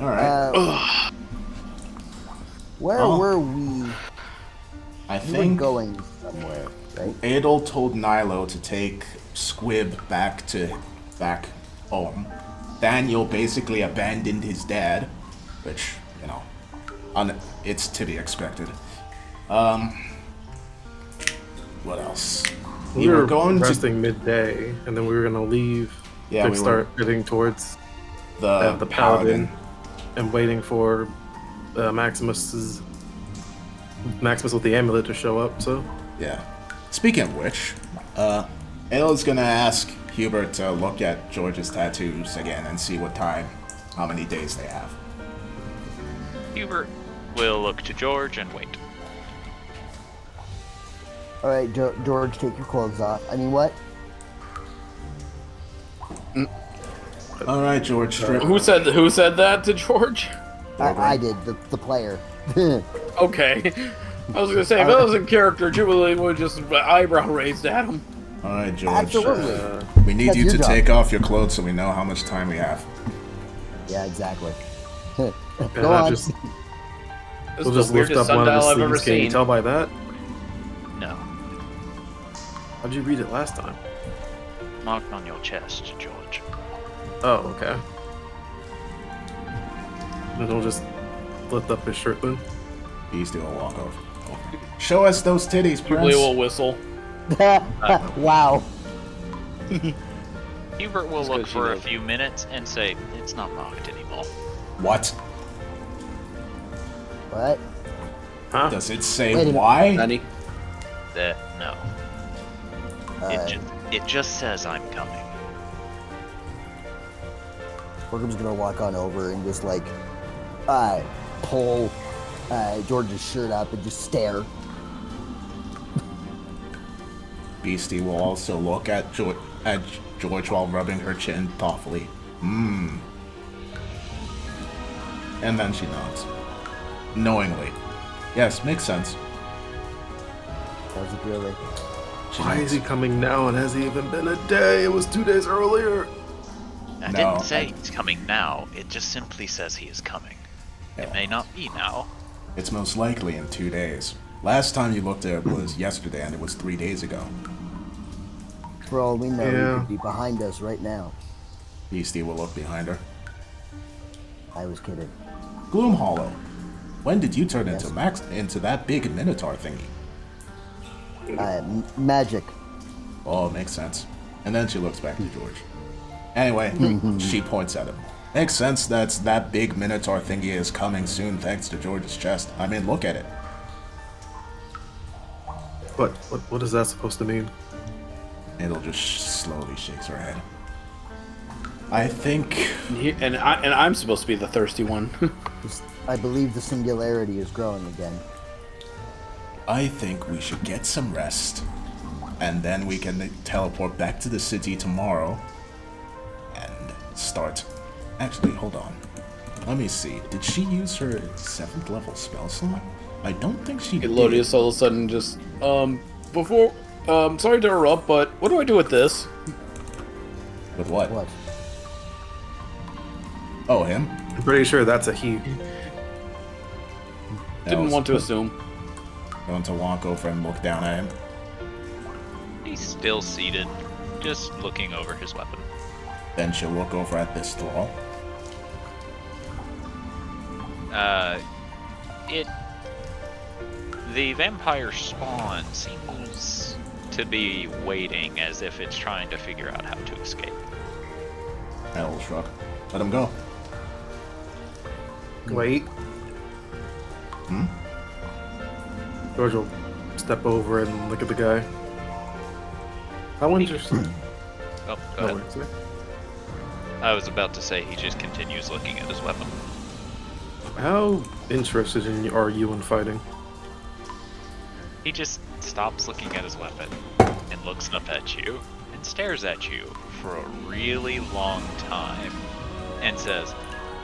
All right. Where were we? I We were think going somewhere, right? Adol told Nilo to take Squib back home. Daniel basically abandoned his dad, which, you know, it's to be expected. What else? We were going resting midday, and then we were gonna leave. Yeah, to we start heading towards the Paladin, and waiting for Maximus with the amulet to show up. So Yeah. Speaking of which, Adol's gonna ask Hubert to look at George's tattoos again and see how many days they have. Hubert will look to George and wait. All right, George, take your clothes off. I mean, what? All right, George. Strip. Who said that to George? I did, the player. Okay. I was gonna say, if that was in character, Jubilee would just eyebrow raised at him. All right, George. Absolutely. We need you to take off your clothes so we know how much time we have. Yeah, exactly. and Go on. This we'll is just the lift weirdest up one of the sundial I've ever sleeves. Can you seen. tell by that? No. How'd you read it last time? Marked on your chest, George. Oh, okay. Then we'll just lift up his shirt then. He's doing a walk over. Show us those titties, Jubilee Prince. will whistle. Wow. Hubert will That's look good she for a does. few minutes and say, it's not marked anymore. What? What? Huh? Does it Wait a say minute. why? Danny. No. Uh, It just says I'm coming. Borgum's gonna walk on over and just like pull George's shirt up and just stare. Beastie will also look at George while rubbing her chin thoughtfully. And then she nods. Knowingly. Yes, makes sense. Does it really? Why is he coming now? And has he even been a day? It was 2 days earlier. I No, didn't say he's coming now. It just simply says he is coming. It may not be now. It's most likely in 2 days. Last time you looked at it was yesterday, and it was 3 days ago. For all we know, Yeah. he could be behind us right now. Beastie will look behind her. I was kidding. Gloomhollow, when did you turn Yes. into that big minotaur thingy? Magic. Oh, makes sense. And then she looks back to George. Anyway, she points at him. Makes sense that big minotaur thingy is coming soon thanks to George's chest. I mean, look at it. But what is that supposed to mean? It'll just slowly shakes her head. I think And I'm supposed to be the thirsty one. I believe the singularity is growing again. we should get some rest. And then we can teleport back to the city tomorrow and start. Actually, hold on. Let me see. Did she use her 7th level spell slot? I don't think she did. Elodius all of a sudden just, sorry to interrupt, but what do I do with this? With what? What? Oh, him? I'm pretty sure that's a he. Didn't want to assume. Going to walk over and look down at him. He's still seated, just looking over his weapon. Then she'll look over at this thrall. The vampire spawn seems to be waiting as if it's trying to figure out how to escape. I will shrug. Let him go. Wait. George will step over and look at the guy. How interesting. Oh, No, go wait, ahead. sorry. I was about to say he just continues looking at his weapon. How interested are you in fighting? He just stops looking at his weapon and looks up at you and stares at you for a really long time and says,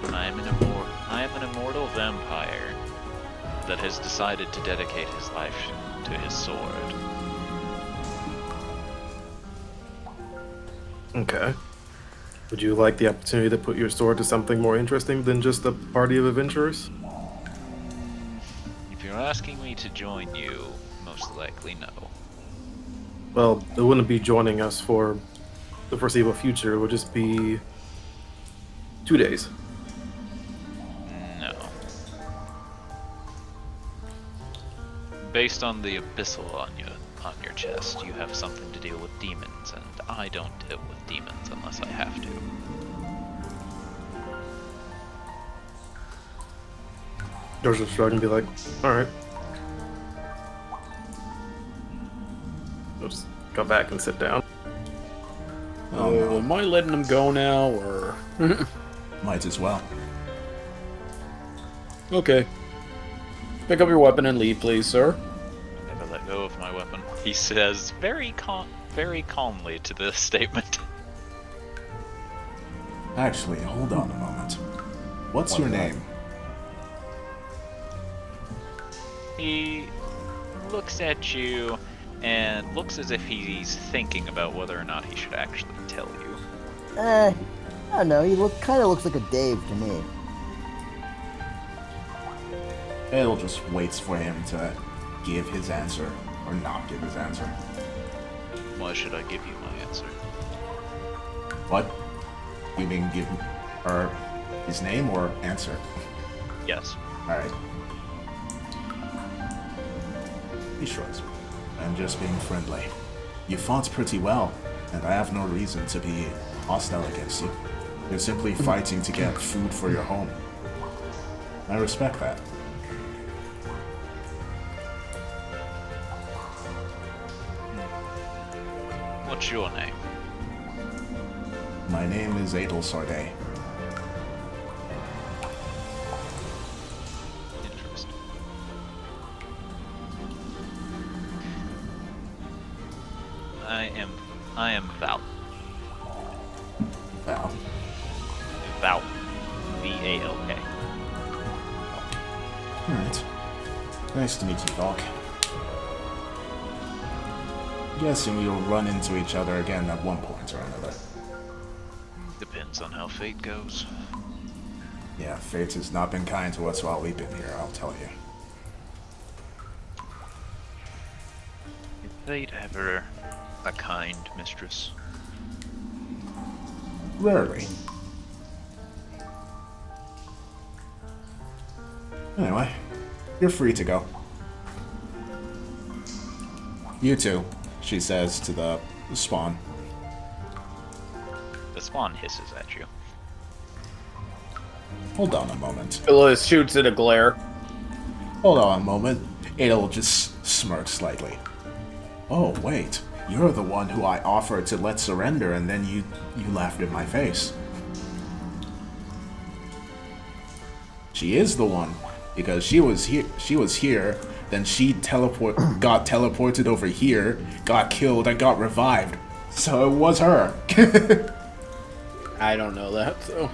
I am an immortal vampire that has decided to dedicate his life to his sword. Okay. Would you like the opportunity to put your sword to something more interesting than just a party of adventurers? If you're asking me to join you, most likely no. Well, it wouldn't be joining us for the foreseeable future. It would just be 2 days. No. Based on the abyssal on your chest, you have something to deal with demons, and I don't deal with demons unless I have to. George will shrug and be like, alright. We'll just go back and sit down. Oh, no. Am I letting him go now, or... Might as well. Okay. Pick up your weapon and leave, please, sir. Never let go of my weapon. He says very calmly to this statement. Actually, hold on a moment. What's your name? He looks at you and looks as if he's thinking about whether or not he should actually tell you. I don't know. He kind of looks like a Dave to me. It'll just waits for him to give his answer, or not give his answer. Why should I give you my answer? What? You mean give her his name or answer? Yes. Alright. He shrugs. I'm just being friendly. You fought pretty well, and I have no reason to be hostile against you. You're simply fighting to get food for your home. I respect that. What's your name? My name is Adel Sarday. Interesting. I am Val. Val. Val. V-A-L-K. Alright. Nice to meet you, Valk. Guessing we'll run into each other again at one point or another. Depends on how fate goes. Yeah, fate has not been kind to us while we've been here, I'll tell you. Is fate ever a kind mistress? Rarely. Anyway, you're free to go. You too, she says to the spawn. The spawn hisses at you. Hold on a moment. Phyllis shoots at a glare. Hold on a moment. Adel just smirks slightly. Oh, wait. You're the one who I offered to let surrender, and then you laughed in my face. She is the one, because she was here, then she got teleported over here, got killed, and got revived. So it was her. I don't know that, so...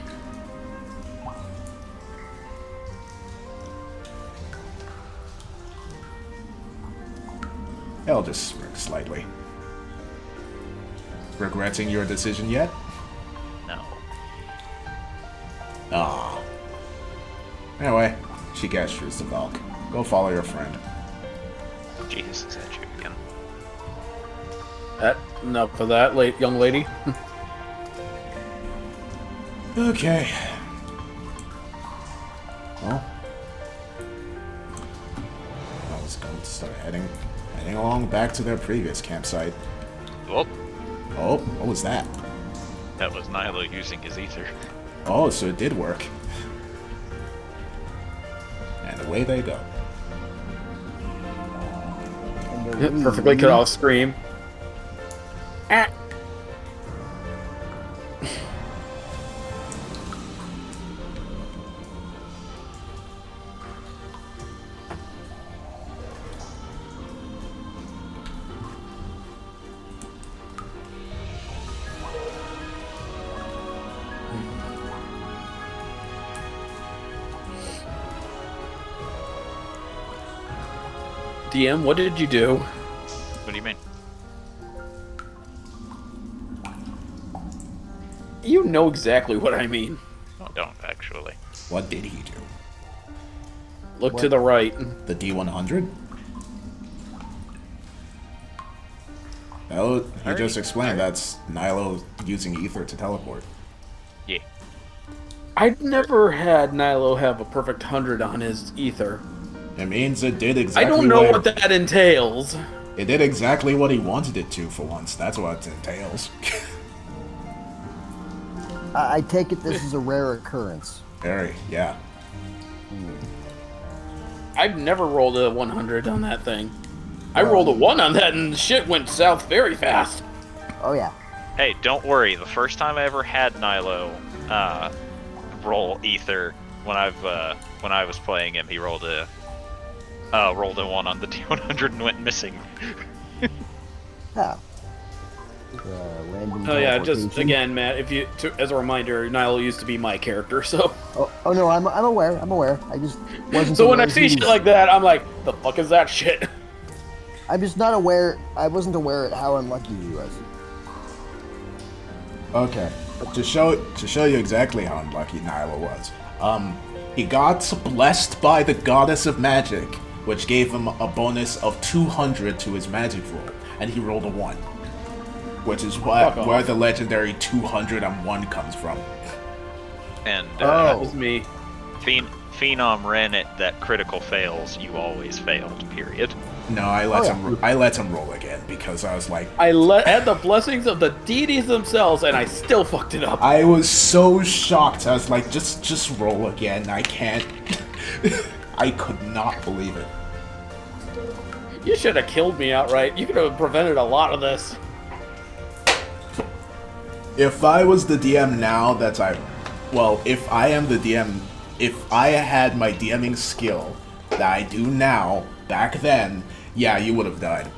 I'll just smirk slightly. Regretting your decision yet? No. Ah. Anyway, she gestures to Valk. Go follow your friend. She hisses at you again. Enough for that, young lady. Okay. Well, I was going to start heading along back to their previous campsite. Well, Oh, what was that? that was Nyla using his ether. Oh, so it did work. And away they go. Perfectly cut off scream. Ah. DM, what did you do? What do you mean? You know exactly what I mean. I don't actually. What did he do? Look to the right. The D100? No, he just explained that's Nilo using ether to teleport. Yeah. I've never had Nilo have a perfect 100 on his ether. It means it did I exactly don't know what that entails. It did exactly what he wanted it to for once. That's what it entails. I take it this is a rare occurrence. Very, yeah. I've never rolled a 100 on that thing. I rolled a 1 on that and shit went south very fast. Oh yeah. Hey, don't worry. The first time I ever had Nilo roll ether, when I was playing him, he rolled a 1 on the D100 and went missing. Yeah. Random Oh yeah, just teleportation. again, Matt. As a reminder, Nilo used to be my character, so. Oh no, I'm aware. I'm aware. I just wasn't. So when I aware see he shit was- like that, I'm like, the fuck is that shit? I'm just not aware. I wasn't aware at how unlucky he was. Okay. To show you exactly how unlucky Nyla was. He got blessed by the goddess of magic, which gave him a bonus of 200 to his magic roll, and he rolled a 1. Which is Fuck off. where the legendary 201 comes from. And That was me. Phenom ran it that critical fails, you always failed, period. No, I let him roll again because I was like, I had the blessings of the deities themselves, and I still fucked it up. I was so shocked. I was like, just roll again. I can't. I could not believe it. You should have killed me outright. You could have prevented a lot of this. If I was the DM now, if I am the DM, if I had my DMing skill that I do now, back then, yeah, you would have died.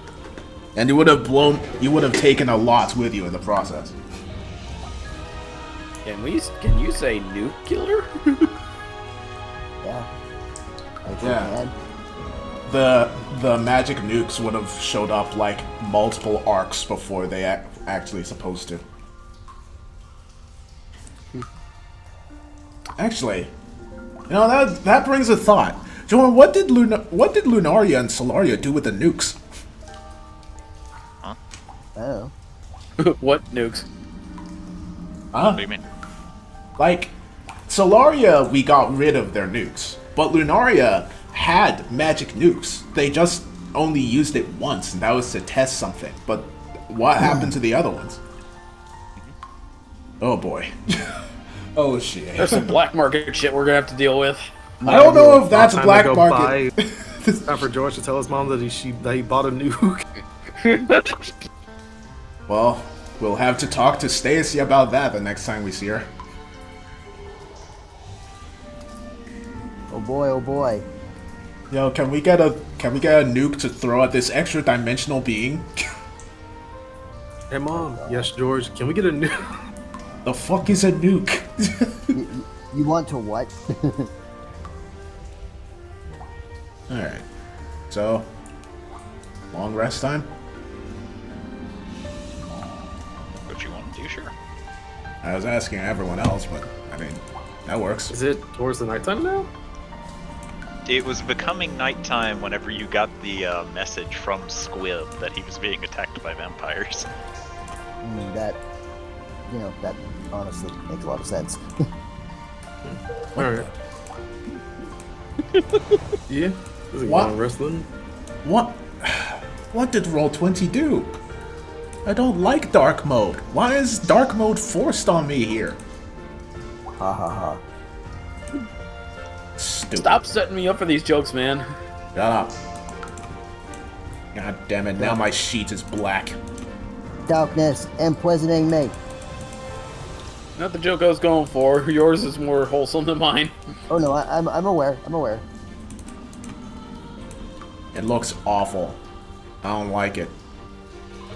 And you would have taken a lot with you in the process. Can you say nuclear? Yeah. I sure Yeah. can. The magic nukes would have showed up like multiple arcs before they actually supposed to. Actually, that brings a thought. Jordan, what did Lunaria and Solaria do with the nukes? I don't know. What nukes? Huh? What do you mean? Like, Solaria, we got rid of their nukes, but Lunaria had magic nukes. They just only used it once, and that was to test something. But what happened to the other ones? Oh boy. Oh shit. There's some black market shit we're gonna have to deal with. I don't know if that's Time to black go market. Time for George to tell his mom that he bought a nuke. Well, we'll have to talk to Stacy about that the next time we see her. Oh boy, oh boy. Yo, can we get a nuke to throw at this extra dimensional being? Hey mom, yes George, can we get a nuke? The fuck is a nuke? You want to what? Alright. So, long rest time? What you want to do, sure. I was asking everyone else, but I mean, that works. Is it towards the nighttime now? It was becoming nighttime whenever you got the message from Squib that he was being attacked by vampires. That honestly makes a lot of sense. Alright. Yeah? This is What? going wrestling. What? What did Roll20 do? I don't like dark mode. Why is dark mode forced on me here? Ha ha ha. Stupid. Stop setting me up for these jokes, man. Shut up. God damn it, now my sheet is black. Darkness imprisoning me. Not the joke I was going for. Yours is more wholesome than mine. Oh no, I'm aware. I'm aware. It looks awful. I don't like it.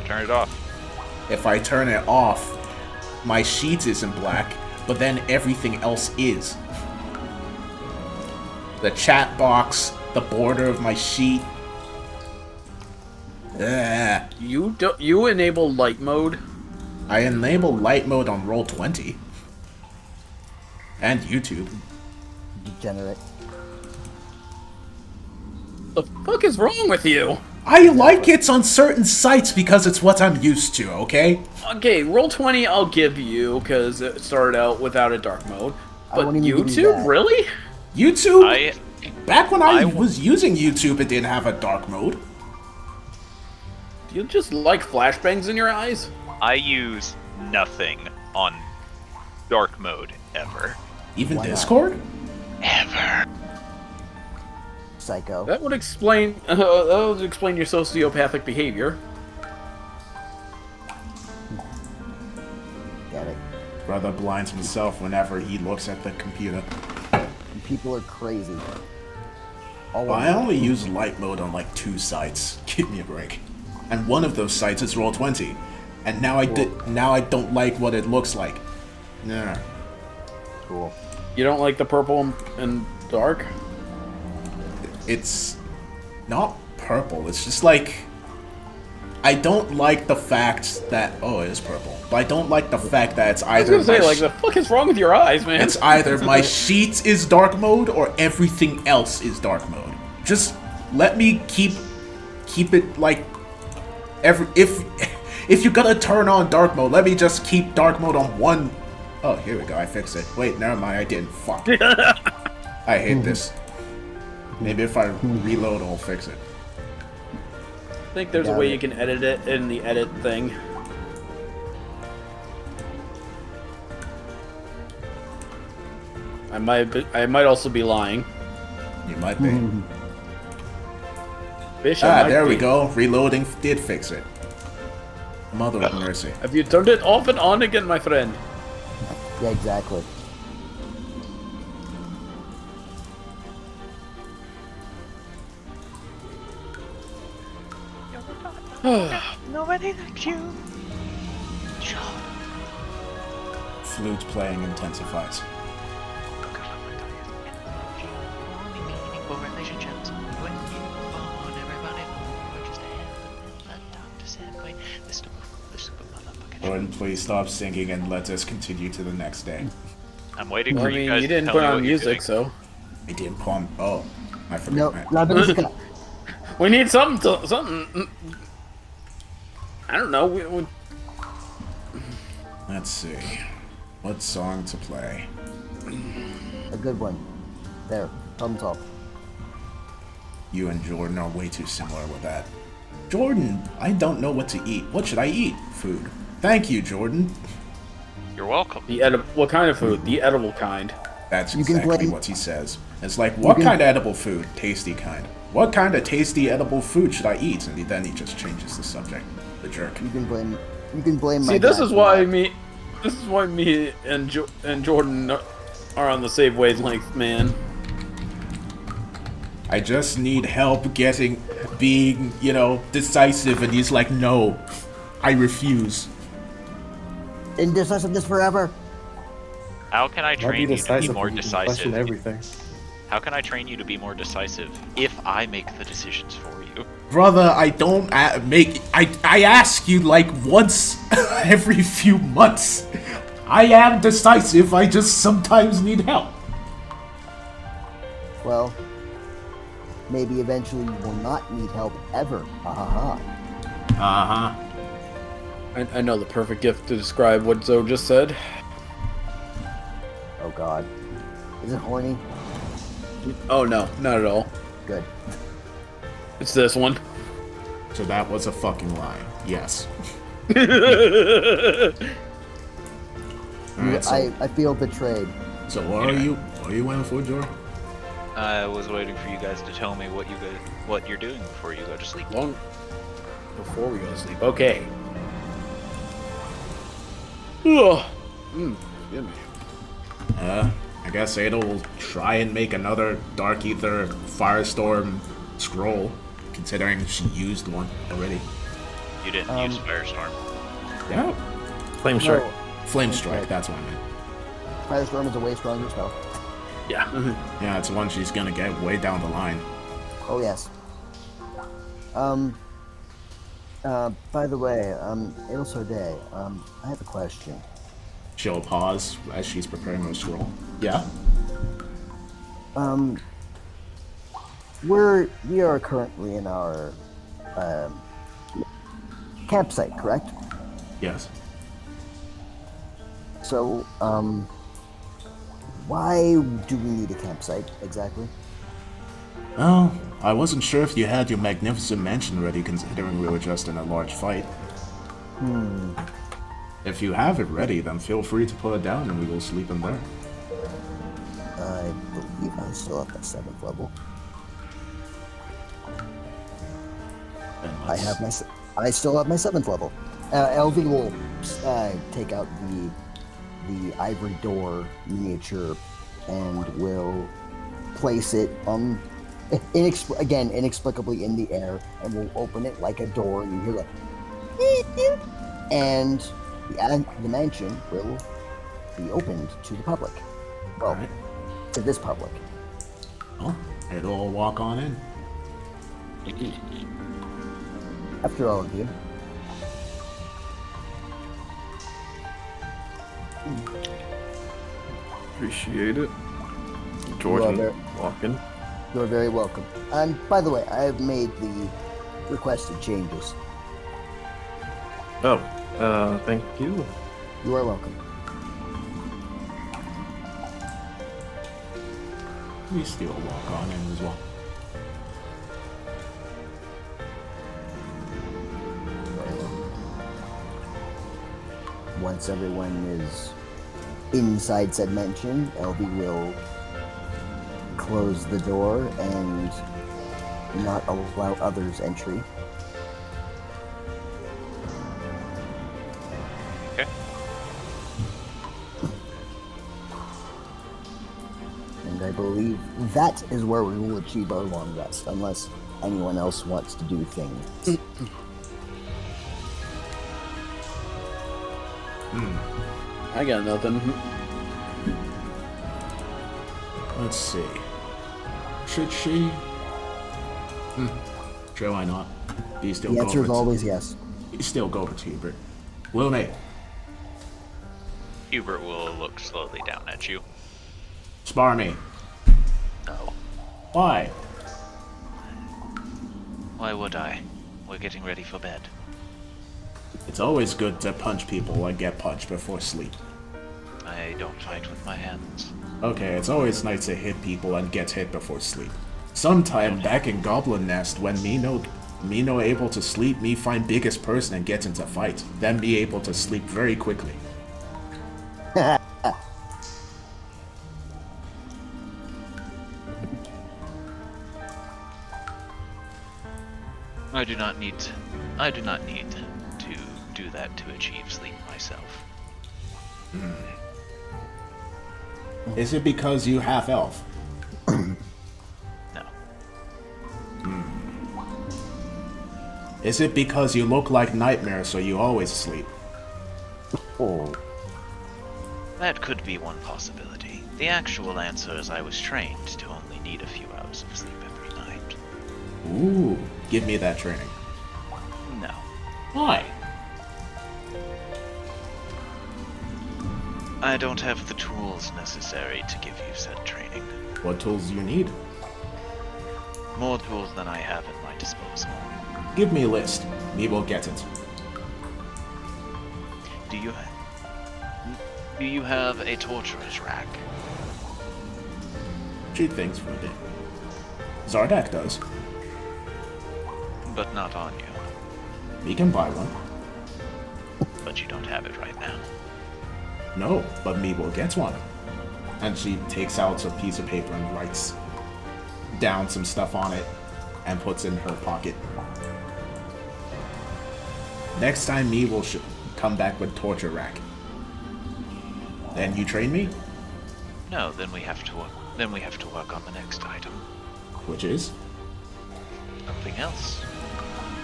Turn it off. If I turn it off, my sheet isn't black, but then everything else is. The chat box, the border of my sheet. Ugh. You enable light mode. I enable light mode on Roll20. And YouTube. Degenerate. The fuck is wrong with you? I like it on certain sites because it's what I'm used to, okay? Okay, Roll20 I'll give you, because it started out without a dark mode. I But won't even give you YouTube? that. Really? YouTube? Back when I was using YouTube, it didn't have a dark mode. Do you just like flashbangs in your eyes? I use nothing on dark mode ever. Even Why not? Discord? Ever. Psycho. That would explain your sociopathic behavior. Get it. Brother blinds himself whenever he looks at the computer. And people are crazy. All Well, of I them. only use light mode on like 2 sites. Give me a break. And one of those sites is Roll20. And now I don't like what it looks like. Nah. Cool. You don't like the purple and dark? It's not purple. It's just like I don't like the fact that it is purple. But I don't like the fact that it's I was either gonna say, like, the fuck is wrong with your eyes, man? it's either my sheet is dark mode or everything else is dark mode. Just let me keep it like if you're gonna turn on dark mode, let me just keep dark mode on one. Oh, here we go. I fixed it. Wait, never mind. I didn't. Fuck. I hate this. Maybe if I reload, I'll fix it. I think there's a way you can edit it in the edit thing. I might also be lying. You might be. Fish, I might there we be. go. Reloading did fix it. Mother of mercy. Have you turned it off and on again, my friend? Yeah, exactly. Nobody likes you. Flute playing intensifies. Gordon, please stop singing and let us continue to the next day. I'm waiting Well, for I you mean, guys you to didn't tell put me on what you're music, doing. so I didn't palm. Oh, I forgot. No, that. la música. we need something. I don't know. We Let's see. What song to play? A good one. There. Thumbs up. You and Jordan are way too similar with that. Jordan, I don't know what to eat. What should I eat? Food. Thank you, Jordan. You're welcome. what kind of food? The edible kind. That's You can exactly blame- what he says. It's like, what kind of edible food? Tasty kind. What kind of tasty edible food should I eat? And then he just changes the subject. The jerk. You can blame. You can blame my. See, this dad is for why that. me and Jordan are on the same wavelength, man. I just need help being, decisive, and he's like, no, I refuse. Indecisiveness forever. How can I I'll be train you to be decisive more if you can question decisive? everything. How can I train you to be more decisive if I make the decisions for you? Brother, I don't I ask you like once every few months. I am decisive, I just sometimes need help. Well, maybe eventually you will not need help ever. Ha ha ha. I know the perfect gift to describe what Zoe just said. Oh God. Is it horny? Oh no, not at all. Good. It's this one. So that was a fucking lie. Yes. Alright, so, I feel betrayed. so what are you waiting for, Jor? I was waiting for you guys to tell me what you're doing before you go to sleep. Long before we go to sleep. Okay. Ugh. Excuse me. I guess Ada will try and make another Dark Ether Firestorm scroll, considering she used one already. You didn't use Firestorm. Yeah. Flame Shark. No, Flame Strike, that's what I meant. Firestorm is a way stronger spell. Yeah. Yeah, it's one she's gonna get way down the line. Oh yes. By the way, Il Sorde, I have a question. She'll pause as she's preparing her scroll. Yeah? We are currently in our campsite, correct? Yes. So, why do we need a campsite exactly? Well, I wasn't sure if you had your magnificent mansion ready considering we were just in a large fight. If you have it ready, then feel free to put it down and we will sleep in there. I believe I still have my 7th level. Then I let's- have I still have my 7th level. LV will take out the ivory door miniature and will place it inexplicably in the air, and will open it like a door, and you hear like "Beep, beep," and the mansion will be opened to the public. Well, Alright. to this public. Well, it'll all walk on in. After all of you. Appreciate it. You are Jordan, very- walking. You are very welcome. And by the way, I have made the requested changes. Oh, thank you. You are welcome. We still walk on in as well. Once everyone is inside said mansion, LB will close the door and not allow others entry. Okay. And I believe that is where we will achieve our long rest, unless anyone else wants to do things. I got nothing. Let's see. Should she? Sure, why not? Be still The answer is go over always yes. Be still go over to Hubert. Lune, Hubert will look slowly down at you. spar me. No. Why? Why would I? We're getting ready for bed. It's always good to punch people and get punched before sleep. I don't fight with my hands. Okay, it's always nice to hit people and get hit before sleep. Sometime back in Goblin Nest, when me no able to sleep, me find biggest person and get into fight. Then be able to sleep very quickly. I do not need to do that to achieve sleep myself. Is it because you half elf? No. Is it because you look like Nightmare so you always sleep? Oh, That could be one possibility. The actual answer is I was trained to only need a few hours of sleep every night. Ooh, give me that training. No. Why? I don't have the tools necessary to give you said training. What tools do you need? More tools than I have at my disposal. Give me a list. Me will get it. Do you have a torturer's rack? Cheap things for a bit. Zardak does. But not on you. We can buy one. But you don't have it right now. No, but me will get one. And she takes out a piece of paper and writes down some stuff on it and puts it in her pocket. Next time me will come back with torture rack. Then you train me? No, then we have to work on the next item. Which is? Something else.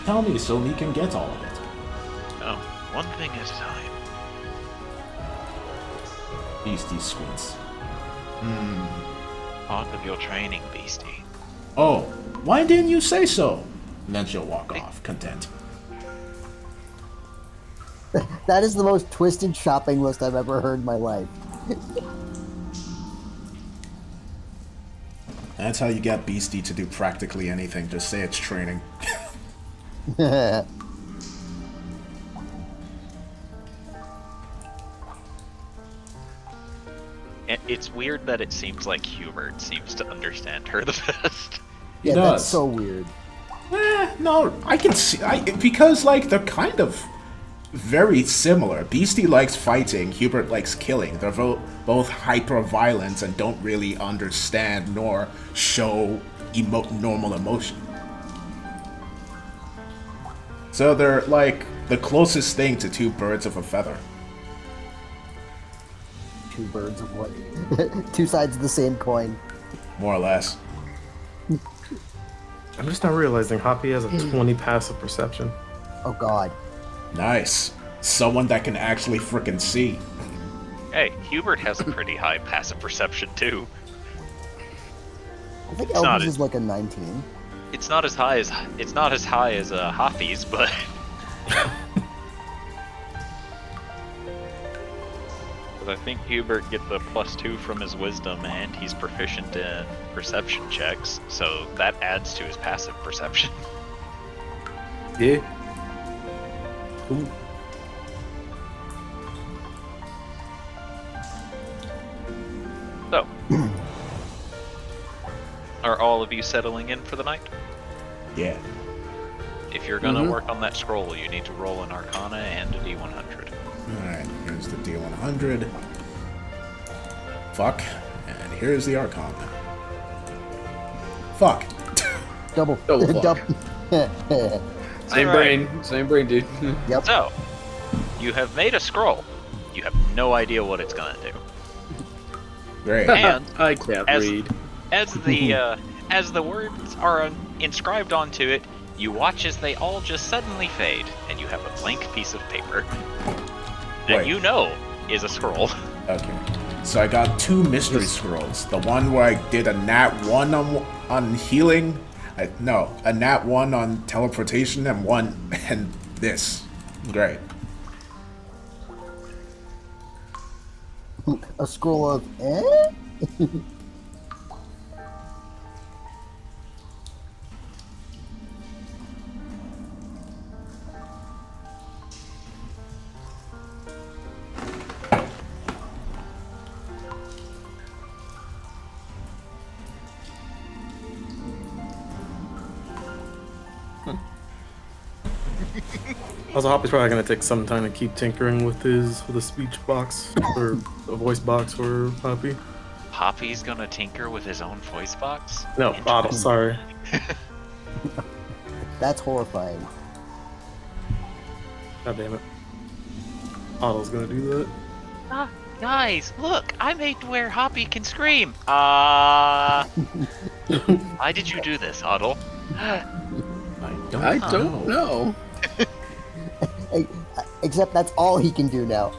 Tell me so me can get all of it. No, one thing at a time. Beastie squints. Part of your training, Beastie. Oh, why didn't you say so? And then she'll walk off, content. that is the most twisted shopping list I've ever heard in my life. That's how you get Beastie to do practically anything. Just say it's training. It's weird that it seems like Hubert seems to understand her the best. He Yeah, does. that's so weird. No, I can see. Because, like, they're kind of very similar. Beastie likes fighting, Hubert likes killing. They're both hyper-violent and don't really understand nor show normal emotion. So they're, like, the closest thing to two birds of a feather. Two birds of what? Two sides of the same coin. More or less. I'm just not realizing Hoppy has a 20 passive perception. Oh god. Nice. Someone that can actually frickin' see. Hey, Hubert has a pretty high passive perception too. I think It's not Elvis it. is like a 19. It's not as high as Hoppy's, but I think Hubert gets the +2 from his wisdom, and he's proficient in perception checks, so that adds to his passive perception. Yeah. Ooh. So, are all of you settling in for the night? Yeah. If you're gonna work on that scroll, you need to roll an Arcana and a D100. Alright, here's the D100. Fuck. And here's the Archon. Fuck. Double. Double Same Alright. same brain, dude. Yep. So, you have made a scroll. You have no idea what it's gonna do. Great. And I can't as- read. as the words are inscribed onto it, you watch as they all just suddenly fade, and you have a blank piece of paper that Wait. you know is a scroll. Okay. So I got two mystery scrolls. The one where I did a nat 1 on healing. A nat 1 on teleportation and one and this. Great. A scroll of Also, Hoppy's probably gonna take some time to keep tinkering with the speech box or a voice box for Hoppy. Hoppy's gonna tinker with his own voice box? No, Otto, sorry. That's horrifying. God damn it. Otto's gonna do that. Guys, look! I made to where Hoppy can scream! Why did you do this, Otto? I don't know. Hey, except that's all he can do now.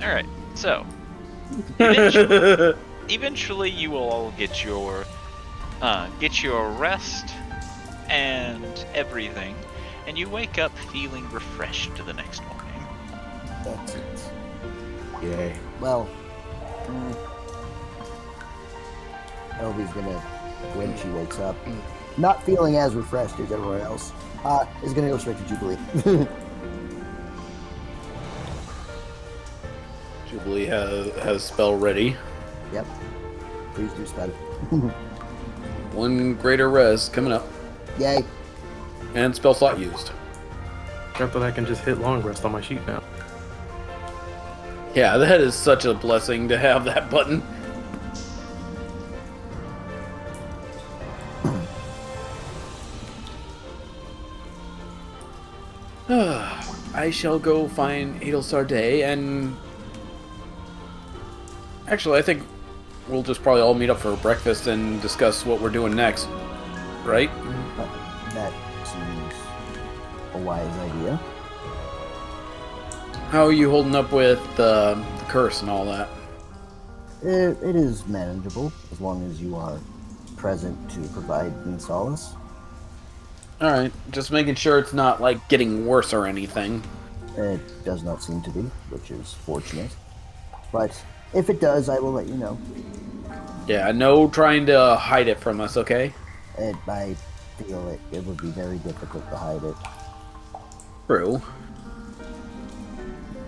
Alright, so eventually you will all get your rest and everything, and you wake up feeling refreshed the next morning. That's it. Yay. Well, Elvy's gonna, when she wakes up, not feeling as refreshed as everyone else, is gonna go straight to Jubilee. Jubilee has spell ready. Yep. Please do spell. One greater res coming up, Yay. and spell slot used. Except that I can just hit long rest on my sheet now. Yeah, that is such a blessing to have that button. I shall go find Adelstar Day, and actually, I think we'll just probably all meet up for breakfast and discuss what we're doing next, right? That seems a wise idea. How are you holding up with the curse and all that? It is manageable, as long as you are present to provide me solace. Alright, just making sure it's not, like, getting worse or anything. It does not seem to be, which is fortunate. But if it does, I will let you know. Yeah, no trying to hide it from us, okay? I feel it would be very difficult to hide it. True.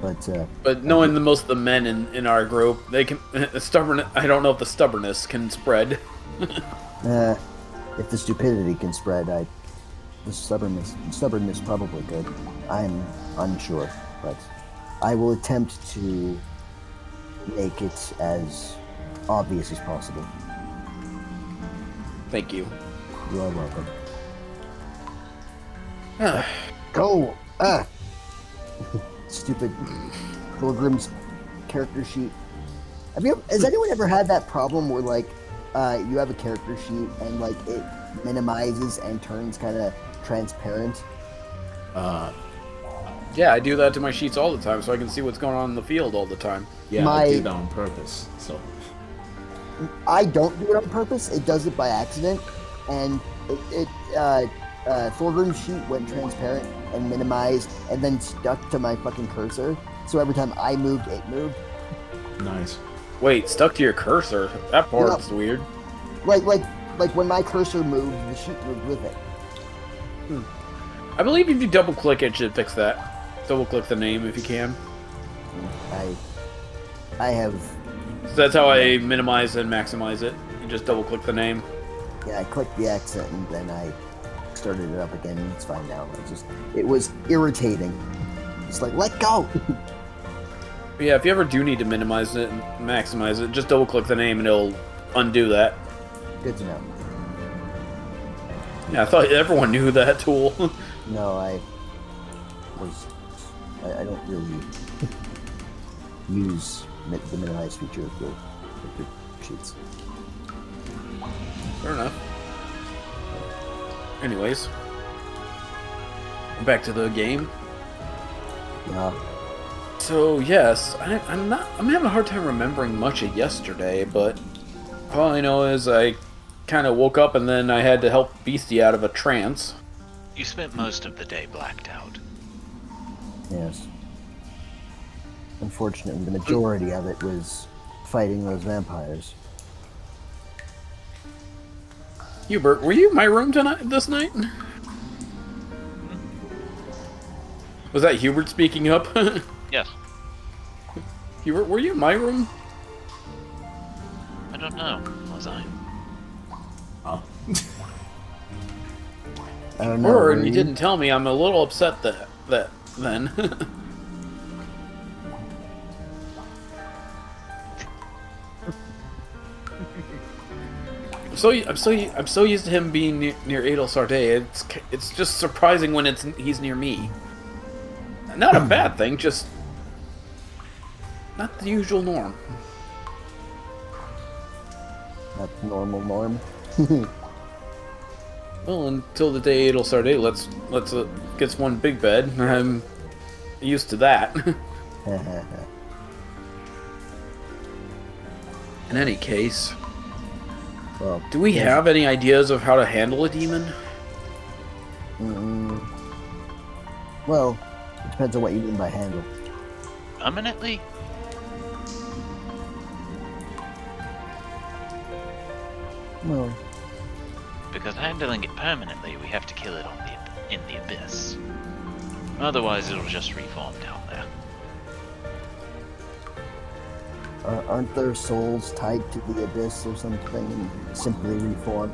But But knowing the most of the men in our group, they can stubborn. I don't know if the stubbornness can spread. if the stupidity can spread, the stubbornness probably could. I'm unsure, but I will attempt to make it as obvious as possible. Thank you. You are welcome. Go! Stupid Pilgrim's character sheet. Has anyone ever had that problem where, like, you have a character sheet and, like, it minimizes and turns kind of transparent? Yeah, I do that to my sheets all the time, so I can see what's going on in the field all the time. Yeah, I do that on purpose. So I don't do it on purpose. It does it by accident, and Thorgrim's sheet went transparent and minimized, and then stuck to my fucking cursor. So every time I moved, it moved. nice. Wait, stuck to your cursor? That part's weird. Like when my cursor moved, the sheet moved with it. I believe if you double click it should fix that. Double click the name if you can. I have. So that's how I minimize and maximize it. You just double click the name. Yeah, I clicked the accent and then I started it up again, and it's fine now. It was irritating. It's like, let go! But yeah, if you ever do need to minimize it and maximize it, just double click the name and it'll undo that. Good to know. Yeah, I thought everyone knew that tool. No, I don't really use the minimize feature of the sheets. Fair enough. Anyways, back to the game. Yeah. So yes, I'm having a hard time remembering much of yesterday, but all I know is I kind of woke up and then I had to help Beastie out of a trance. You spent most of the day blacked out. Yes. Unfortunately, the majority of it was fighting those vampires. Hubert, were you in my room this night? Was that Hubert speaking up? Yes. Hubert, were you in my room? I don't know. Was I? Oh. I don't know. Or you didn't tell me. I'm a little upset that then. I'm so used to him being near Adel Sardet. It's just surprising when he's near me. Not a bad thing, just not the usual norm. Not the normal norm. Well, until the day Adel Sardet gets one big bed, I'm used to that. In any case, Well, do we have any ideas of how to handle a demon? Well, it depends on what you mean by handle. Permanently? Well, Because handling it permanently, we have to kill it in the abyss. Otherwise, it'll just reform down there. aren't their souls tied to the abyss or something and simply reform?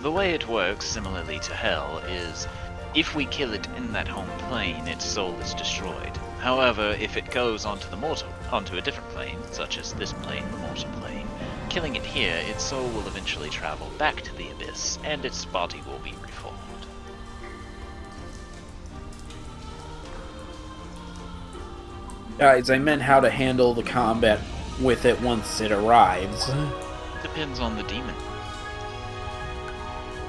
The way it works, similarly to Hell, is if we kill it in that home plane, its soul is destroyed. However, if it goes onto a different plane, such as this plane, the mortal plane, killing it here, its soul will eventually travel back to the abyss, and its body will be reformed. Guys, I meant how to handle the combat with it once it arrives. Depends on the demon.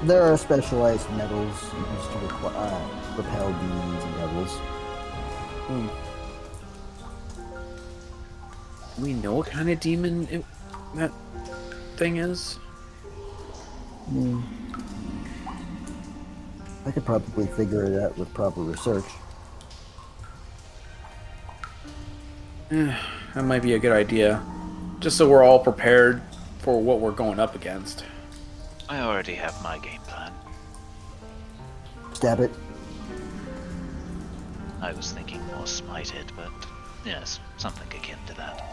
There are specialized metals used to repel demons and devils. Do we know what kind of demon that thing is? I could probably figure it out with proper research. That might be a good idea. just so we're all prepared for what we're going up against. I already have my game plan. Stab it. I was thinking more smite it, but yes, something akin to that.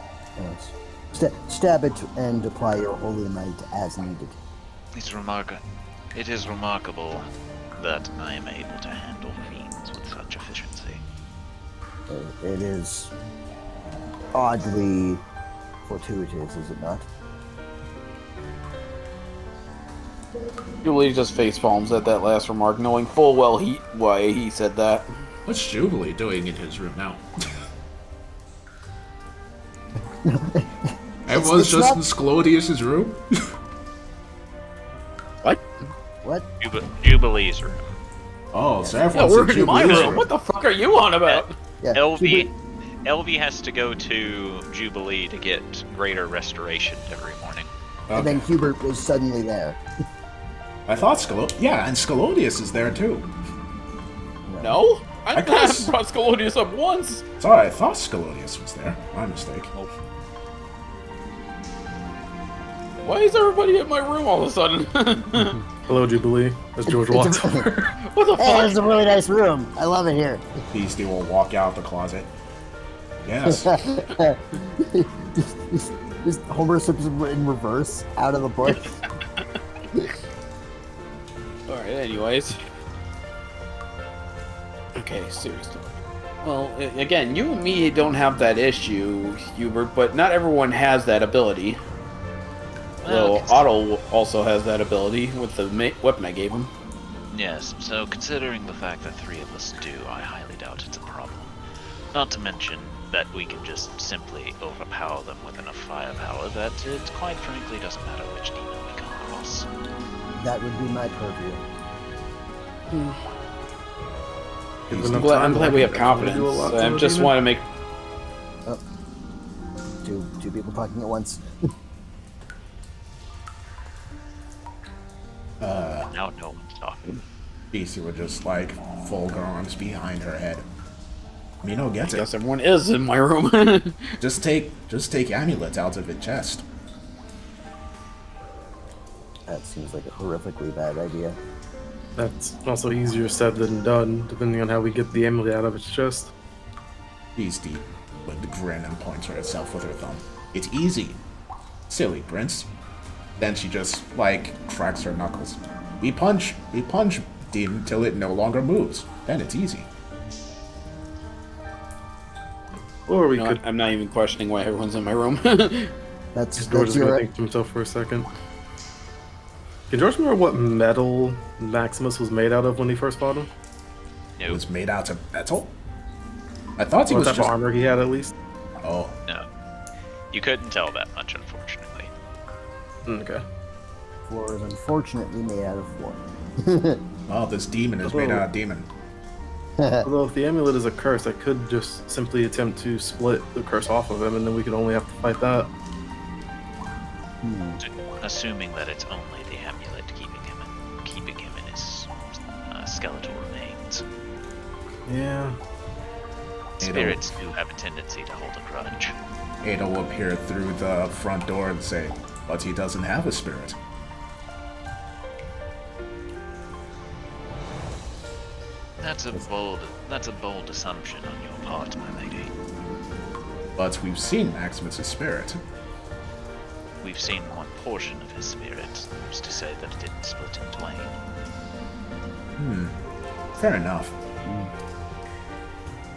Yes. Stab it and apply your holy might as needed. It is remarkable that I am able to handle fiends with such efficiency. It is oddly fortuitous, is it not? Jubilee just face palms at that last remark, knowing full well why he said that. What's Jubilee doing in his room now? Everyone's just in Sclodius's room? What? What? Jubilee's room. Oh, so Yeah, everyone's we're in in my Jubilee's room. What the fuck are you on about? Yeah. LV has to go to Jubilee to get greater restoration every morning. And then Hubert is suddenly there. I thought and Sclodius is there too. No? I I guess- brought Scalodius up once. Sorry, I thought Sclodius was there. My mistake. Why is everybody in my room all of a sudden? Hello, Jubilee. As George walks over. What the Hey, fuck? it's a really nice room. I love it here. Beastie will walk out the closet. Yes. Just Homer Simpson in reverse out of the bush. Alright, anyways. Okay, seriously. Well, again, you and me don't have that issue, Hubert, but not everyone has that ability. So Well, Otto also has that ability with the weapon I gave him. yes, so considering the fact that 3 of us do, I highly doubt it's a problem. Not to mention that we can just simply overpower them with enough firepower that it quite frankly doesn't matter which demon we come across. That would be my purview. I'm glad we have confidence. I just want to make... Two people talking at once. Now no one's talking. Beastie would just like fold her arms behind her head. Mino gets I it. guess everyone is in my room. Just take amulet out of its chest. That seems like a horrifically bad idea. That's also easier said than done, depending on how we get the amulet out of its chest. Beastie would grin and point to herself with her thumb. It's easy. Silly prince. Then she just like cracks her knuckles. We punch demon till it no longer moves. Then it's easy. Or we You know could. what? I'm not even questioning why everyone's in my room. That's George is gonna your think to himself for a second. Can George remember what metal Maximus was made out of when he first fought him? It No, was made out of metal. I thought he What was type just. of armor he had, at least? Oh, no. You couldn't tell that much, unfortunately. Okay. floor is unfortunately made out of floor. well, this demon is made out of demon. Although if the amulet is a curse, I could just simply attempt to split the curse off of him, and then we could only have to fight that. Assuming that it's only the amulet keeping him in his skeletal remains. Yeah. Spirits do have a tendency to hold a grudge. Ada will appear through the front door and say, "But he doesn't have a spirit." That's a bold assumption on your part, my lady. But we've seen Maximus' spirit. We've seen one portion of his spirit, who's to say that it didn't split in twain. Fair enough.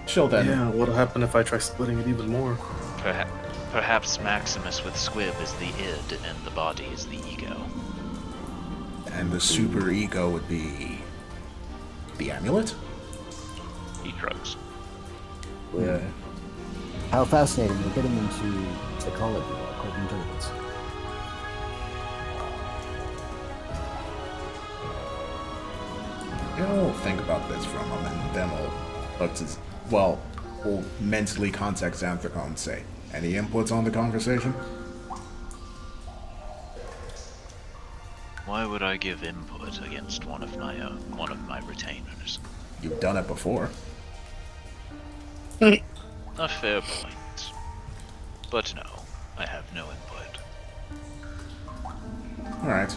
She'll then. Yeah, what'll happen if I try splitting it even more? Perhaps Maximus with Squib is the id and the body is the ego. And the super ego would be the amulet? He shrugs. Yeah. How fascinating. We're getting into psychology according to this. We'll think about this for a moment, and then we'll mentally contact Xanthicon and say, any inputs on the conversation? Why would I give input against one of my retainers? You've done it before. A fair point. But no, I have no input. Alright.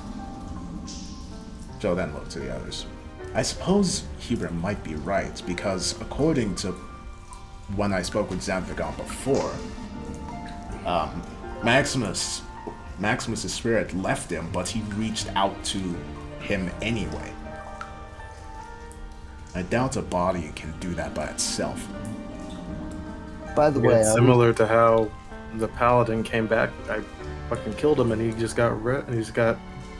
Joe then looked to the others. I suppose Hubert might be right, because according to when I spoke with Xanthragon before, Maximus's spirit left him, but he reached out to him anyway. I doubt a body can do that by itself. By the way, It's similar to how the paladin came back. I fucking killed him, and he just got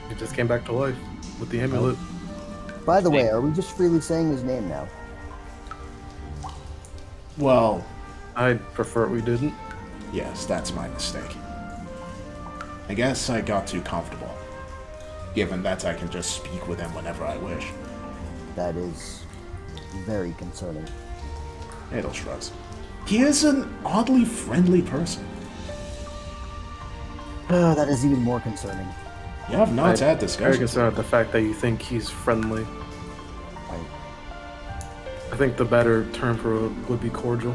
he just came back to life with the amulet. by the way, are we just freely saying his name now? Well, I'd prefer we didn't. yes, that's my mistake. I guess I got too comfortable, given that I can just speak with him whenever I wish. That is very concerning. Adel shrugs. He is an oddly friendly person. That is even more concerning. You have not had Very discussions. concerned at the fact that you think he's friendly. I, I think the better term for it would be cordial.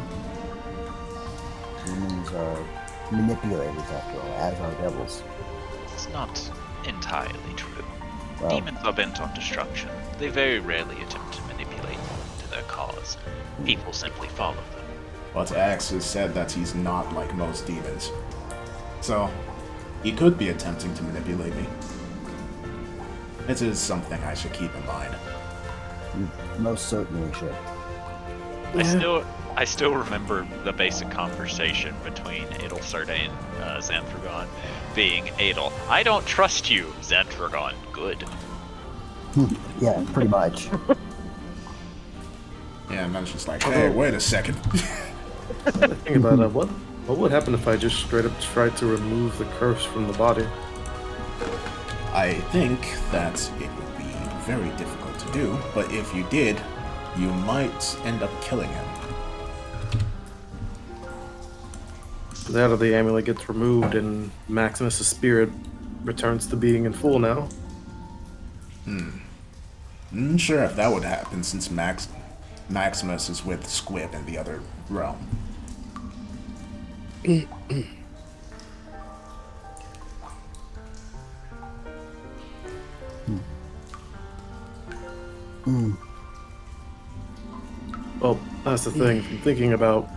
humans are manipulators, after all, as are devils. It's not entirely true. Well, Demons are bent on destruction. They very rarely attempt to manipulate to their cause. People simply follow them. But Axe has said that he's not like most demons. So, he could be attempting to manipulate me. It is something I should keep in mind. you most certainly should. I still remember the basic conversation between Adelcirte and Xanthragon being Adel. I don't trust you, Xanthragon. Good. Yeah, pretty much. Yeah, and then she's like, hey, wait a second. Think about it. What would happen if I just straight up tried to remove the curse from the body? I think that it would be very difficult to do, but if you did, you might end up killing him. That or the amulet gets removed and Maximus' spirit returns to being in full now. Sure, if that would happen, since Maximus is with Squib in the other realm. Well, that's the thing. If I'm thinking about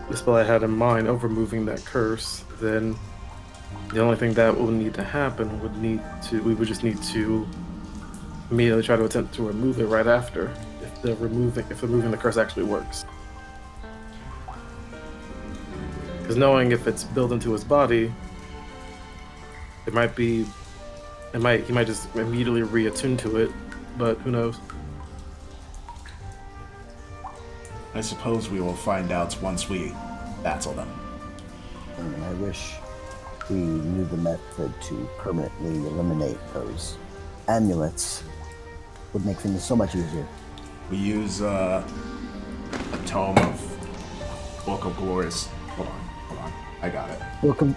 the spell I had in mind of removing that curse, then the only thing that would need to happen we would just need to immediately try to attempt to remove it right after, if removing the curse actually works. Because knowing if it's built into his body, he might just immediately reattune to it, but who knows? I suppose we will find out once we battle them. And I wish we knew the method to permanently eliminate those amulets. Would make things so much easier. We use a tome of Book of Glorious. Hold on. I got it.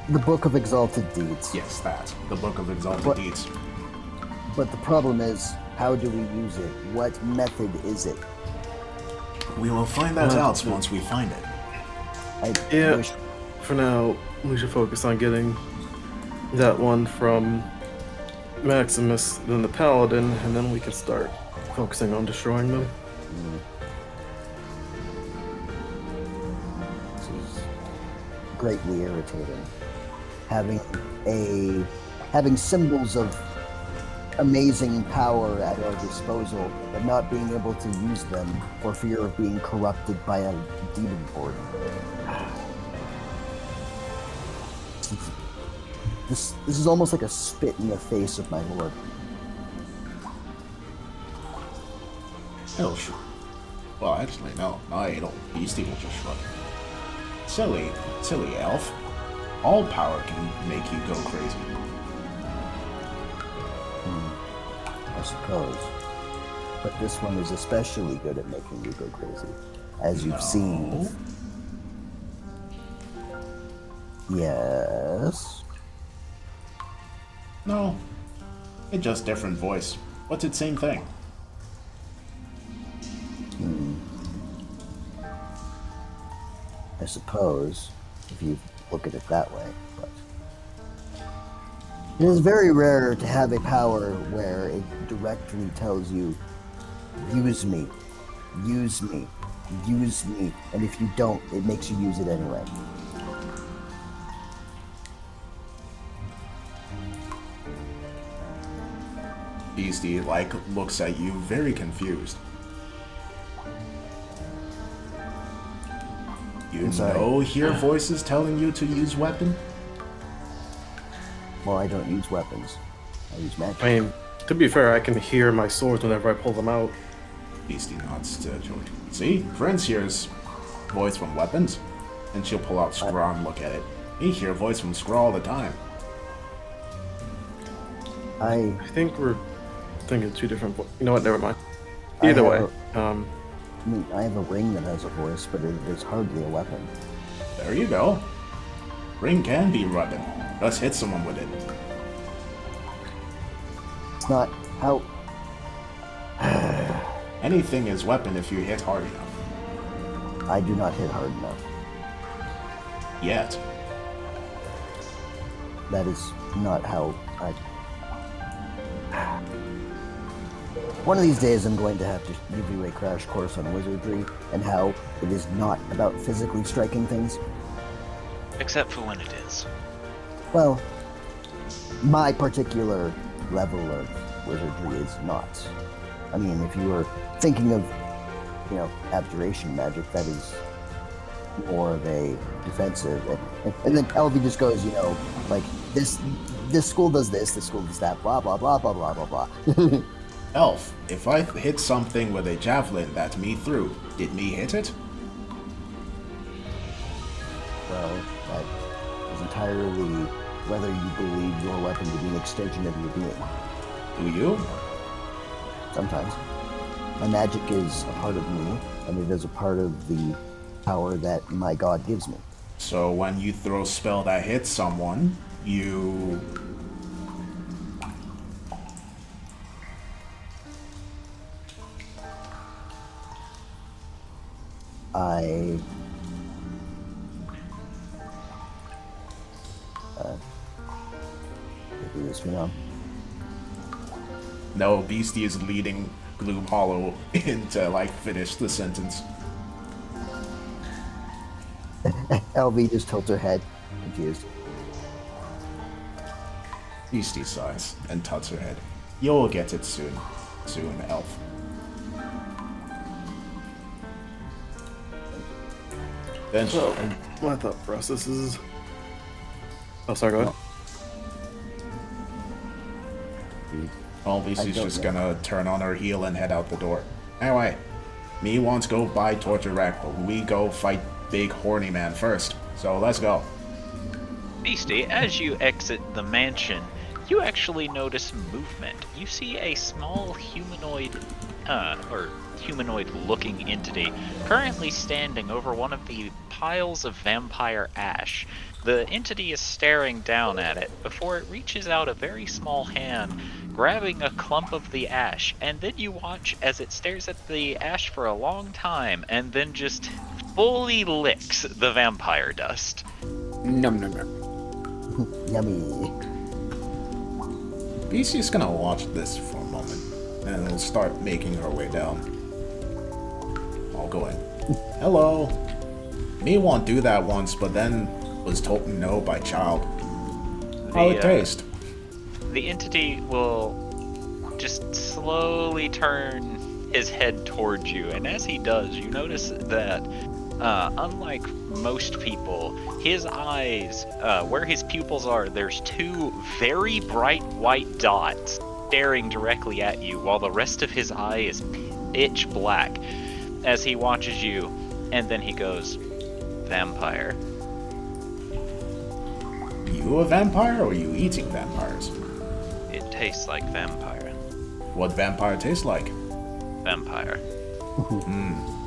The Book of Exalted Deeds. Yes, that. The Book of Exalted What- Deeds. But the problem is, how do we use it? What method is it? We will find that out once we find it. I Yeah. wish For now, we should focus on getting that one from Maximus, then the Paladin, and then we can start focusing on destroying them. this is greatly irritating. Having symbols of amazing power at our disposal, but not being able to use them for fear of being corrupted by a demon lord. This is almost like a spit in the face of my lord. Oh, sure. Well, actually, no. Not Adel. Beastie will just shrug. Silly elf. All power can make you go crazy. I suppose. But this one is especially good at making you go crazy, as you've seen. Yes. No. It's just different voice. What's it same thing? I suppose, if you look at it that way. But It is very rare to have a power where it directly tells you, use me, use me, use me, and if you don't, it makes you use it anyway. Beastie, like, looks at you very confused. You I'm sorry. know hear voices telling you to use weapon? Well, I don't use weapons. I use magic. I mean, to be fair, I can hear my swords whenever I pull them out. Beastie nods to Joy. See, Prince hears voice from weapons, and she'll pull out Scraw and look at it. He hear voice from Scraw all the time. I I think we're thinking two different. You know what? Never mind. I Either have way, I mean, I have a ring that has a voice, but it is hardly a weapon. There you go. Ring can be a weapon. Let's hit someone with it. It's not how. Anything is weapon if you hit hard enough. I do not hit hard enough. Yet. That is not how I. One of these days, I'm going to have to give you a crash course on wizardry and how it is not about physically striking things. Except for when it is. Well, my particular level of wizardry is not. I mean, if you were thinking of, abjuration magic, that is more of a defensive. And then LV just goes, like, this school does this school does that, blah, blah, blah, blah, blah, blah, blah. Elf, if I hit something with a javelin that's me through, did me hit it? Well, that is entirely whether you believe your weapon to be an extension of your being. Do you? Sometimes. My magic is a part of me, and it is a part of the power that my god gives me. So when you throw a spell that hits someone, you... Do this, you know. No, Beastie is leading Gloom Hollow in to, finish the sentence. LV just tilts her head, confused. Beastie sighs and tucks her head. You'll get it soon. Soon, Elf. Then she... So, my thought process is. Oh, sorry, go ahead. Beastie's just gonna turn on her heel and head out the door. Anyway, me wants to go buy Torture Rack, but we go fight Big Horny Man first. So let's go. Beastie, as you exit the mansion, you actually notice movement. You see a small humanoid, or humanoid-looking entity currently standing over one of the piles of vampire ash. The entity is staring down at it before it reaches out a very small hand, grabbing a clump of the ash, and then you watch as it stares at the ash for a long time and then just fully licks the vampire dust. Num num num. Yummy. Beastie's gonna watch this for a moment, and will start making her way down. I'll go in. Hello. Me won't do that once, but then was told no by child. How it taste? The entity will just slowly turn his head towards you, and as he does, you notice that unlike most people, his eyes, where his pupils are, there's two very bright white dots staring directly at you, while the rest of his eye is pitch black as he watches you, and then he goes, vampire. You a vampire, or are you eating vampires? It tastes like vampire. What vampire tastes like? Vampire.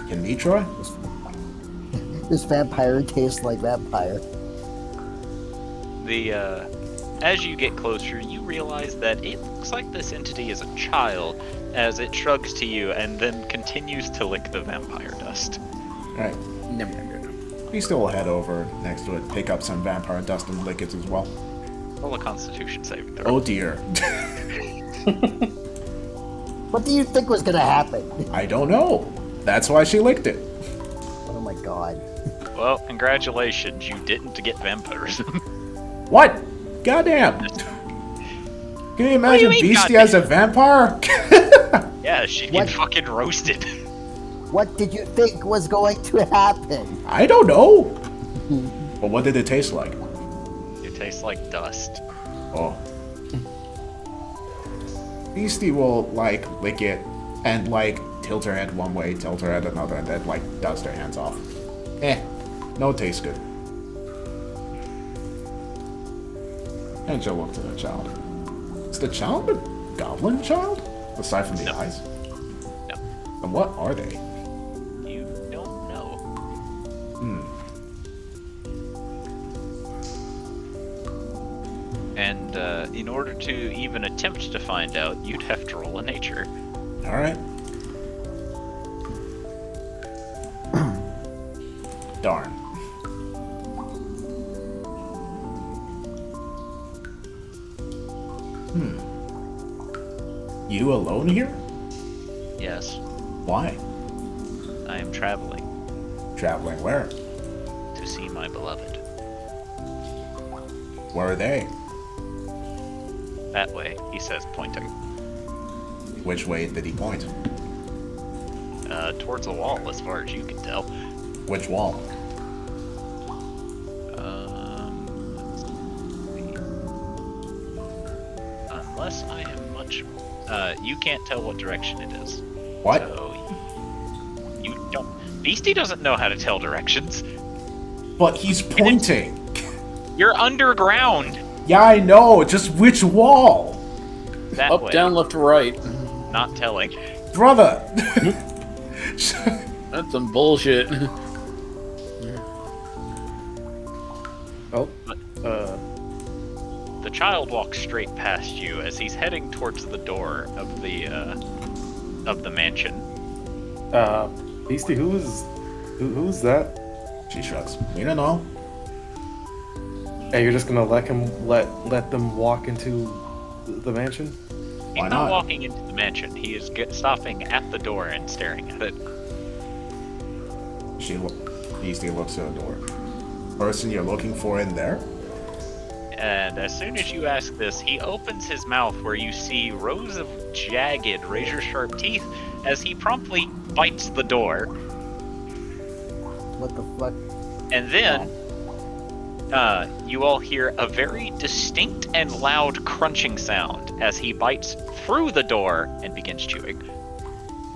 Can me try? This vampire tastes like vampire. As you get closer, you realize that it looks like this entity is a child, as it shrugs to you and then continues to lick the vampire dust. Alright. Num num num num. We still will head over next to it, pick up some vampire dust and lick it as well. Roll a Constitution saving throw. Oh dear. What do you think was gonna happen? I don't know. That's why she licked it. Oh my god. Well, congratulations, you didn't get vampirism. What? Goddamn. Can you imagine mean, Beastie goddamn? as a vampire? Yeah, she'd What? get fucking roasted. What did you think was going to happen? I don't know. But what did it taste like? It tastes like dust. Oh. Beastie will, like, lick it and, like, tilt her head one way, tilt her head another, and then, like, dust her hands off. No taste good. And she'll look to the child. Is the child a goblin child? Aside from the No. eyes? No. And what are they? You don't know. And in order to even attempt to find out, you'd have to roll a nature. Alright. Darn. You alone here? Yes, Why? I am traveling Traveling where? to see my beloved. Where are they? That way, he says, pointing. Which way did he point? Towards the wall, as far as you can tell. Which wall? Let's see. Unless I am much... you can't tell what direction it is. What? So, you don't... Beastie doesn't know how to tell directions. But he's pointing. You're underground! Yeah, I know. Just which wall? That Up, way. down, left, right. Not telling. Brother. That's some bullshit. Oh, The child walks straight past you as he's heading towards the door of the mansion. Beastie, who's that? She shrugs. We don't know. Hey, you're just gonna let them walk into the mansion? He's Why not not? walking into the mansion. He is stopping at the door and staring at it. Beastie looks at the door. Person you're looking for in there? And as soon as you ask this, he opens his mouth where you see rows of jagged, razor-sharp teeth as he promptly bites the door. What the fuck? And then, you all hear a very distinct and loud crunching sound as he bites through the door and begins chewing.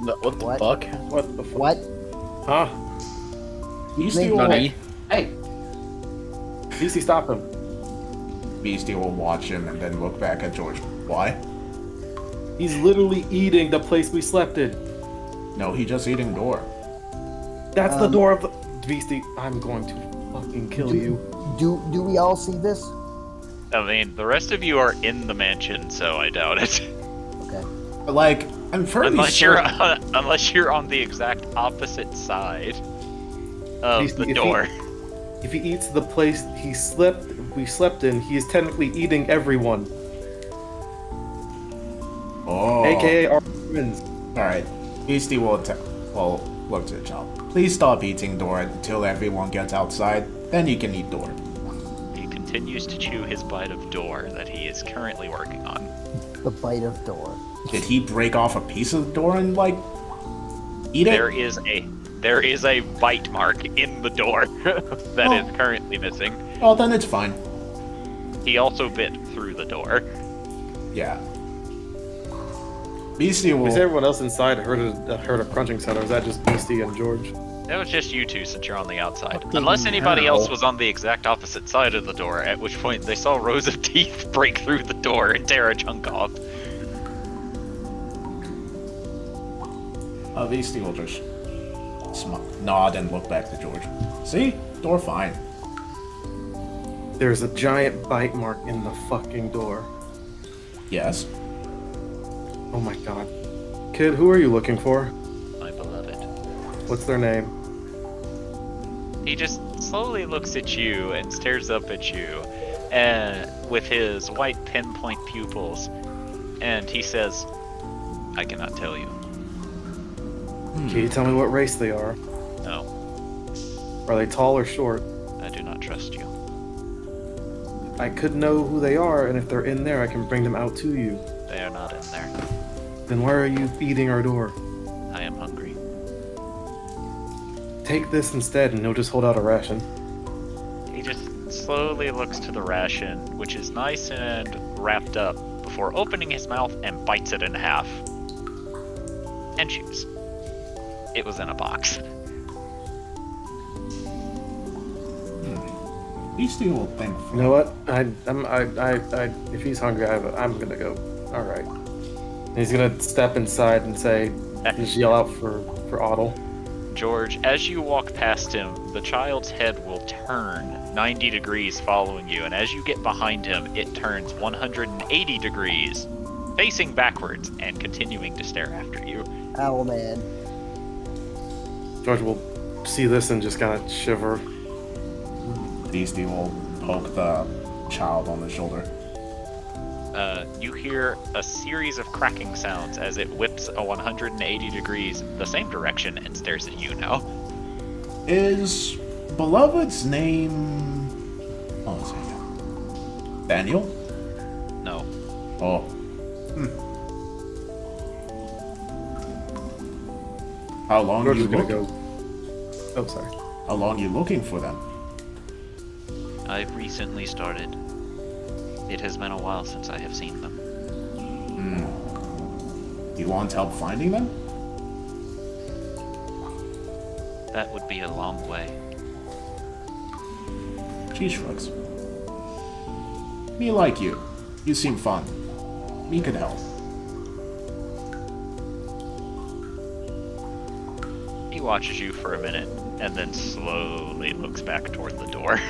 What the What? fuck? What the fuck? What? Huh? Beastie will, Nani? Hey! Beastie, stop him. Beastie will watch him and then look back at George. Why? He's literally eating the place we slept in. No, he just eating door. That's the door of the... Beastie, I'm going to fucking kill you. Do we all see this? I mean, the rest of you are in the mansion, so I doubt it. Okay. Like, I'm fairly Unless you're certain. unless you're on the exact opposite side of Beastie, the door. If he eats the place we slept in, he is technically eating everyone. Oh. AKA our humans. Alright. Beastie will look to the child. Please stop eating door until everyone gets outside. Then you can eat door. He continues to chew his bite of door that he is currently working on. The bite of door. Did he break off a piece of the door and, like, eat it? There is a bite mark in the door that is currently missing. Oh, then it's fine. He also bit through the door. Yeah. Beastie will... Was everyone else inside heard a crunching sound, or was that just Beastie and George? That was just you two since you're on the outside. Fucking Unless anybody hell. else was on the exact opposite side of the door, at which point they saw rows of teeth break through the door and tear a chunk off. Beastie will just nod and look back to George. See? Door fine. There's a giant bite mark in the fucking door. Yes. Oh my god. Kid, who are you looking for? My beloved. What's their name? He just slowly looks at you and stares up at you, and with his white pinpoint pupils, and he says, "I cannot tell you. Can you tell me what race they are? No, Are they tall or short? I do not trust you. I could know who they are, and if they're in there, I can bring them out to you. They are not in there. Then why are you eating our door? I am hungry." Take this instead, and he'll just hold out a ration. He just slowly looks to the ration, which is nice and wrapped up, before opening his mouth and bites it in half. And chews. It was in a box. Beastie will think. You know what? If he's hungry, I'm gonna go. All right. And he's gonna step inside and say, just yell out for Otto. George, as you walk past him, the child's head will turn 90 degrees following you, and as you get behind him, it turns 180 degrees, facing backwards and continuing to stare after you. Owl man. George will see this and just kind of shiver. Beastie will poke the child on the shoulder. You hear a series of cracking sounds as it whips a 180 degrees the same direction and stares at you now. Is Beloved's name... Oh, let's see. Daniel? No. Oh. How long George you is gonna looking? go. Oh, sorry. How long you looking for them? I've recently started. It has been a while since I have seen them. Do you want help finding them? That would be a long way. She shrugs. Me like you. You seem fun. Me could help. He watches you for a minute and then slowly looks back toward the door.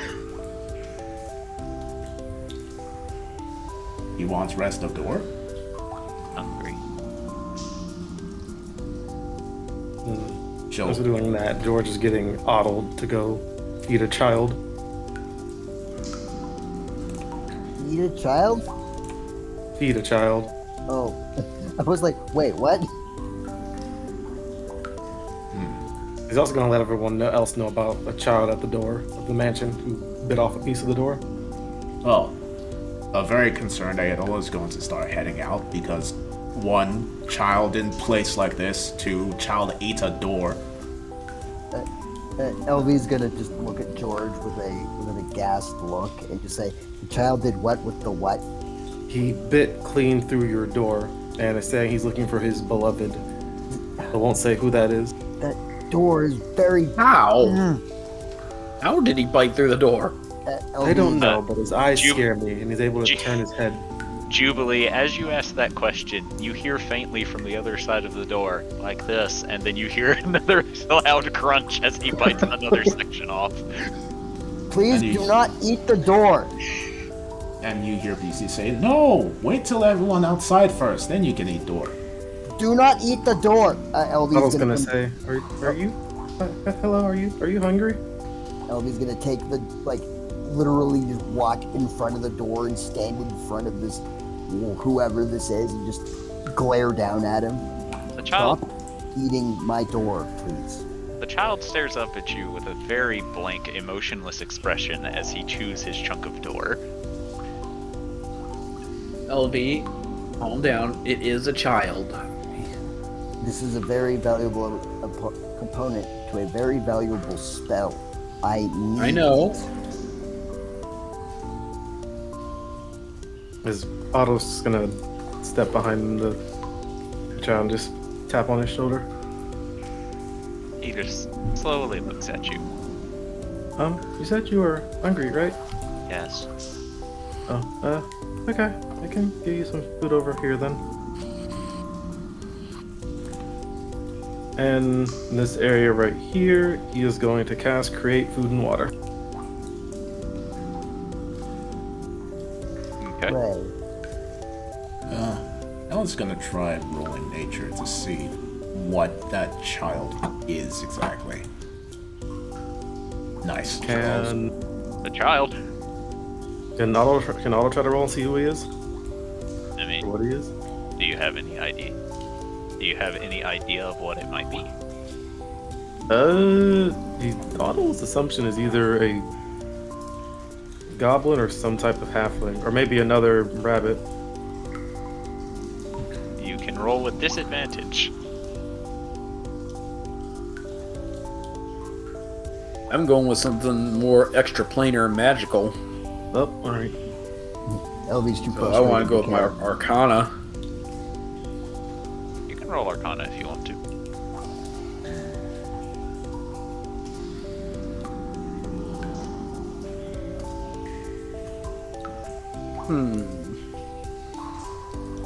He wants rest of door? Hungry. She'll As we're doing that, George is getting Otto to go feed a child. Eat a child? Feed a child. Oh. I was like, wait, what? He's also going to let everyone else know about a child at the door of the mansion who bit off a piece of the door. Oh. Very concerned Ayatollah is going to start heading out because 1, child in place like this, 2, child ate a door. LV's gonna just look at George with an aghast look and just say, the child did what with the what? He bit clean through your door and is saying he's looking for his beloved. I won't say who that is. That door is very... How? How did he bite through the door? I don't know, but his eyes Ju- scare me, and he's able to turn his head. Jubilee, as you ask that question, you hear faintly from the other side of the door, like this, and then you hear another loud crunch as he bites another section off. Please do not eat the door. And you hear PC say, "No! Wait till everyone outside first, then you can eat door." Do not eat the door. LV's I was gonna gonna say, are you? Hello, are you hungry? LV's gonna take the, like, literally just walk in front of the door and stand in front of this, whoever this is, and just glare down at him. The child, Stop eating my door, please. the child stares up at you with a very blank, emotionless expression as he chews his chunk of door. LV, calm down. It is a child. This is a very valuable component to a very valuable spell. I know. Is Otto's just gonna step behind the child and just tap on his shoulder? He just slowly looks at you. You said you were hungry, right? Yes. Oh, okay. I can give you some food over here then. And in this area right here, he is going to cast Create Food and Water. Okay. Right. Ellen's gonna try rolling nature to see what that child is exactly. Nice. Can The child. Can Otto try to roll and see who he is? I mean, Or what he is? do you have any idea? Do you have any idea of what it might be? Otto's assumption is either a goblin or some type of halfling, or maybe another rabbit. You can roll with disadvantage. I'm going with something more extraplanar and magical. Oh, alright. LV's too So close. I want to go with my Arcana. You can roll Arcana if you want to.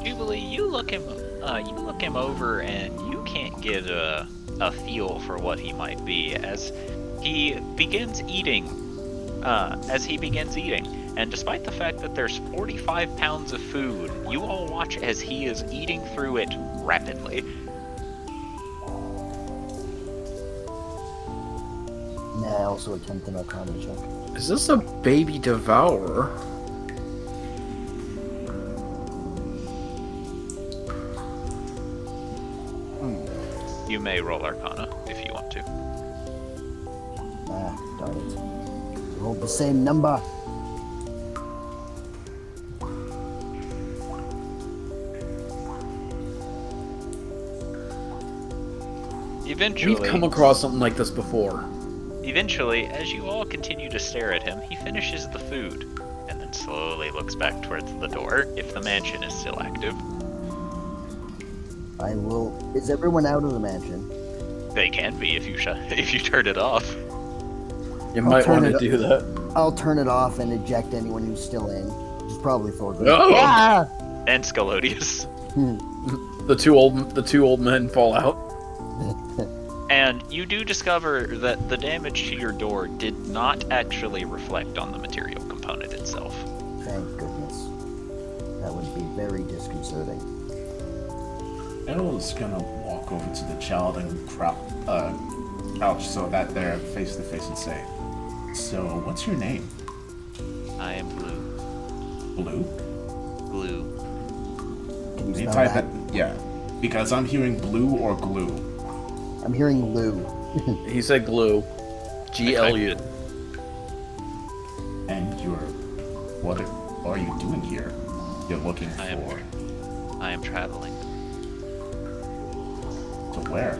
Jubilee, you look him over, and you can't get a feel for what he might be as he begins eating. And despite the fact that there's 45 pounds of food, you all watch as he is eating through it rapidly. May I also attempt an Arcana check? Is this a baby devourer? You may roll Arcana if you want to. Ah, darn it. Rolled the same number. Eventually, We've come across something like this before. Eventually, as you all continue to stare at him, he finishes the food, and then slowly looks back towards the door, if the mansion is still active. I will. Is everyone out of the mansion? They can be if you if you turn it off. You might turn want to it do that. I'll turn it off and eject anyone who's still in. Which is probably Thorgrim. Oh! Ah! And Scalodius. The two old men fall out. And you do discover that the damage to your door did not actually reflect on the material component itself. Thank goodness. That would be very disconcerting. Errol's gonna walk over to the child and crouch so that they're face to face and say, "So, what's your name?" I am Blue. Blue? Glue. Can you Can you spell type that? it? Yeah. Because I'm hearing blue or glue. I'm hearing Lou. He said glue. GLU. And what are you doing here? You're looking I am- for... I am traveling To where?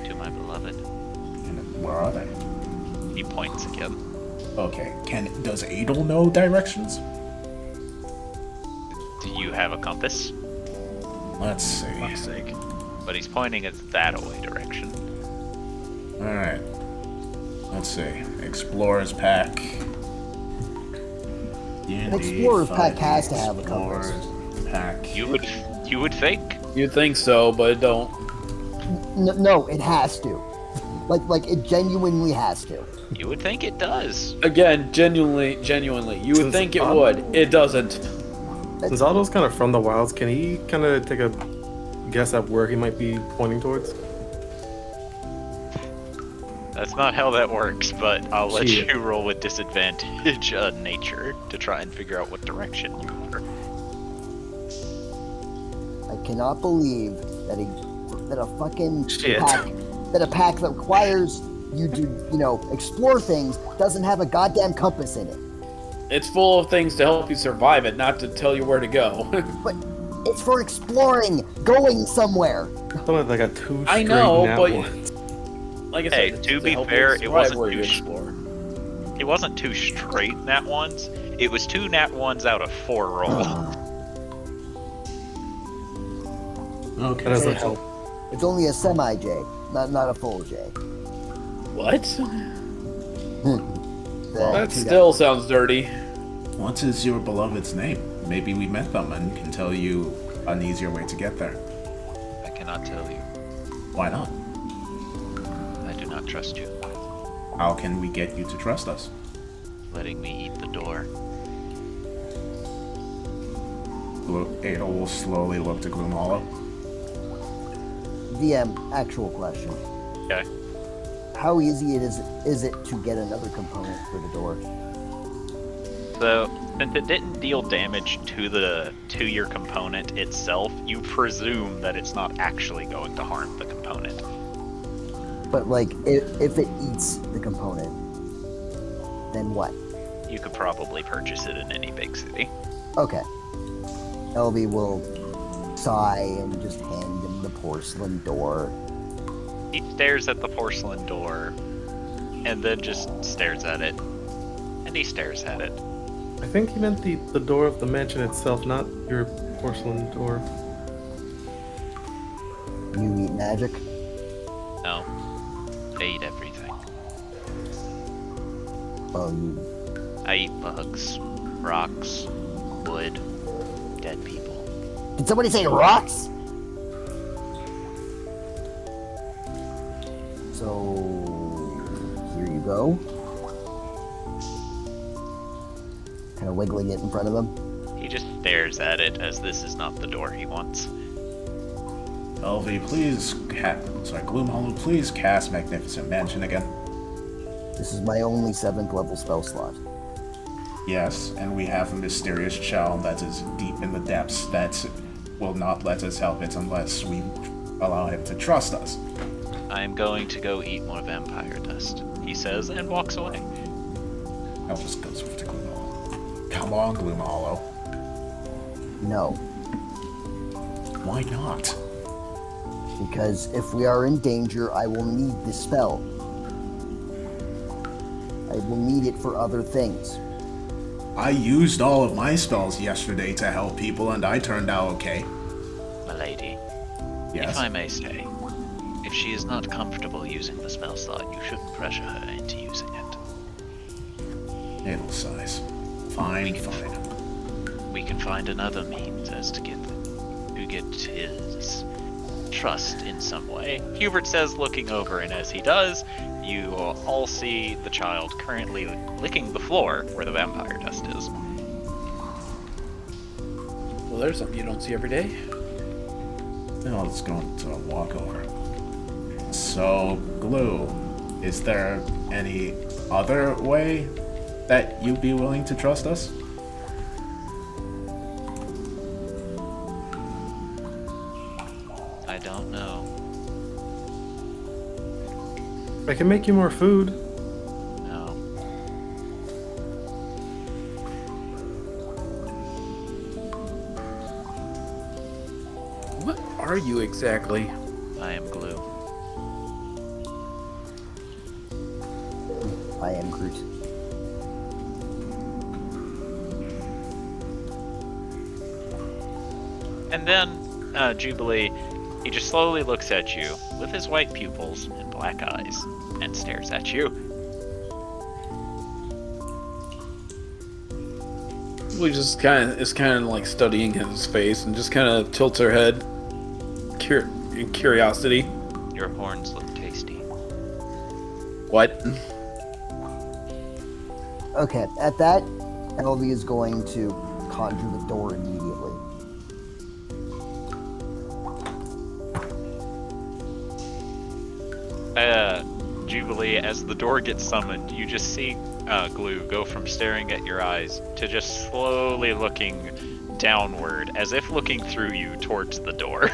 to my beloved. And where are they? He points again. Okay. Does Adel know directions? Do you have a compass? Let's see. Fuck's sake. But he's pointing at that away direction. Alright. Let's see. Explorer's pack. An Explorer's pack has to have a compass. Explorer's pack. You would think. You'd think so, but it don't. No, it has to. Like it genuinely has to. You would think it does. Again, genuinely, you would Since think it Otto- would. It doesn't. Since Otto's kind of from the wilds, can he kind of take a guess at where he might be pointing towards? That's not how that works, but I'll let Shit. you roll with disadvantage nature to try and figure out what direction you are. I cannot believe that a fucking Shit. pack that requires you to explore things doesn't have a goddamn compass in it. It's full of things to help you survive it, not to tell you where to go. But it's for exploring, going somewhere. Something like a two I straight know, nat but ones. like I Hey, said, to it's be help fair, you it survive wasn't where you too explore. It wasn't two straight nat ones. It was two nat ones out of 4 rolls. Okay. That doesn't help. It's only a semi J, not a full J. What? The That two still sounds dirty. What is your beloved's name? Maybe we met them and can tell you an easier way to get there. I cannot tell you. Why not? I do not trust you. How can we get you to trust us? Letting me eat the door. Adel will slowly look to Gloomhollow. DM, actual question. Okay. How easy is it to get another component for the door? So, since it didn't deal damage to your component itself, you presume that it's not actually going to harm the component. But like, if it eats the component, then what? You could probably purchase it in any big city. Okay. Elvie will sigh and just hand him the porcelain door. He stares at the porcelain door, and then just stares at it. And he stares at it. I think he meant the door of the mansion itself, not your porcelain door. You eat magic? No. I eat everything. Oh, you... I eat bugs, rocks, wood, dead people. Did somebody say rocks? So... here you go. Kind of wiggling it in front of him. He just stares at it as this is not the door he wants. LV, please Gloomhollow, please cast Magnificent Mansion again. This is my only 7th level spell slot. Yes, and we have a mysterious child that is deep in the depths that will not let us help it unless we allow him to trust us. I'm going to go eat more vampire dust, he says, and walks away. Elvis goes over to Gloomhollow. Come on, Gloomhollow. No. Why not? Because if we are in danger, I will need the spell. I will need it for other things. I used all of my spells yesterday to help people and I turned out okay. Milady, Yes. if I may say, if she is not comfortable using the spell slot, you shouldn't pressure her into using it. It'll size. Fine, fine. We can find another means as to get his trust in some way. Hubert says, looking over, and as he does, you all see the child currently licking the floor where the vampire dust is. Well, there's something you don't see every day. Now let's go to a walk over. So, Glue, is there any other way that you'd be willing to trust us? I don't know. I can make you more food. No. What are you exactly? I am Glue. I am Groot. And then, Jubilee, he just slowly looks at you with his white pupils and black eyes and stares at you. We just kind of like studying his face and just kind of tilts her head in curiosity. Your horns look tasty. What? Okay, at that, Elvie is going to conjure the door immediately. Jubilee, as the door gets summoned, you just see Glue go from staring at your eyes to just slowly looking downward, as if looking through you towards the door.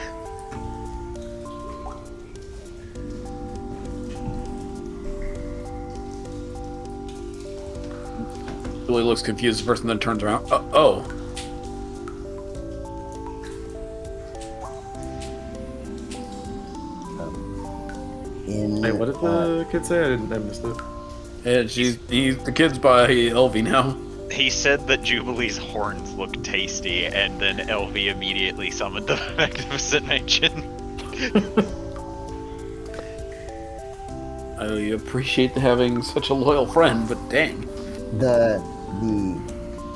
Really looks confused first and then turns around. Oh. Hey, what did the kid say? I missed it. And the kid's by Elvie now. He said that Jubilee's horns look tasty, and then Elvie immediately summoned the Magnificent Mansion. I appreciate having such a loyal friend, but dang.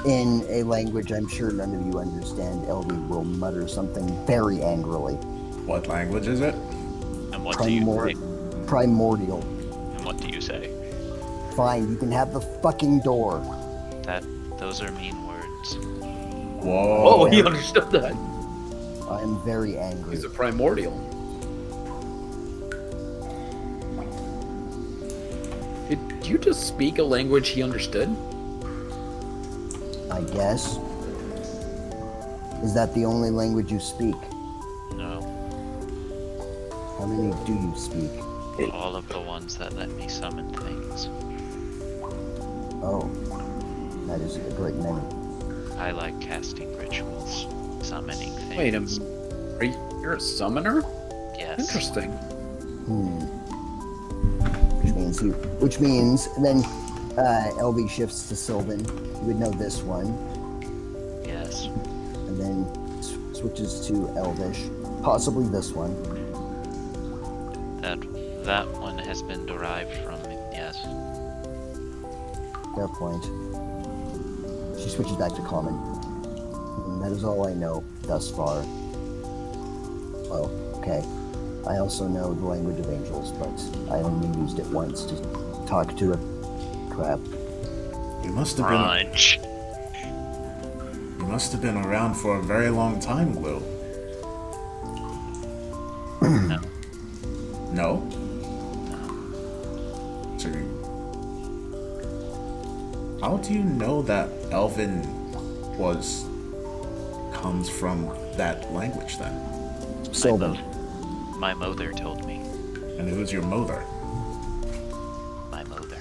In a language I'm sure none of you understand, Elvie will mutter something very angrily. What language is it? And what do you say? Primordial. And what do you say? Fine, you can have the fucking door. Those are mean words. Whoa. Oh, he understood that. I am very angry. He's a primordial. Did you just speak a language he understood? I guess. Is that the only language you speak? No, How many do you speak? all of the ones that let me summon things. Oh, that is a great many. I like casting rituals, summoning things. Wait a minute. You're a summoner? Yes. Interesting. Which means then LB shifts to Sylvan. You would know this one, Yes. and then switches to Elvish, possibly this one. That one has been derived from yes. Fair point. She switches back to Common. And that is all I know thus far. Oh, okay. I also know the language of angels, but I only used it once to talk to a crap. You must have been. Crunch. You must have been around for a very long time, Glue. No. No? So how do you know that Elven comes from that language then? Sylvan. My mother told me. And who's your mother? My mother.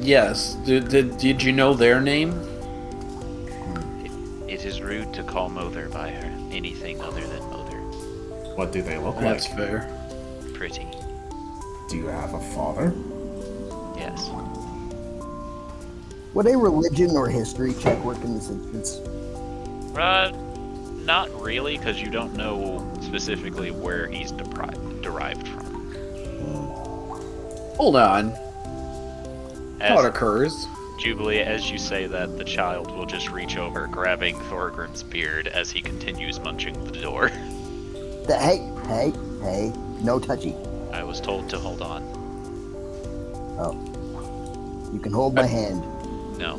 Yes. Did you know their name? It is rude to call mother by her anything other than mother. What do they look That's like? fair. Pretty. Do you have a father? Yes. Would a religion or history check work in this instance? Not really, because you don't know specifically where he's derived from. Hold on. Thought As occurs. Jubilee, as you say that, the child will just reach over, grabbing Thorgrim's beard as he continues munching the door. Hey, no touchy. I was told to hold on. Oh. You can hold my hand. No.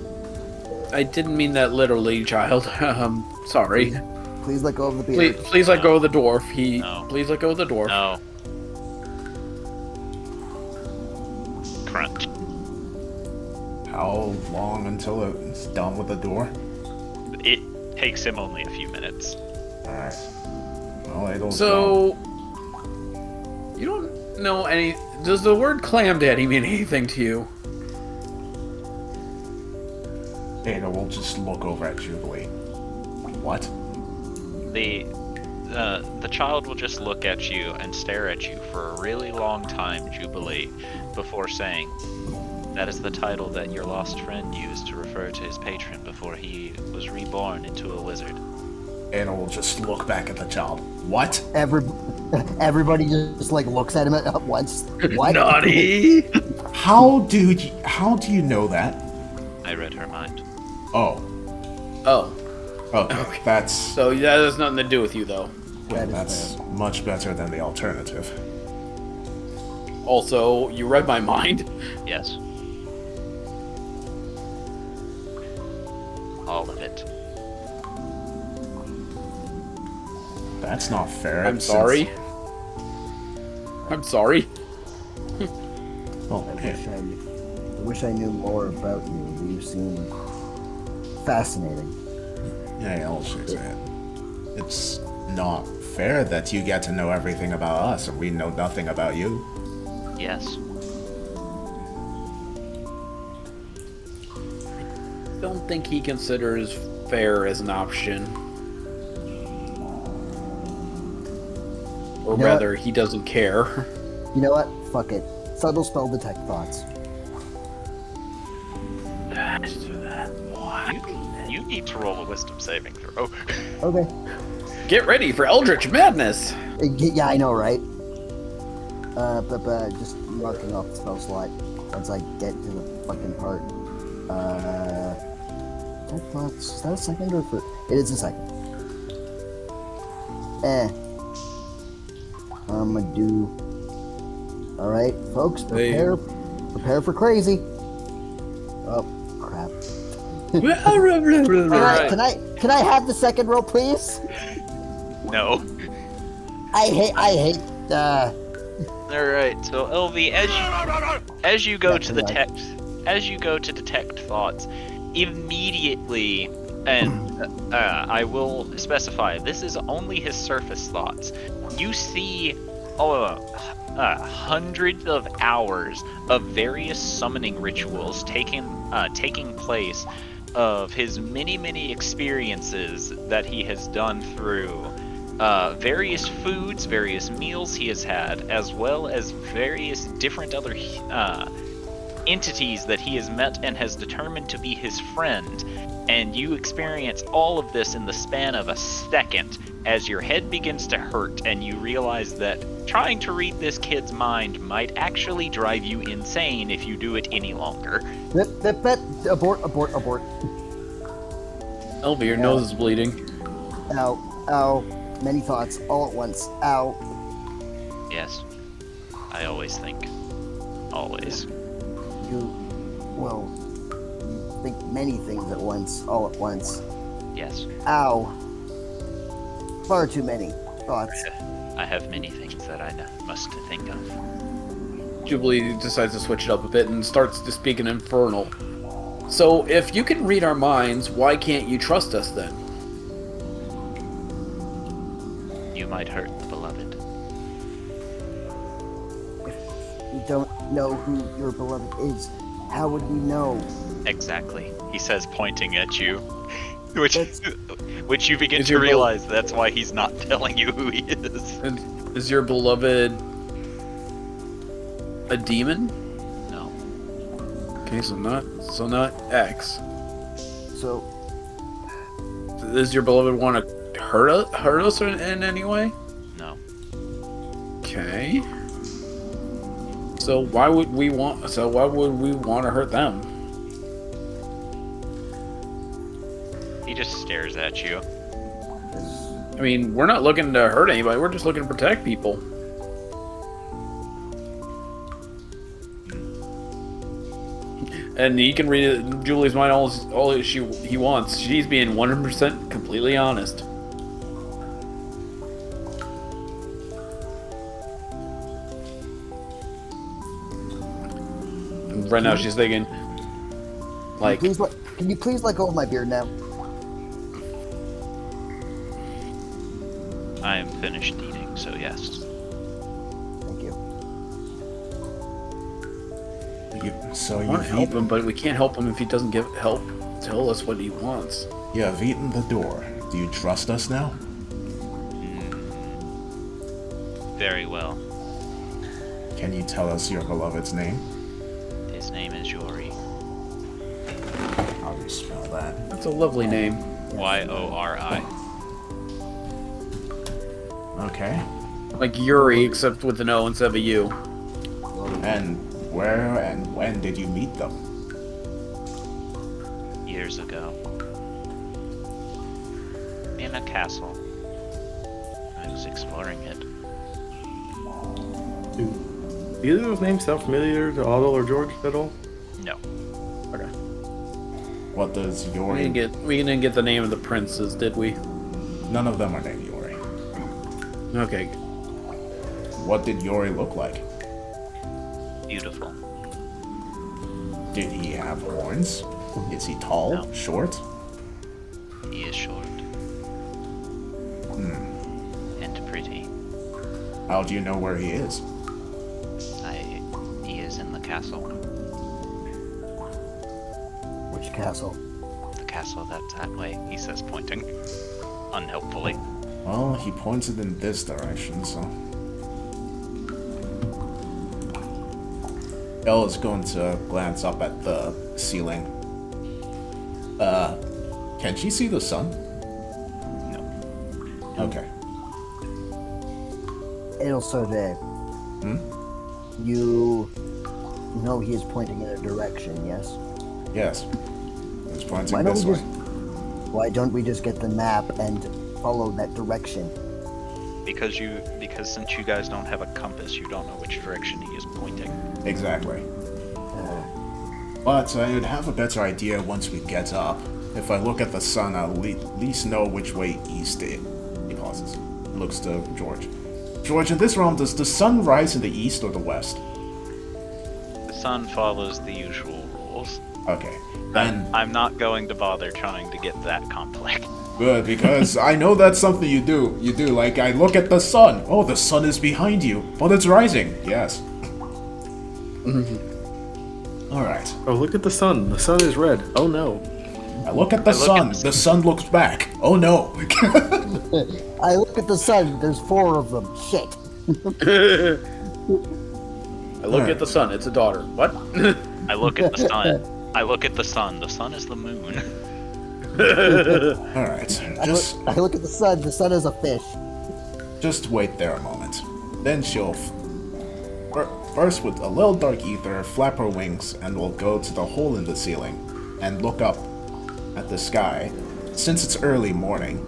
I didn't mean that literally, child. Sorry. Please let go of the beard. Please let go of the dwarf. No. Please let go of the dwarf. No. Crunch. How long until it's done with the door? It takes him only a few minutes. Alright. Well, I don't know. So, you don't know any. Does the word clam daddy mean anything to you? Ada will just look over at Jubilee. What? The child will just look at you and stare at you for a really long time, Jubilee, before saying, "That is the title that your lost friend used to refer to his patron before he was reborn into a wizard." Ada will just look back at the child. What? Everybody just like looks at him at once. What? Naughty! How do you know that? I read her mind. Oh. Oh. Okay. That's So that has nothing to do with you, though. That is that's much better than the alternative. Also, you read my mind. Yes. All of it. That's not fair. I'm sorry. I'm sorry. Oh, I okay. wish I knew more about you. You seem fascinating. Yeah, I'll shake your head. It's not fair that you get to know everything about us and we know nothing about you. Yes. Don't think he considers fair as an option. Or You know rather, he doesn't care. You know what? Fuck it. Subtle spell detect thoughts. You need to roll a wisdom saving throw. Okay. Get ready for Eldritch Madness! Yeah, I know, right? But just marking off the spell slot once I get to the fucking part. Detect thoughts. Is that a second or first? It is a second. I'm gonna do. All right, folks, prepare for crazy. Oh crap! Can I have the second roll, please? No. I hate. All right. So LV, as you go to the text, as you go to detect thoughts, immediately, and I will specify, this is only his surface thoughts. You see hundreds of hours of various summoning rituals taking place, of his many experiences that he has done through various foods, various meals he has had, as well as various different other entities that he has met and has determined to be his friend. And you experience all of this in the span of a second as your head begins to hurt and you realize that trying to read this kid's mind might actually drive you insane if you do it any longer. Abort. Elby, your nose is bleeding. Ow. Many thoughts all at once. Ow. Yes, I always think. Always. You think many things at once, all at once. Yes. Ow. Far too many thoughts. I have many things that I must think of. Jubilee decides to switch it up a bit and starts to speak in Infernal. So, if you can read our minds, why can't you trust us then? You might hurt the beloved. If we don't know who your beloved is, how would we know? Exactly, he says, pointing at you. Which you begin Is to your realize that's why he's not telling you who he is. And is your beloved a demon? No. Okay, so not X. So, Does your beloved want to hurt us in any way? No. Okay. So why would we want to hurt them? He just stares at you. I mean, we're not looking to hurt anybody. We're just looking to protect people. And he can read Julie's mind all he wants. She's being 100% completely honest. And right now she's thinking, like, can you please let go of my beard now? I am finished eating, so yes. Thank you. So I want to you've help him, but we can't help him if he doesn't tell us what he wants. You have eaten the door. Do you trust us now? Very well. Can you tell us your beloved's name? His name is Yori. How do you spell that? That's a lovely name. Yori. Okay. Like Yuri, except with an O instead of a U. And where and when did you meet them? Years ago. In a castle. I was exploring it. Do either of those names sound familiar to Otto or George at all? No. Okay. What does We Yori... didn't get the name of the princes, did we? None of them are named Yori. Okay. What did Yori look like? Beautiful. Did he have horns? Is he tall? No. Short? He is short. And pretty. How do you know where he is? He is in the castle. Which castle? The castle that's that way, he says, pointing. Unhelpfully. Well, he pointed in this direction, so... Elle is going to glance up at the ceiling. Can she see the sun? No. Okay. El Sode. You know he is pointing in a direction, yes? Yes. It's pointing this way. Why don't we just get the map and follow that direction? Because since you guys don't have a compass, you don't know which direction he is pointing. Exactly. But I would have a better idea once we get up. If I look at the sun, I'll at least know which way east it. He pauses. Looks to George. George, in this realm, does the sun rise in the east or the west? The sun follows the usual rules. Okay. Then I'm not going to bother trying to get that complex. good, because I know that's something you do. You do, like, I look at the sun. Oh, the sun is behind you, but it's rising. Yes. Alright. Oh, look at the sun. The sun is red. Oh no. I look at the sun. The sun looks back. Oh no. I look at the sun. There's 4 of them. Shit. I look at the sun. It's a daughter. What? I look at the sun. I look at the sun. The sun is the moon. Alright. I look at the sun. The sun is a fish. Just wait there a moment. Then she'll first with a little dark ether flap her wings and will go to the hole in the ceiling and look up at the sky. Since it's early morning,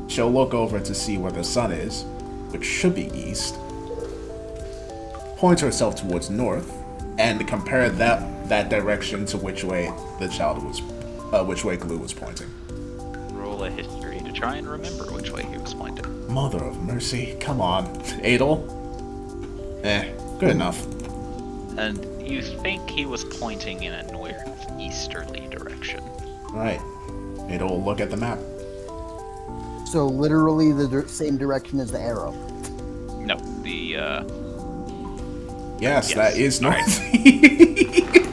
she'll look over to see where the sun is, which should be east. Point herself towards north and compare that direction to which way the child was, which way Glue was pointing. Roll a history to try and remember which way he was pointing. Mother of mercy, come on, Adel. Good enough. And you think he was pointing in a northeasterly direction. Right. Adel will look at the map. So literally the same direction as the arrow. No, the Yes, Yes. that is north.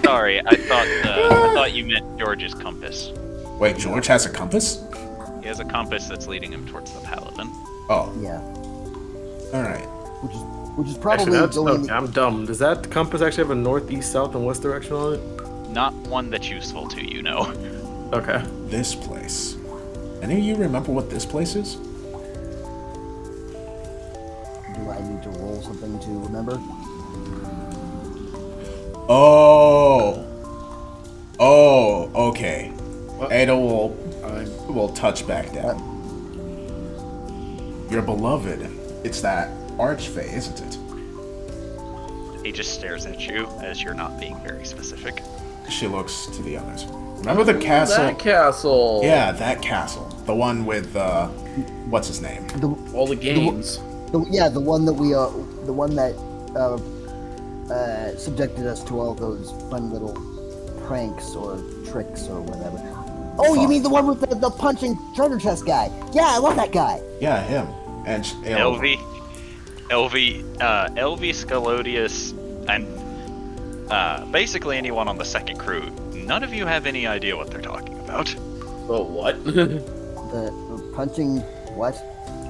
sorry, I thought you meant George's compass. Wait, George has a compass? He has a compass that's leading him towards the paladin. Oh, Yeah. alright. Which is probably Actually, going. I'm dumb. Does that compass actually have a north, east, south, and west direction on it? Not one that's useful to you, no. Okay. This place. Any of you remember what this place is? Do I need to roll something to remember? Oh, okay. What? Ada will I'm touch back down. Your beloved. It's that archfey, isn't it? He just stares at you as you're not being very specific. She looks to the others. Remember the castle? that castle. Yeah, that castle. The one with what's his name? All the games. The one that the one that subjected us to all those fun little pranks or tricks or whatever. Oh, you Fuck. mean the one with the punching treasure chest guy? Yeah, I love that guy. Yeah, him. And Elvi, Scalodius, and basically anyone on the second crew. None of you have any idea what they're talking about. Oh, what? The punching what?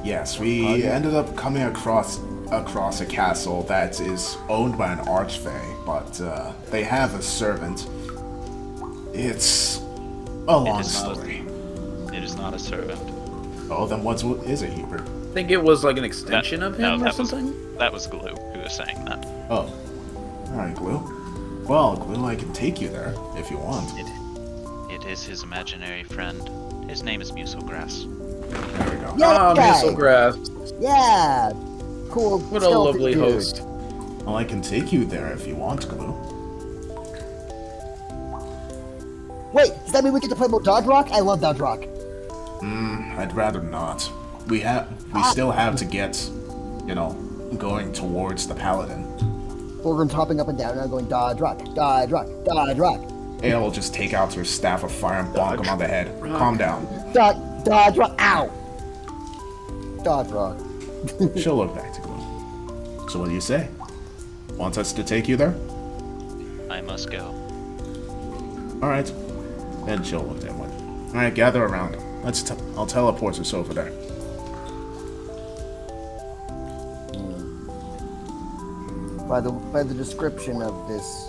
Yes, we ended up coming across a castle that is owned by an archfey, but they have a servant. It's a long story. It is not a servant. Oh, then what is it, Hubert? I think it was like an extension of him or something. That was Glue who was saying that. Oh, all right, Glue. Well, Glue, I can take you there if you want. It is his imaginary friend. His name is Muselgrass. There we go. Yeah, Ah, guy. Muselgrass. Yeah, cool. What a skeleton lovely dude. host. Well, I can take you there if you want, Glue. Wait, does that mean we get to play more Dodge Rock? I love Dodge Rock. I'd rather not. We still have to get, going towards the paladin. Orgrim's hopping up and down now, going Dodge Rock, Dodge Rock, Dodge Rock, Ada will just take out her staff of fire and bonk him on the head. Calm down. Dodge Rock. Ow! Dodge Rock. She'll look back to Glue. So what do you say? Want us to take you there? I must go. Alright. Then she'll look at one. Alright, gather around. I'll teleport us over there. By the description of this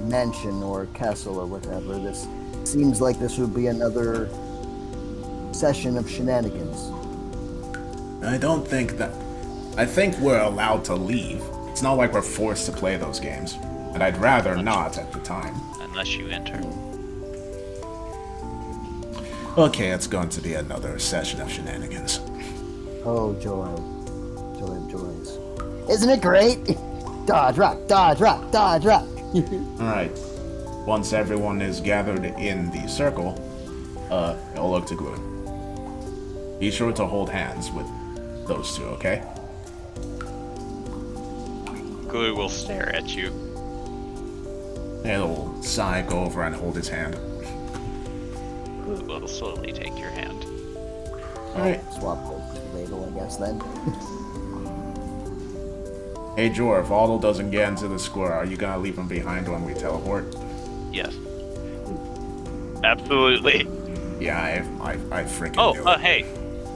mansion or castle or whatever, this seems like this would be another session of shenanigans. I don't think that... I think we're allowed to leave. It's not like we're forced to play those games. And I'd rather not at the time. Unless you enter. Okay, it's going to be another session of shenanigans. Oh, joy. Joy of joys. Isn't it great? Dodge Rock, Dodge Rock, Dodge Rock. Alright. Once everyone is gathered in the circle, I'll look to Glue. Be sure to hold hands with those two, okay? Glue will stare at you. It'll sigh, go over and hold his hand. Glue will slowly take your hand. Alright. Swap the ladle, I guess, then. Hey, Jor, if Otto doesn't get into the square, are you gonna leave him behind when we teleport? Yes. Absolutely. Yeah, I freaking knew Oh, it. hey.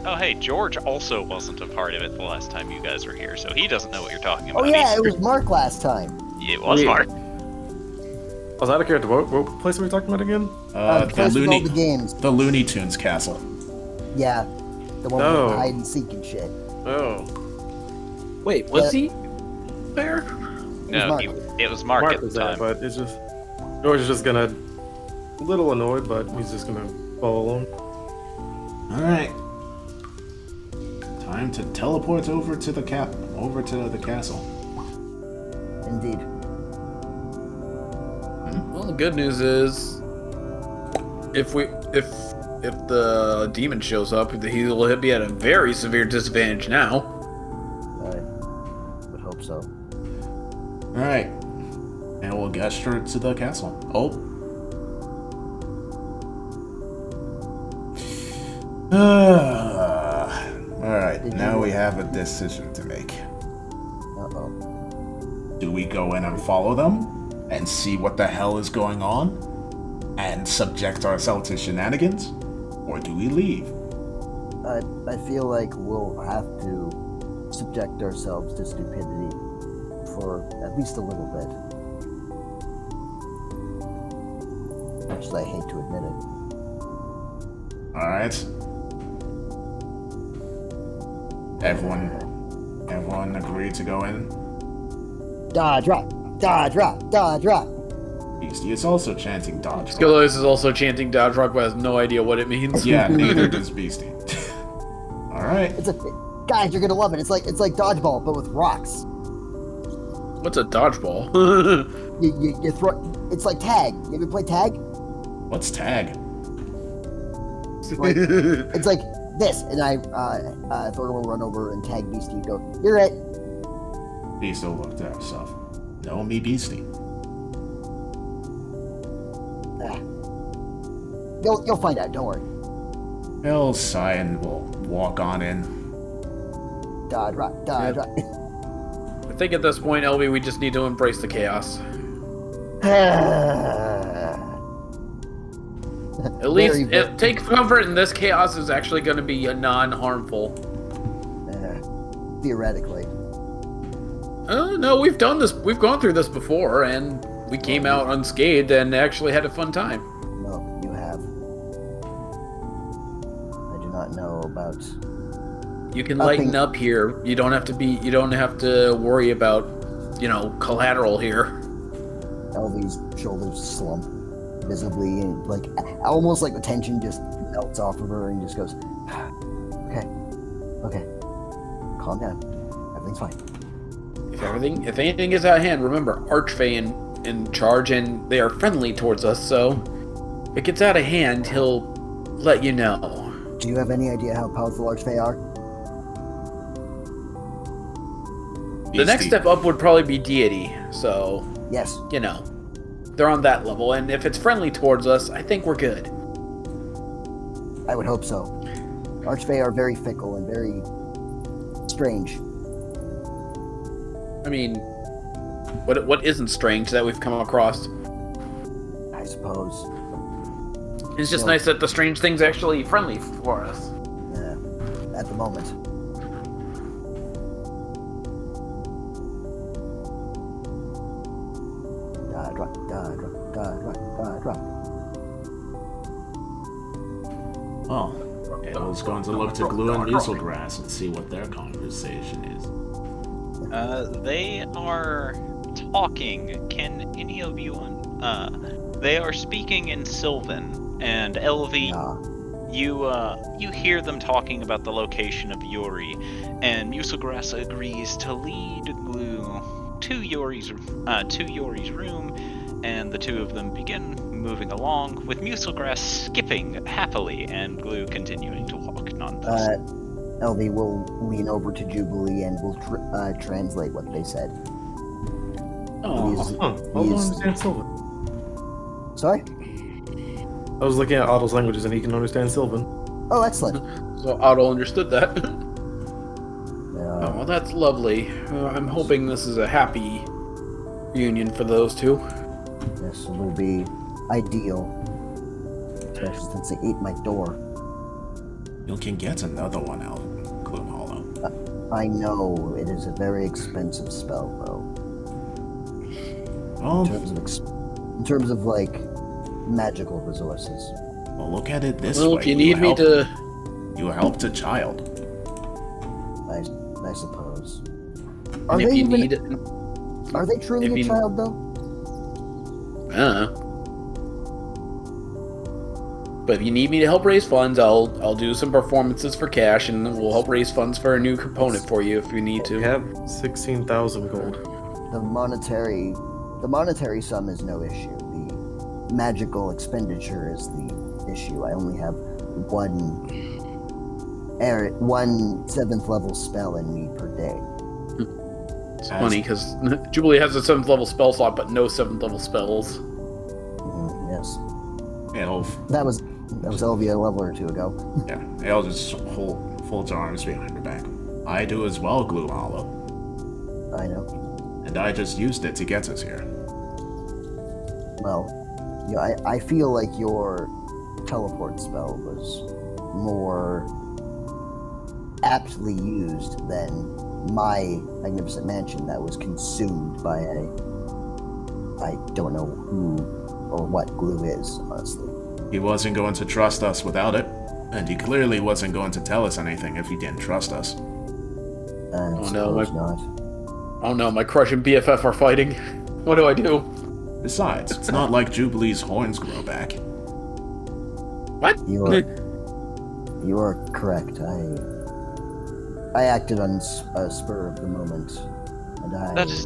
Oh, hey, George also wasn't a part of it the last time you guys were here, so he doesn't know what you're talking about. Oh yeah, it was Mark last time. It was Mark. I was out of character. What place are we talking about again? The Place with all the games. The Looney Tunes castle. Yeah, the one Oh. with hide and seek and shit. Oh, Wait, was he there? No, Mark. it was Mark at the was there, time. but it's just George is just gonna a little annoyed, but he's just gonna follow along. Alright. Time to teleport over to the castle. Indeed. Well, the good news is, if the demon shows up, he'll be at a very severe disadvantage now. I would hope so. Alright. And we'll gesture to the castle. Oh. Alright, now we have a decision to make. Uh-oh. Do we go in and follow them and see what the hell is going on and subject ourselves to shenanigans? Or do we leave? I feel like we'll have to subject ourselves to stupidity for at least a little bit. Much as I hate to admit it. Alright. Everyone agreed to go in? Dodge rock! Dodge rock! Dodge rock! Beastie is also chanting dodge. rock. Skillos is also chanting Dodge Rock, but has no idea what it means. Yeah, neither does Beastie. Alright. Guys, you're gonna love it. It's like dodgeball, but with rocks. What's a dodgeball? You throw. It's like tag. You ever play tag? What's tag? It's like this, and Thor will run over and tag Beastie. Go, you're it. Beastie looked at himself. No, me Beastie. You'll find out. Don't worry. He'll sigh and we'll walk on in. Dodge rock. Dodge rock. I think at this point, LB, we just need to embrace the chaos. At least take comfort in this chaos is actually going to be a non-harmful. Theoretically. No, we've done this. We've gone through this before, and we came out unscathed and actually had a fun time. No, you have. I do not know about. You can lighten up here. You don't have to be. You don't have to worry about, collateral here. Elvie's shoulders slump visibly, and almost like the tension just melts off of her, and just goes, okay, calm down, everything's fine. If anything is out of hand, remember Archfey in charge, and they are friendly towards us. So, if it gets out of hand, he'll let you know. Do you have any idea how powerful Archfey are? The next step up would probably be deity. So, Yes. they're on that level, and if it's friendly towards us, I think we're good. I would hope so. Archfey are very fickle and very strange. I mean, what isn't strange that we've come across? I suppose. It's just Well- nice that the strange thing's actually friendly for us. At the moment. Dodge rock, dodge rock, dodge rock, dodge rock. Well, Abel's going to look to Glue and Muselgrass and see what their conversation is. They are talking. Can any of you they are speaking in Sylvan, and Elvie, you hear them talking about the location of Yuri, and Muselgrass agrees to lead Glue to Yuri's room, and the two of them begin moving along, with Muselgrass skipping happily and Glue continuing to walk nonetheless. Elvie will lean over to Jubilee and will translate what they said. Oh, I don't understand Sylvan. Sorry? I was looking at Otto's languages and he can understand Sylvan. Oh, excellent. So Otto understood that. Yeah. Oh, well, that's lovely. I'm hoping this is a happy reunion for those two. Yes, it will be ideal. Especially since they ate my door. You can get another one out, Gloom Hollow. I know it is a very expensive spell, though. Well, In terms of like magical resources. well, look at it this Well, way. if you need me to... You helped a child. I suppose. And if you need... Are they truly if a you- child, though? But if you need me to help raise funds, I'll do some performances for cash, and we'll help raise funds for a new component for you if you need to. We have 16,000 gold. The monetary sum is no issue. The magical expenditure is the issue. I only have one 7th level spell in me per day. It's funny because Jubilee has a 7th level spell slot, but no 7th level spells. Yes, It'll, that was Elvia a level or two ago. yeah, it'll just folds her arms behind her back. I do as well, Gloom Hollow. I know. And I just used it to get us here. Well, I feel like your teleport spell was more aptly used than my magnificent mansion that was consumed by I don't know who or what glue is, honestly. He wasn't going to trust us without it, and he clearly wasn't going to tell us anything if he didn't trust us. Oh no, not. Oh no, my crush and BFF are fighting. What do I do? Besides, it's not like Jubilee's horns grow back. What? You are correct. I acted on a spur of the moment, and That is...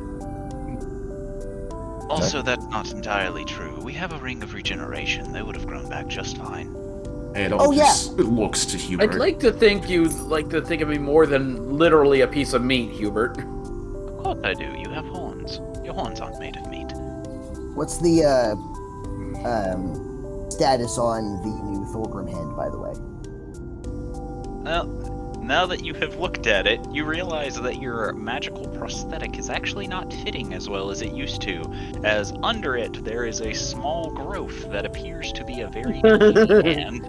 Also, that's not entirely true. We have a ring of regeneration. They would have grown back just fine. It Oh, all just looks to Hubert. I'd like to think you'd like to think of me more than literally a piece of meat, Hubert. Of course I do. You have horns. Your horns aren't made of meat. What's the status on the new Thulgrim hand, by the way? Well, now that you have looked at it, you realize that your magical prosthetic is actually not fitting as well as it used to, as under it there is a small growth that appears to be a very tiny hand.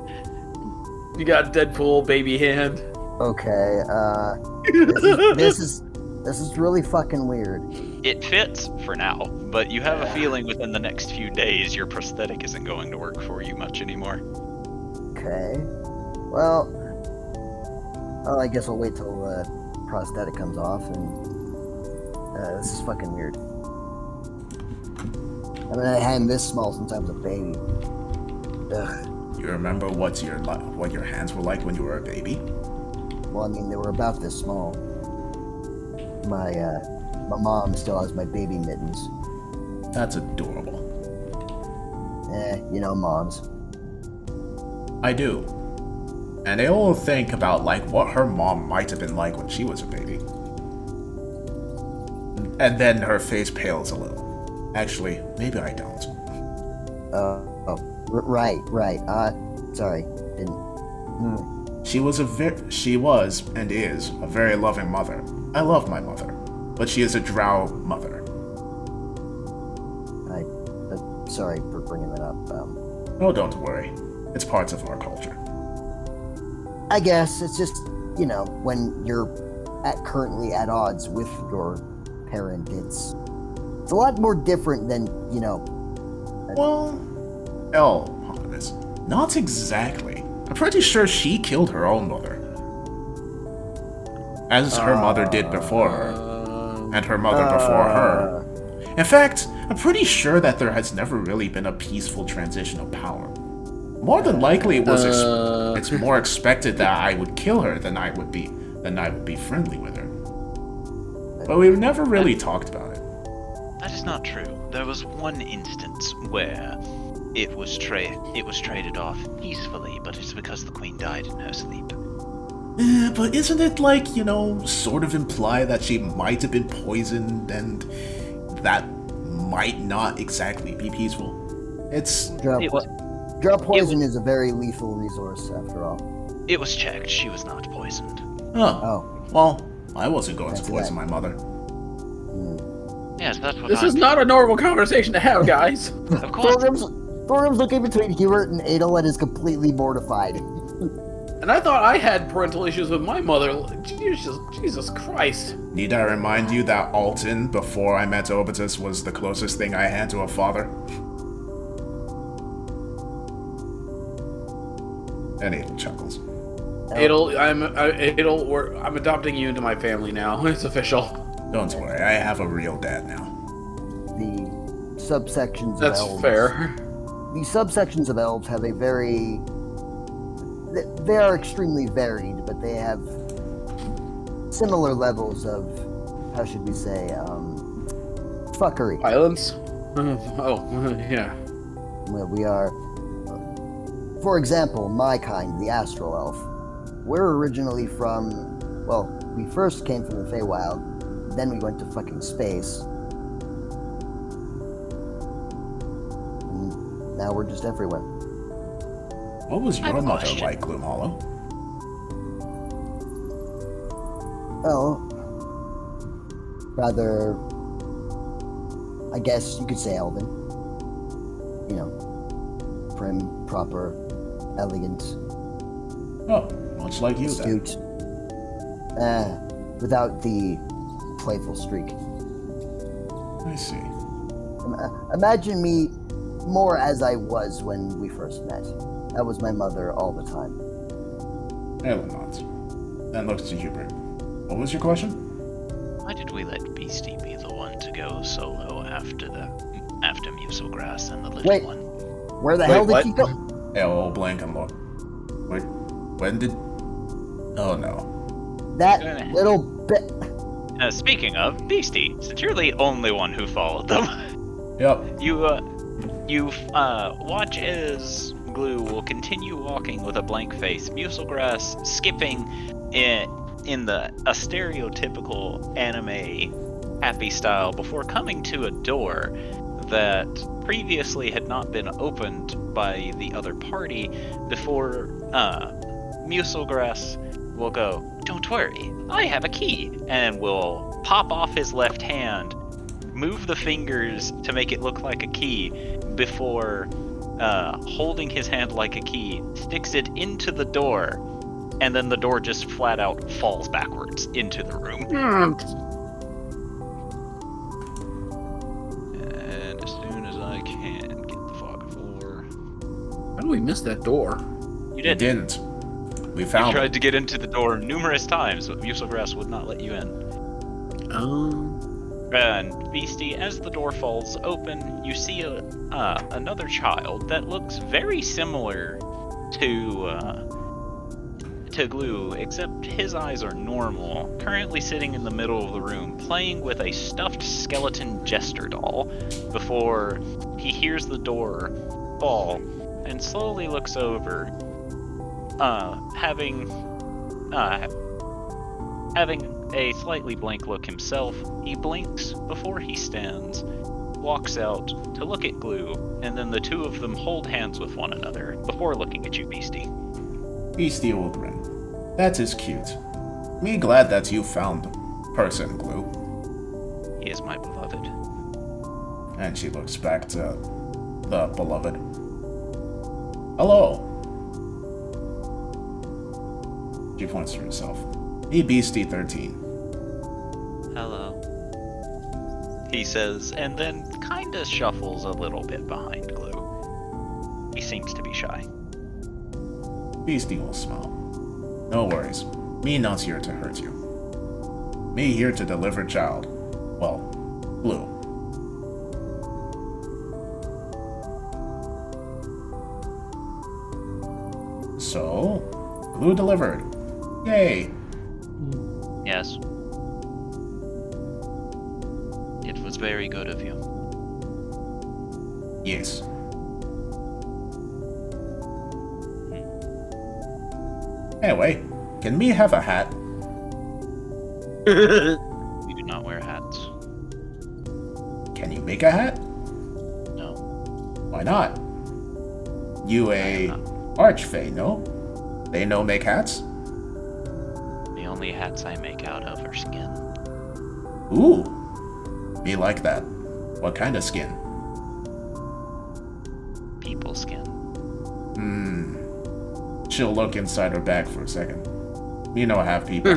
You got Deadpool baby hand. Okay, this is really fucking weird. It fits for now, but you have a feeling within the next few days your prosthetic isn't going to work for you much anymore. Okay, well, I guess I'll wait till the prosthetic comes off, and this is fucking weird. I mean, I had this small since I was a baby. Ugh. You remember what your hands were like when you were a baby? Well, I mean, they were about this small. My mom still has my baby mittens. That's adorable. Moms. I do. And I all think about what her mom might have been like when she was a baby. And then her face pales a little. Actually, maybe I don't. Right. Sorry, didn't. She was and is a very loving mother. I love my mother, but she is a drow mother. Sorry for bringing that up. Oh, don't worry. It's parts of our culture. I guess it's just, when you're currently at odds with your parent, it's a lot more different than, Well, Honest, not exactly. I'm pretty sure she killed her own mother. As her mother did before her. And her mother before her. In fact, I'm pretty sure that there has never really been a peaceful transition of power. More than likely, it's more expected that I would kill her than I would be friendly with her. But we've never really talked about it. That is not true. There was one instance where it was traded off peacefully, but it's because the queen died in her sleep. But isn't it sort of imply that she might have been poisoned and that might not exactly be peaceful? It's It was- Drop poison is a very lethal resource, after all. It was checked. She was not poisoned. oh, well, I wasn't going to That's poison that. my mother. Yes, that's what This I'm is not a normal conversation to have, guys. Of course. Thorgrim's looking between Hubert and Adel and is completely mortified. And I thought I had parental issues with my mother. Jesus Christ. Need I remind you that Alton, before I met Obitus, was the closest thing I had to a father? And Adel chuckles. Adel, I'm adopting you into my family now. It's official. Don't worry, I have a real dad now. The subsections That's of elves. fair. The subsections of elves have a very. They are extremely varied, but they have similar levels of, how should we say, fuckery. Violence? Oh, yeah. Where we are. For example, my kind, the Astral Elf. We're originally from. Well, we first came from the Feywild, then we went to fucking space. And now we're just everywhere. What was I have your a mother question. like, Gloomhollow? Well, rather, I guess you could say elven. You know, prim, proper, elegant, Oh, much like you then. astute. Without the playful streak. I see. Imagine me more as I was when we first met. That was my mother all the time. Adel nods. Then looks to Hubert. What was your question? Why did we let Beastie be the one to go solo after Muselgrass and the little Wait. one? Where the Wait, hell did what? she go? I'll blank and look. Wait, when did... Oh no. That Okay. little bit. Speaking of Beastie, since you're the only one who followed them, Yep. you watch as Glue will continue walking with a blank face, Muselgrass skipping in a stereotypical anime happy style before coming to a door that previously had not been opened by the other party before Muselgrass will go, "Don't worry, I have a key," and will pop off his left hand, move the fingers to make it look like a key before holding his hand like a key, sticks it into the door, and then the door just flat out falls backwards into the room. And as soon as I can get the fog floor. How do we miss that door? You You did. didn't. We You found tried it. to get into the door numerous times, but Muselgrass would not let you in. And Beastie, as the door falls open, you see another child that looks very similar to Glue, except his eyes are normal, currently sitting in the middle of the room, playing with a stuffed skeleton jester doll, before he hears the door fall, and slowly looks over, having a slightly blank look himself. He blinks before he stands, walks out to look at Glue, and then the two of them hold hands with one another before looking at you, Beastie. Beastie will grin. That is cute. Me glad that you found person, Glue. He is my beloved. And she looks back to the beloved. Hello. She points to herself. Me Beastie 13. Hello. He says, and then kinda shuffles a little bit behind Glue. He seems to be shy. Beastie will smile. No worries. Me not here to hurt you. Me here to deliver child. Well, Blue. So, Glue delivered. Yay! Yes. It was very good of you. Yes. Anyway, can me have a hat? We do not wear hats. Can you make a hat? No. Why not? You a archfey, no? They no make hats? The only hats I make out of are skin. Ooh. Me like that. What kind of skin? People skin. She'll look inside her bag for a second. Me no have people.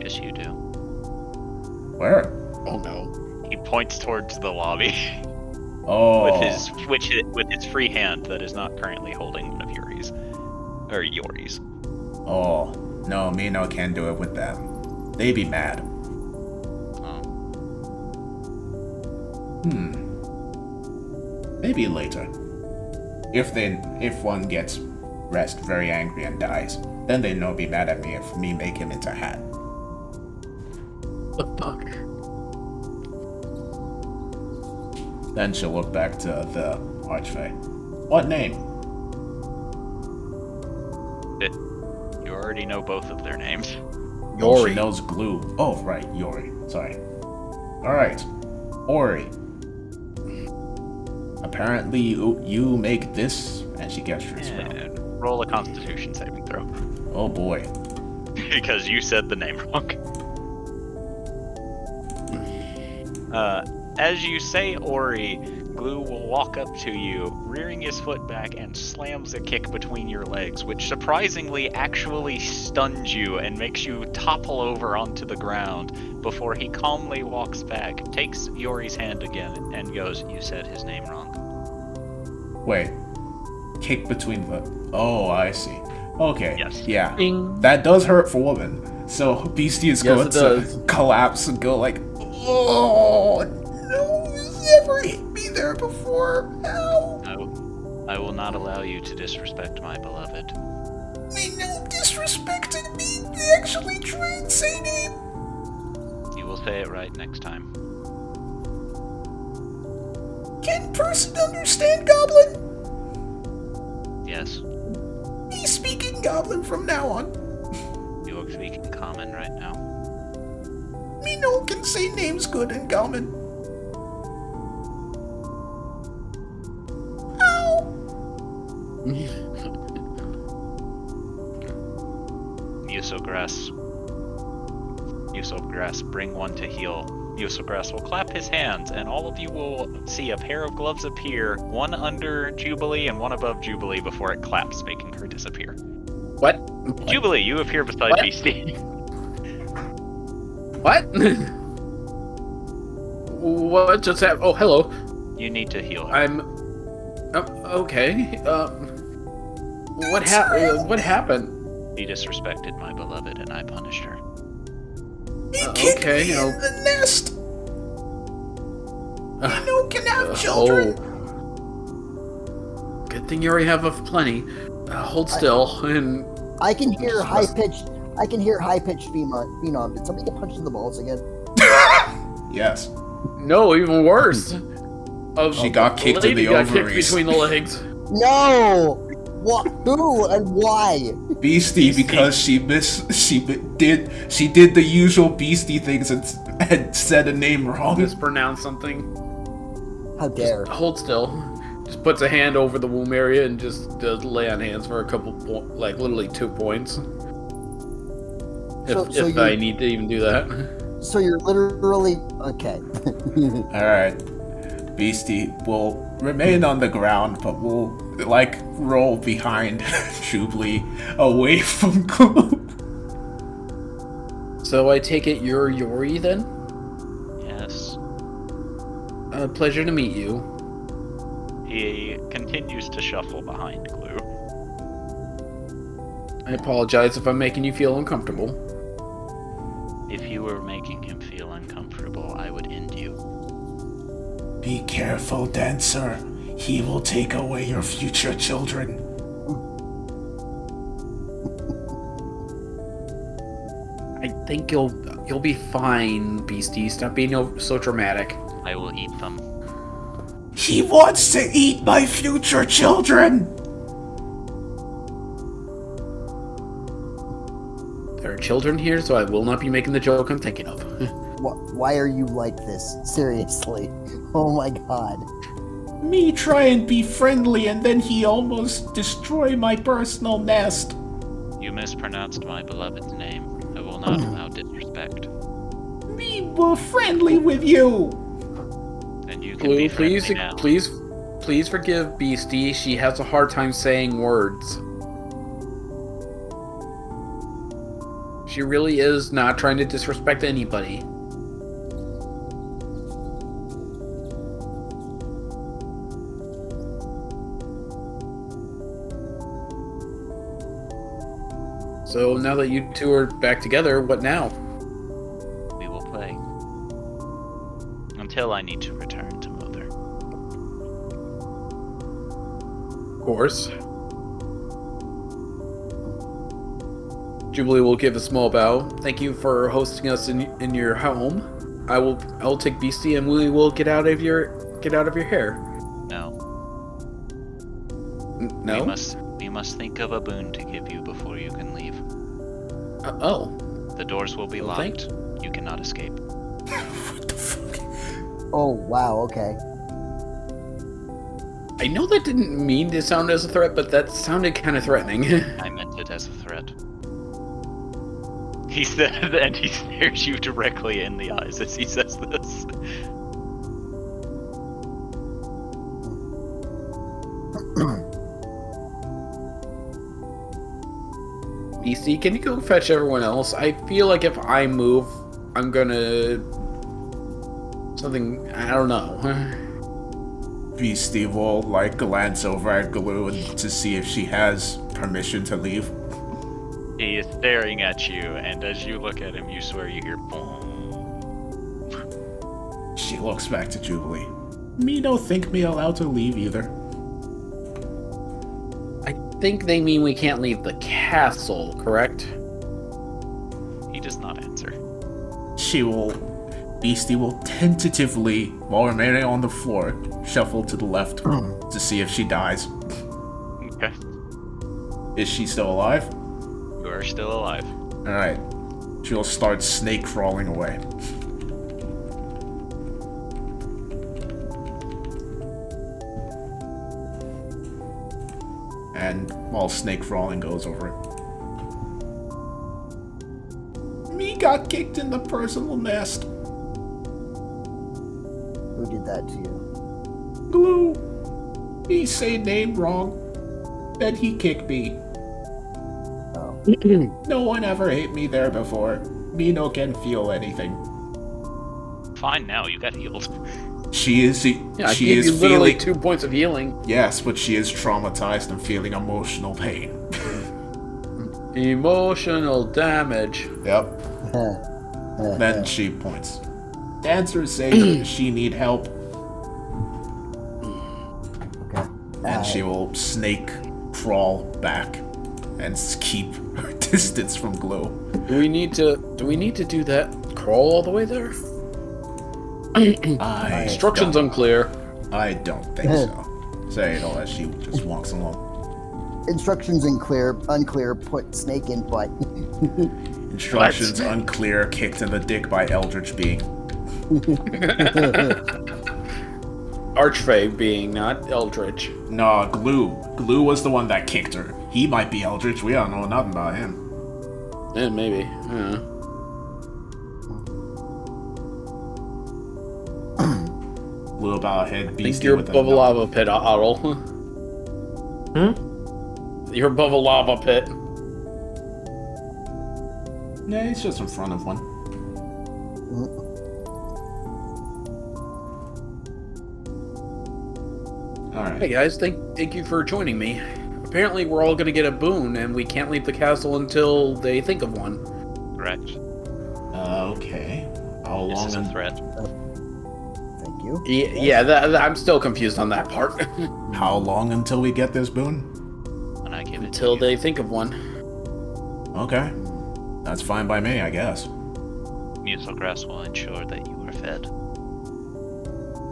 Yes, you do. Where? Oh no. He points towards the lobby Oh. with his free hand that is not currently holding one of Yuri's. Or Yori's. Oh. No, me no can do it with them. They be mad. Oh. Maybe later. If one gets rest very angry and dies, then they no be mad at me if me make him into a hat. The fuck? Then she'll look back to the archfey. What name? You already know both of their names. Oh, she Yori. knows glue. Oh, right, Yori. Sorry. Alright. Ori. Apparently you make this, and she gestures. And roll a Constitution saving throw. Oh boy. Because you said the name wrong. As you say Ori, Glue will walk up to you, rearing his foot back and slams a kick between your legs, which surprisingly actually stuns you and makes you topple over onto the ground before he calmly walks back, takes Yori's hand again, and goes, "You said his name wrong." Wait. Kick between the... Oh, I see. Okay. Yes. Yeah. Ding. That does hurt for women. So Beastie is Yes, going it to does. collapse and go like, oh, no, you've never hit me there before. Ow. I will not allow you to disrespect my beloved. Me no disrespecting me. They actually try and say name. You will say it right next time. Can person understand Goblin? Yes, He's speaking Goblin from now on. you are speaking common right now. Me no can say names good in Goblin. Ow. Yusogras, bring one to heal. Yusogras will clap his hands, and all of you will see a pair of gloves appear, one under Jubilee and one above Jubilee before it claps, making her disappear. What? Jubilee, you appear beside What? Beastie. What? What just happened? Oh, hello. You need to heal her. I'm. Okay. What happened? He disrespected my beloved, and I punished her. He kicked okay, me I'll- in the nest. Me no can have children. Oh. Good thing you already have plenty. Hold still and. I can hear high-pitched phenom. Did somebody get punched in the balls again? Yes. No, even worse. She got kicked in lady the got kicked ovaries. between the legs. No! What? Who and why? Beastie, because she did the usual Beastie things and said a name wrong. Mispronounce something. How dare? Hold still. Just puts a hand over the womb area and just does lay on hands for a couple like literally 2 points. If I need to even do that. So you're literally okay. Alright. Beastie will remain on the ground, but will like roll behind Jubilee away from Glue. So I take it you're Yori then? Yes. Pleasure to meet you. He continues to shuffle behind Glue. I apologize if I'm making you feel uncomfortable. If you were making him feel uncomfortable, I would end you. Be careful, Dancer. He will take away your future children. I think you'll be fine, Beastie. Stop being so dramatic. I will eat them. He wants to eat my future children! There are children here, so I will not be making the joke I'm thinking of. Why are you like this? Seriously. Oh my god. Me try and be friendly and then he almost destroy my personal nest. You mispronounced my beloved's name. I will not allow disrespect. Me were friendly with you. And you can Blue, be friendly please, now. please forgive Beastie. She has a hard time saying words. She really is not trying to disrespect anybody. So now that you two are back together, what now? We will play. Until I need to return to Mother. Of course. Jubilee will give a small bow. Thank you for hosting us in your home. I will take Beastie and we will get out of your hair. No. No? We must think of a boon to give you before you can leave. Oh. The doors will be Well, locked. You cannot escape. What the fuck? Oh, wow, okay. I know that didn't mean to sound as a threat, but that sounded kind of threatening. I meant it as a threat. He said, and he stares you directly in the eyes as he says this. BC, can you go fetch everyone else? I feel like if I move, I'm gonna... something... I don't know. Beastie will, like, glance over at Glue to see if she has permission to leave. He is staring at you, and as you look at him, you swear you hear boom. She looks back to Jubilee. Me no think me allowed to leave either. I think they mean we can't leave the castle, correct? He does not answer. Beastie will tentatively, while remaining on the floor, shuffle to the left to see if she dies. Okay. Is she still alive? You are still alive. Alright. She'll start snake crawling away. And while snake crawling goes over it. Me got kicked in the personal nest. Who did that to you? Glue. He say name wrong. Then he kick me. Oh. No one ever hate me there before. Me no can feel anything. Fine now, you got healed. She is Yeah, I she gave is you literally feeling 2 points of healing. yes, but she is traumatized and feeling emotional pain. Emotional damage. Yep. Then she points. Dancers say she need help, Okay. and she will snake crawl back and keep her distance from Glue. Do we need to do that? Crawl all the way there? Instructions unclear. I don't think so. Say it all as she just walks along. Instructions unclear, put snake in butt. Instructions unclear, kicked in the dick by Eldritch being. Archfey being, not Eldritch. Nah, Glue. Glue was the one that kicked her. He might be Eldritch, we don't know nothing about him. Yeah, maybe. Glue about head I think beastie you're with above a a lava pit, Otto. You're above a lava pit. Yeah, he's just in front of one. Alright. Hey guys, thank you for joining me. Apparently we're all gonna get a boon, and we can't leave the castle until they think of one. Correct. Okay. How This long? is a threat. Thank you. Yeah, I'm still confused on that part. How long until we get this boon? When I give it Until to you. they think of one. Okay. That's fine by me, I guess. Musical grass will ensure that you are fed.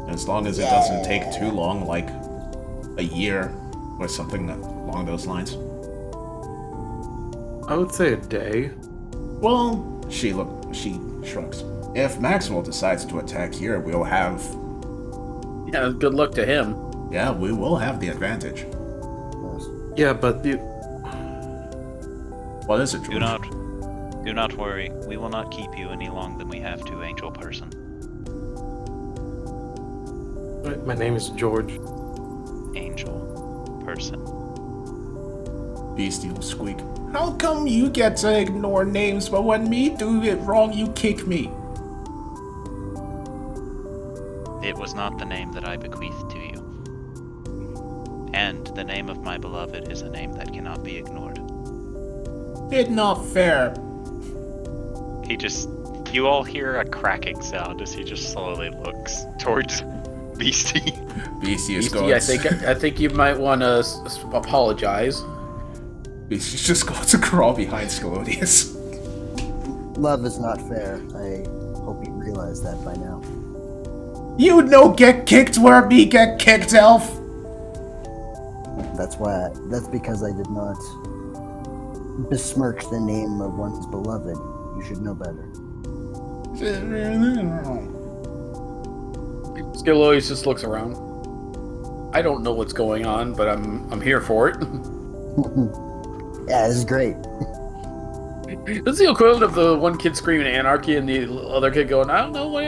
As long as it doesn't take too long, like a year or something along those lines. I would say a day. Well, she shrugs. If Maxwell decides to attack here, we'll have... Yeah, good luck to him. Yeah, we will have the advantage. Yes. Yeah, but you. What is it, George? Do not worry. We will not keep you any longer than we have to, angel person. My name is George. Angel person. Beastie will squeak. How come you get to ignore names, but when me do it wrong, you kick me? It was not the name that I bequeathed to you. And the name of my beloved is a name that cannot be ignored. It's not fair. You all hear a cracking sound as he just slowly looks towards Beastie. Beastie is Beastie, going. I think you might want to apologize. Beastie's just going to crawl behind Scalodius. Love is not fair. I hope you realize that by now. You no get kicked where me get kicked, elf. That's because I did not besmirch the name of one's beloved. You should know better. Skillois just looks around. I don't know what's going on, but I'm here for it. Yeah, this is great. This is the equivalent of the one kid screaming anarchy and the other kid going, I don't know what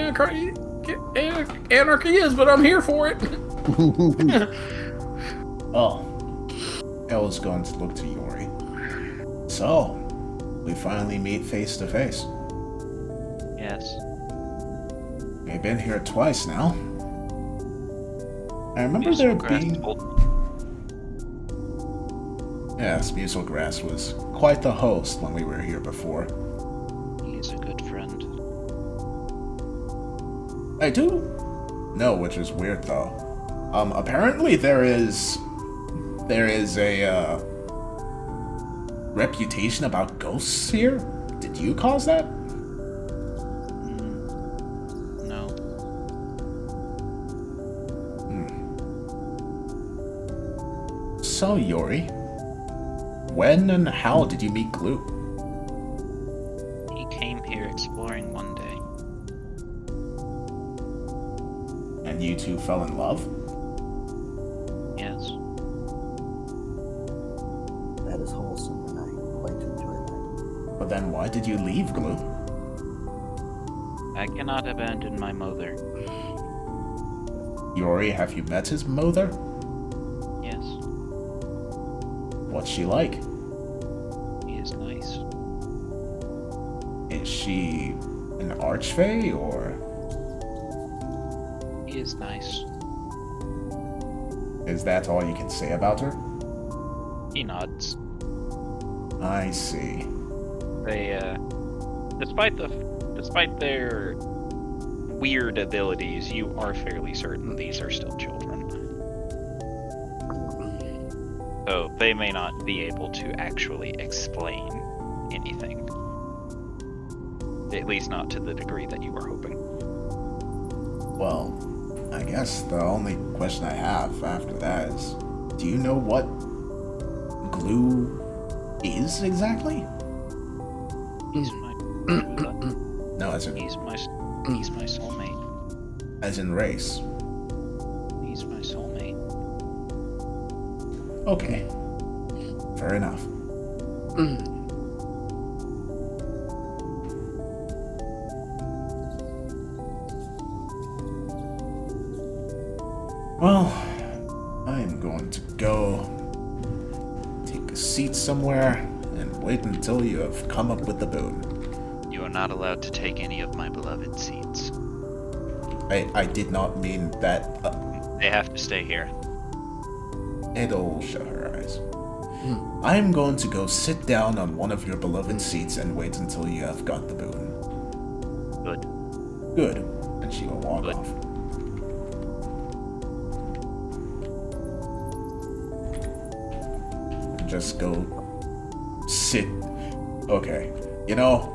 anarchy is, but I'm here for it. Oh. Elle's going to look to Yori. So, we finally meet face to face. Yes. We've been here twice now. I remember Musical there Grass being... told me. Yes, Muselgrass was quite the host when we were here before. He's a good friend. I do know, which is weird though. Apparently there is a reputation about ghosts here. Did you cause that? No. So, Yori, when and how did you meet Glue? He came here exploring one day. And you two fell in love? Yes. That is wholesome, and I quite enjoy that. But then why did you leave Glue? I cannot abandon my mother. Yori, have you met his mother? Yes. What's she like? He is nice. Is she an archfey, or He is nice. is that all you can say about her? He nods. I see. They, despite their weird abilities, you are fairly certain these are still children. So they may not be able to actually explain anything. At least not to the degree that you were hoping. Well, I guess the only question I have after that is, do you know what Glue is exactly? He's my No, as in he's my soulmate. as in race. He's my soulmate. Okay. Fair enough. Well, I'm going to go take a seat somewhere and wait until you have come up with the boon. You are not allowed to take any of my beloved seats. I did not mean that. They have to stay here. It'll shut her eyes. I'm going to go sit down on one of your beloved seats and wait until you have got the boon. Good. Good. And she will walk Good. off. And just go sit. Okay. You know,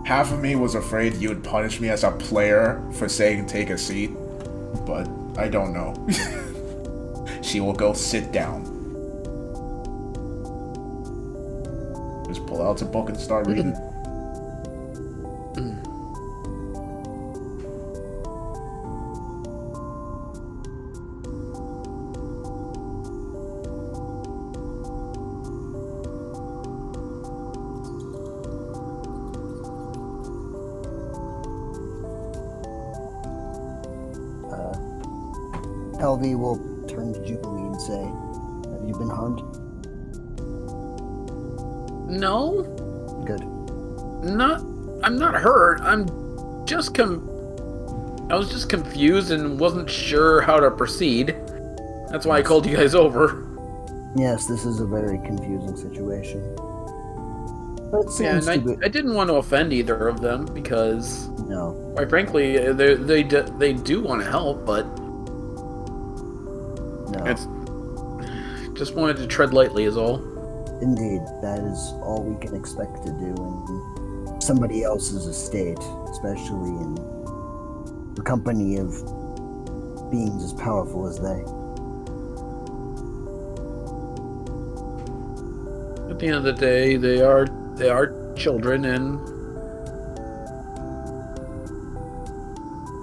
half of me was afraid you would punish me as a player for saying take a seat, but I don't know. She will go sit down. Just pull out a book and start reading. LV will turn to Jubilee and say, "Have you been harmed?" No, Good. I'm not hurt. I was just confused and wasn't sure how to proceed. That's why I called you guys over. Yes, this is a very confusing situation. But it Yeah, seems and to be... I didn't want to offend either of them because, No. quite frankly, they do want to help, but No. it's just wanted to tread lightly is all. Indeed, that is all we can expect to do in somebody else's estate, especially in the company of beings as powerful as they. At the end of the day, they are children, and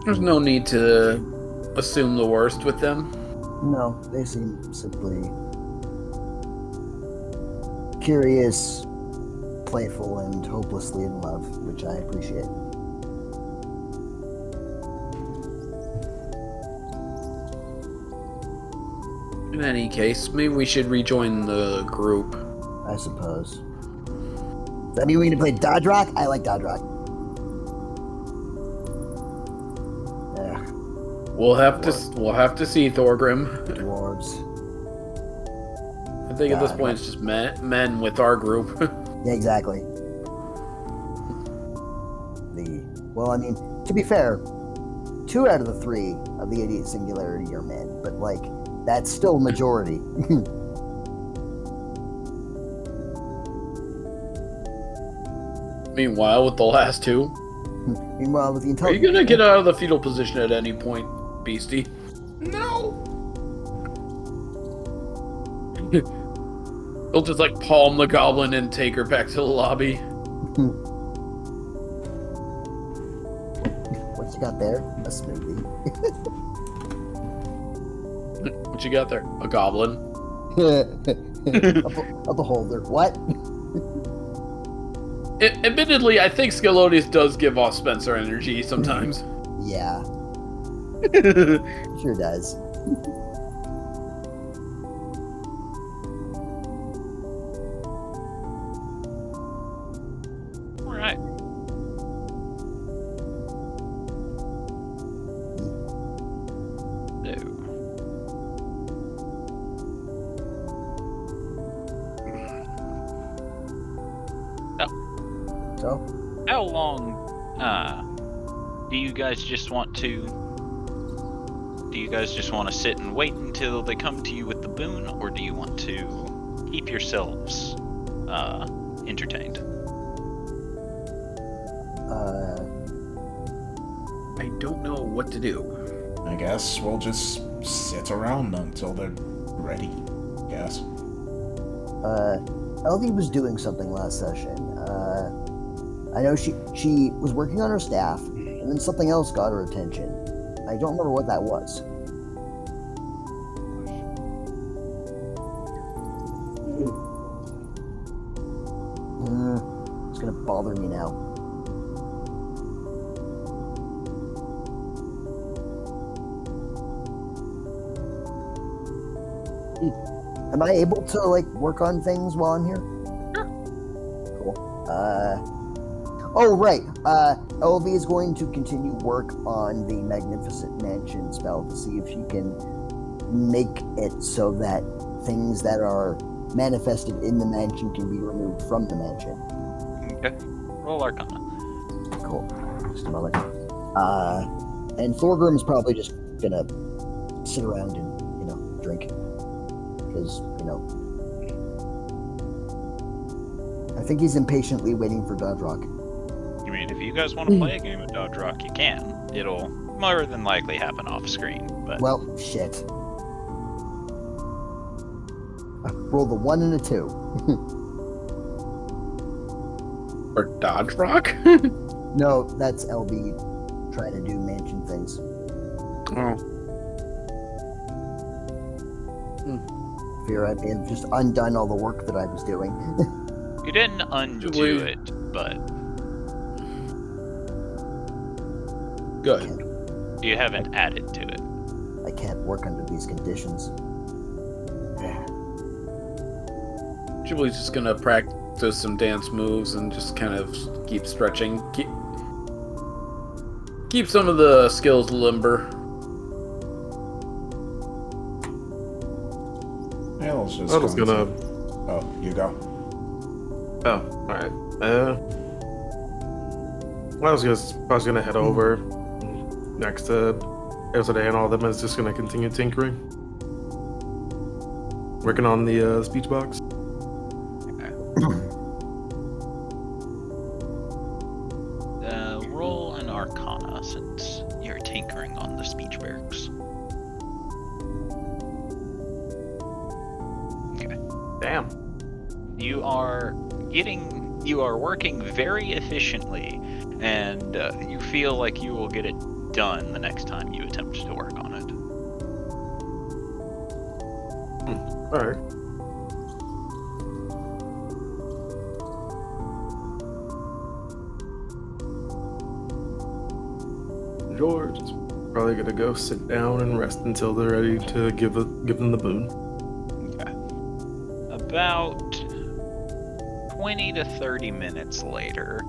there's no need to assume the worst with them. No, they seem simply curious, playful, and hopelessly in love, which I appreciate. In any case, maybe we should rejoin the group. I suppose. Does that mean we need to play Dodge Rock? I like Dodge Rock. Yeah, We'll have to see Thorgrim. dwarves. I think at this point it's just men with our group. Yeah, exactly. Well, I mean, to be fair, 2 out of the 3 of the Idiot Singularity are men, but like, that's still majority. Meanwhile, with the last 2, Meanwhile, with the are you intelligence, gonna get out of the fetal position at any point, Beastie? No! He'll just like palm the goblin and take her back to the lobby. what you got there? A smoothie. What you got there? A goblin. a beholder. What? Admittedly, I think Scalodius does give off Spencer energy sometimes. Yeah, sure does. Alright. So, How long do you guys just want to sit and wait until they come to you with the boon, or do you want to keep yourselves entertained? I don't know what to do. I guess we'll just sit around until they're ready. Guess. LV was doing something last session. I know she was working on her staff, and then something else got her attention. I don't remember what that was. It's gonna bother me now. Am I able to like work on things while I'm here? Sure. Cool. Oh right. LV is going to continue work on the Magnificent Mansion spell to see if she can make it so that things that are manifested in the mansion can be removed from the mansion. Okay. Roll Arcana. Cool. Just a moment. And Thorgrim is probably just gonna sit around and, drink. Because, I think he's impatiently waiting for Dodge Rock. I mean, if you guys want to play a game of Dodge Rock, you can. It'll more than likely happen off screen, but Well, shit. I rolled a 1 and a 2. Or Dodge Rock? No, that's LB trying to do mansion things. Oh. Fear I may have just undone all the work that I was doing. you didn't undo Wait. it, but Good. you haven't added to it. I can't work under these conditions. Jubilee's just gonna practice some dance moves and just kind of keep stretching. Keep some of the skills limber. Hell's just I was gonna. Oh, you go. Oh, all right. I was gonna head over next to Elzade and all of them. Is just gonna continue tinkering, working on the speech box. Roll an Arcana since you're tinkering on the speech barracks. Okay. Damn. You are working very efficiently, and you feel like you will get it done the next time you attempt to work on it. All right. George is probably gonna go sit down and rest until they're ready to give them the boon. Okay. About 20 to 30 minutes later.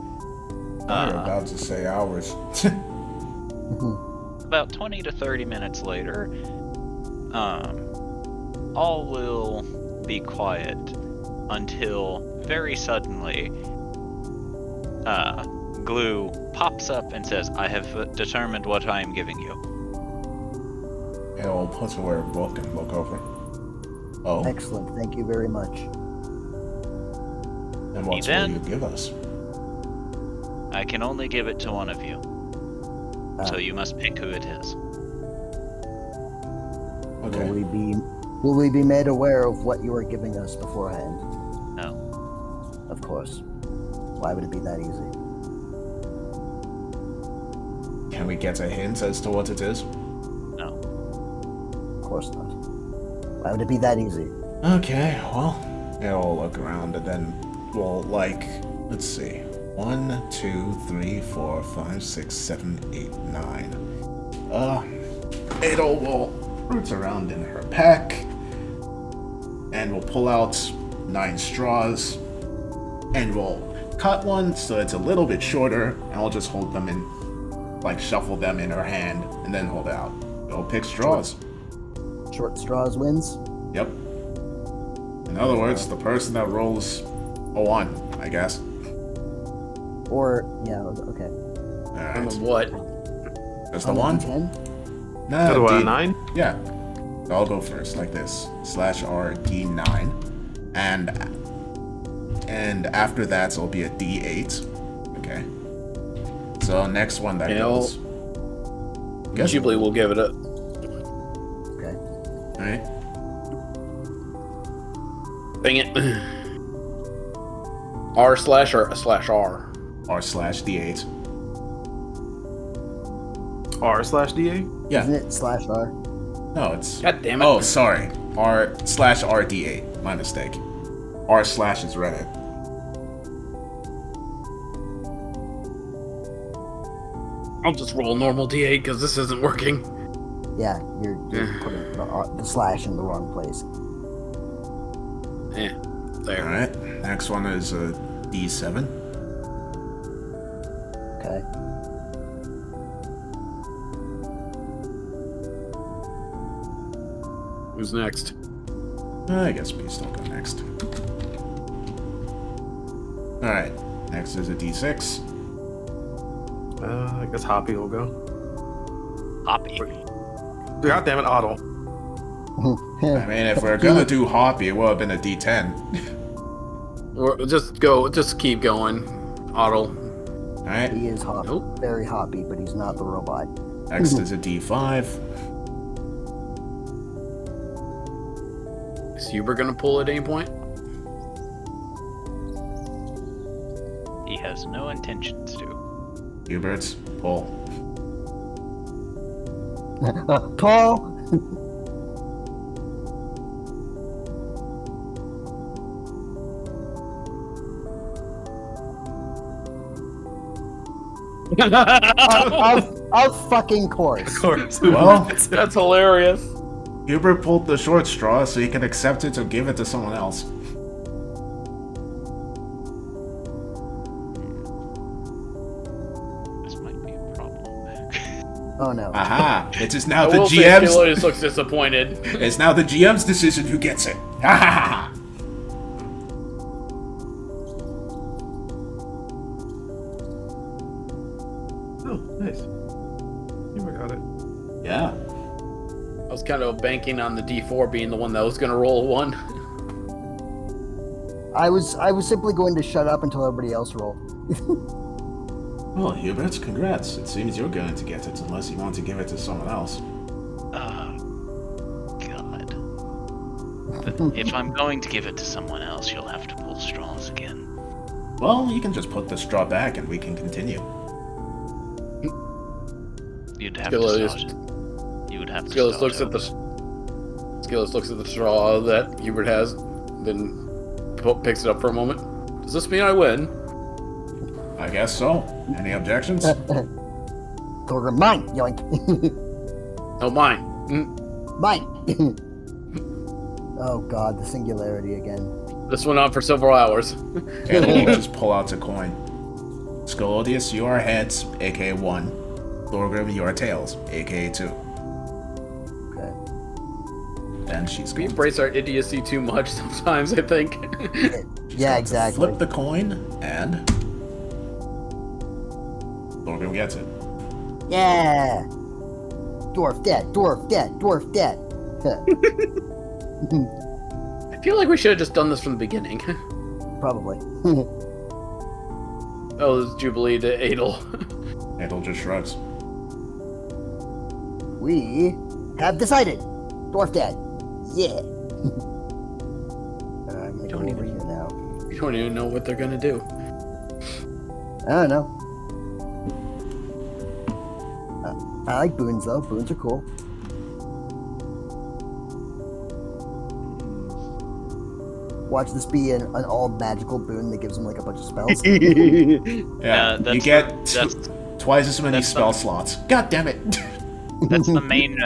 You're about to say hours. About 20 to 30 minutes later, all will be quiet until very suddenly, Glue pops up and says, "I have determined what I am giving you." I'll put away a book and look over. Oh, Excellent, thank you very much. and what will Then- you give us? I can only give it to one of you, so you must pick who it is. Okay. Will we be made aware of what you are giving us beforehand? No. Of course. Why would it be that easy? Can we get a hint as to what it is? No. Of course not. Why would it be that easy? Okay, well, we'll look around and then we'll, let's see. 1, 2, 3, 4, 5, 6, 7, 8, 9. Adol will root around in her pack and we'll pull out 9 straws and we'll cut one so it's a little bit shorter and I'll just hold them in, shuffle them in her hand and then hold it out. We'll pick straws. Short straws wins? Yep. In other words, the person that rolls a 1, I guess. Or, yeah, okay. Alright. What? Just the 1? 10? Nah, So, D- 9? Yeah. I'll go first, like this. /R D9. And after that, it'll be a D8. Okay. So next one that goes. Guess Jubilee will give it a. Okay. Alright. Dang it. R/R. R/D8. R/D8? Yeah. Isn't it /R? No, it's. God damn it. Oh, sorry. R/RD8. My mistake. R/ is Reddit. I'll just roll normal D8 because this isn't working. Yeah, you're putting the slash in the wrong place. There. Alright. Next one is a D7. Okay. Who's next? I guess Beast will go next. Alright. Next is a D6. I guess Hoppy will go. Hoppy. God damn it, Otto. I mean, if we're gonna do Hoppy, it would have been a D10. Or just keep going. Otto. Alright. He is hoppy, Nope. very hoppy, but he's not the robot. Next is a D5. Is Huber gonna pull at any point? He has no intentions to. Hubert's pull. Paul! Of fucking Of course. course. Well, That's hilarious. Hubert pulled the short straw so he can accept it or give it to someone else. This might be a problem. Oh no. Aha! It is now I the will say GM's. Skillotus looks disappointed. It's now the GM's decision who gets it. Ha ha ha! Oh, nice. You got it. Yeah. I was kind of banking on the D4 being the one that was going to roll a 1. I was simply going to shut up until everybody else rolled. Well, Hubert, congrats. It seems you're going to get it unless you want to give it to someone else. Oh, God. But if I'm going to give it to someone else, you'll have to pull straws again. Well, you can just put the straw back and we can continue. You'd have to Skillotus start. You would have to Skillotus start looks at the Skillotus looks at the straw that Hubert has, then picks it up for a moment. Does this mean I win? I guess so. Any objections? Thorgrim, mine! Yoink. Oh, mine. Mine! Oh god, the singularity again. This went on for several hours. And then we'll just pull out a coin. Scolodius, you are heads, aka 1. Thorgrim, you are tails, aka 2. Okay. We Then she's going embrace our idiocy too much sometimes, I think. Yeah, exactly. flip the coin, and Thorgrim gets it. Yeah! Dwarf dead, dwarf dead, dwarf dead. I feel like we should have just done this from the beginning. Probably. Oh, this is Jubilee to Adel. Adel just shrugs. We have decided. Dwarf dead. Yeah. I'm gonna go over here now. We don't even know what they're gonna do. I don't know. I like boons though. Boons are cool. Watch this be an all magical boon that gives them like a bunch of spells. Yeah, that's you get that's twice as many that's spell the- slots. God damn it! that's the main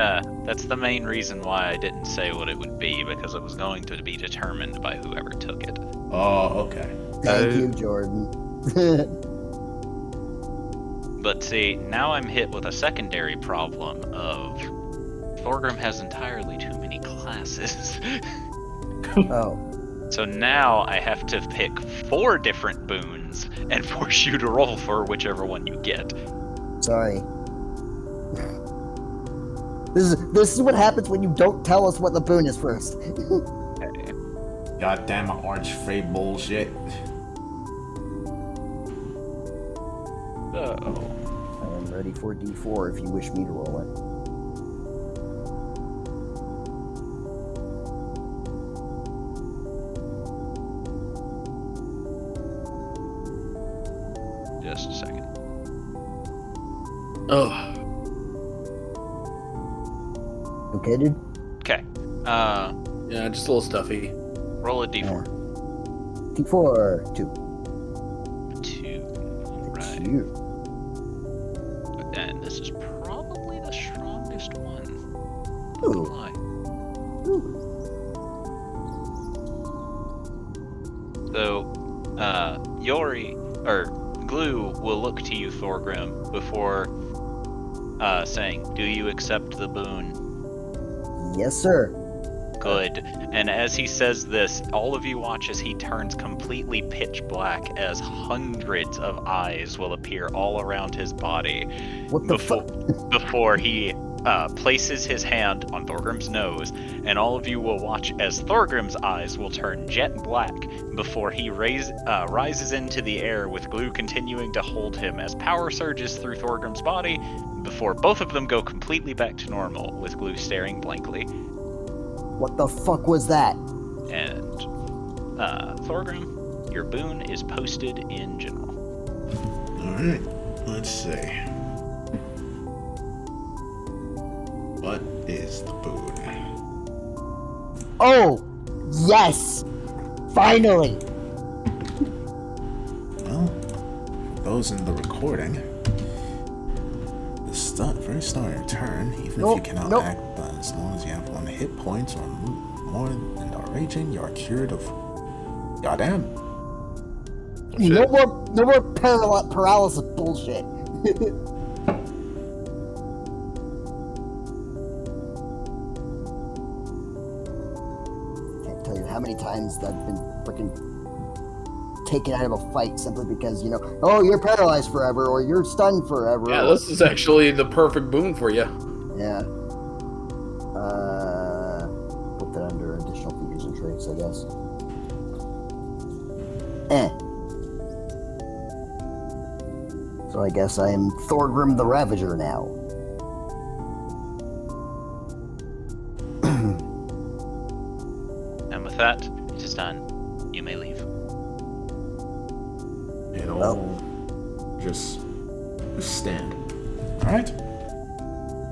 that's the main reason why I didn't say what it would be, because it was going to be determined by whoever took it. Oh, okay. Thank you, Jordan. But see, now I'm hit with a secondary problem of Thorgrim has entirely too many classes. Oh. So now I have to pick 4 different boons and force you to roll for whichever one you get. Sorry. This is what happens when you don't tell us what the boon is first. Goddamn arch-fey bullshit. Oh. I am ready for D4 if you wish me to roll Just a second. Oh, it. Okay, dude? Okay. yeah, just a little stuffy. Roll a d4. D4, 2. 2. Right. 2. And this is probably the strongest one. Not Ooh. gonna lie. Ooh. So, Yori, or Glue, will look to you, Thorgrim, before saying, "Do you accept the boon?" Yes, sir. Good. And as he says this, all of you watch as he turns completely pitch black as hundreds of eyes will appear all around his body What the fuck? before he places his hand on Thorgrim's nose, and all of you will watch as Thorgrim's eyes will turn jet black before he rises into the air, with Glue continuing to hold him as power surges through Thorgrim's body, before both of them go completely back to normal, with Glue staring blankly. What the fuck was that? And Thorgrim, your boon is posted in general. Alright, let's see. What is the boon? Oh! Yes! Finally! Well, for those in the recording, this very start of your turn, even if Nope, you cannot nope. act, but as long as you have 1 hit point or more and are raging, you are cured of. Goddamn. No more paralysis bullshit. Can't tell you how many times I've been freaking taken out of a fight simply because, oh, you're paralyzed forever or you're stunned forever. Yeah, or, this is actually the perfect boon for you. Yeah. Put that under additional features and traits, I guess. So I guess I am Thorgrim the Ravager now. And with that, it is done. You may leave. Just stand. Alright?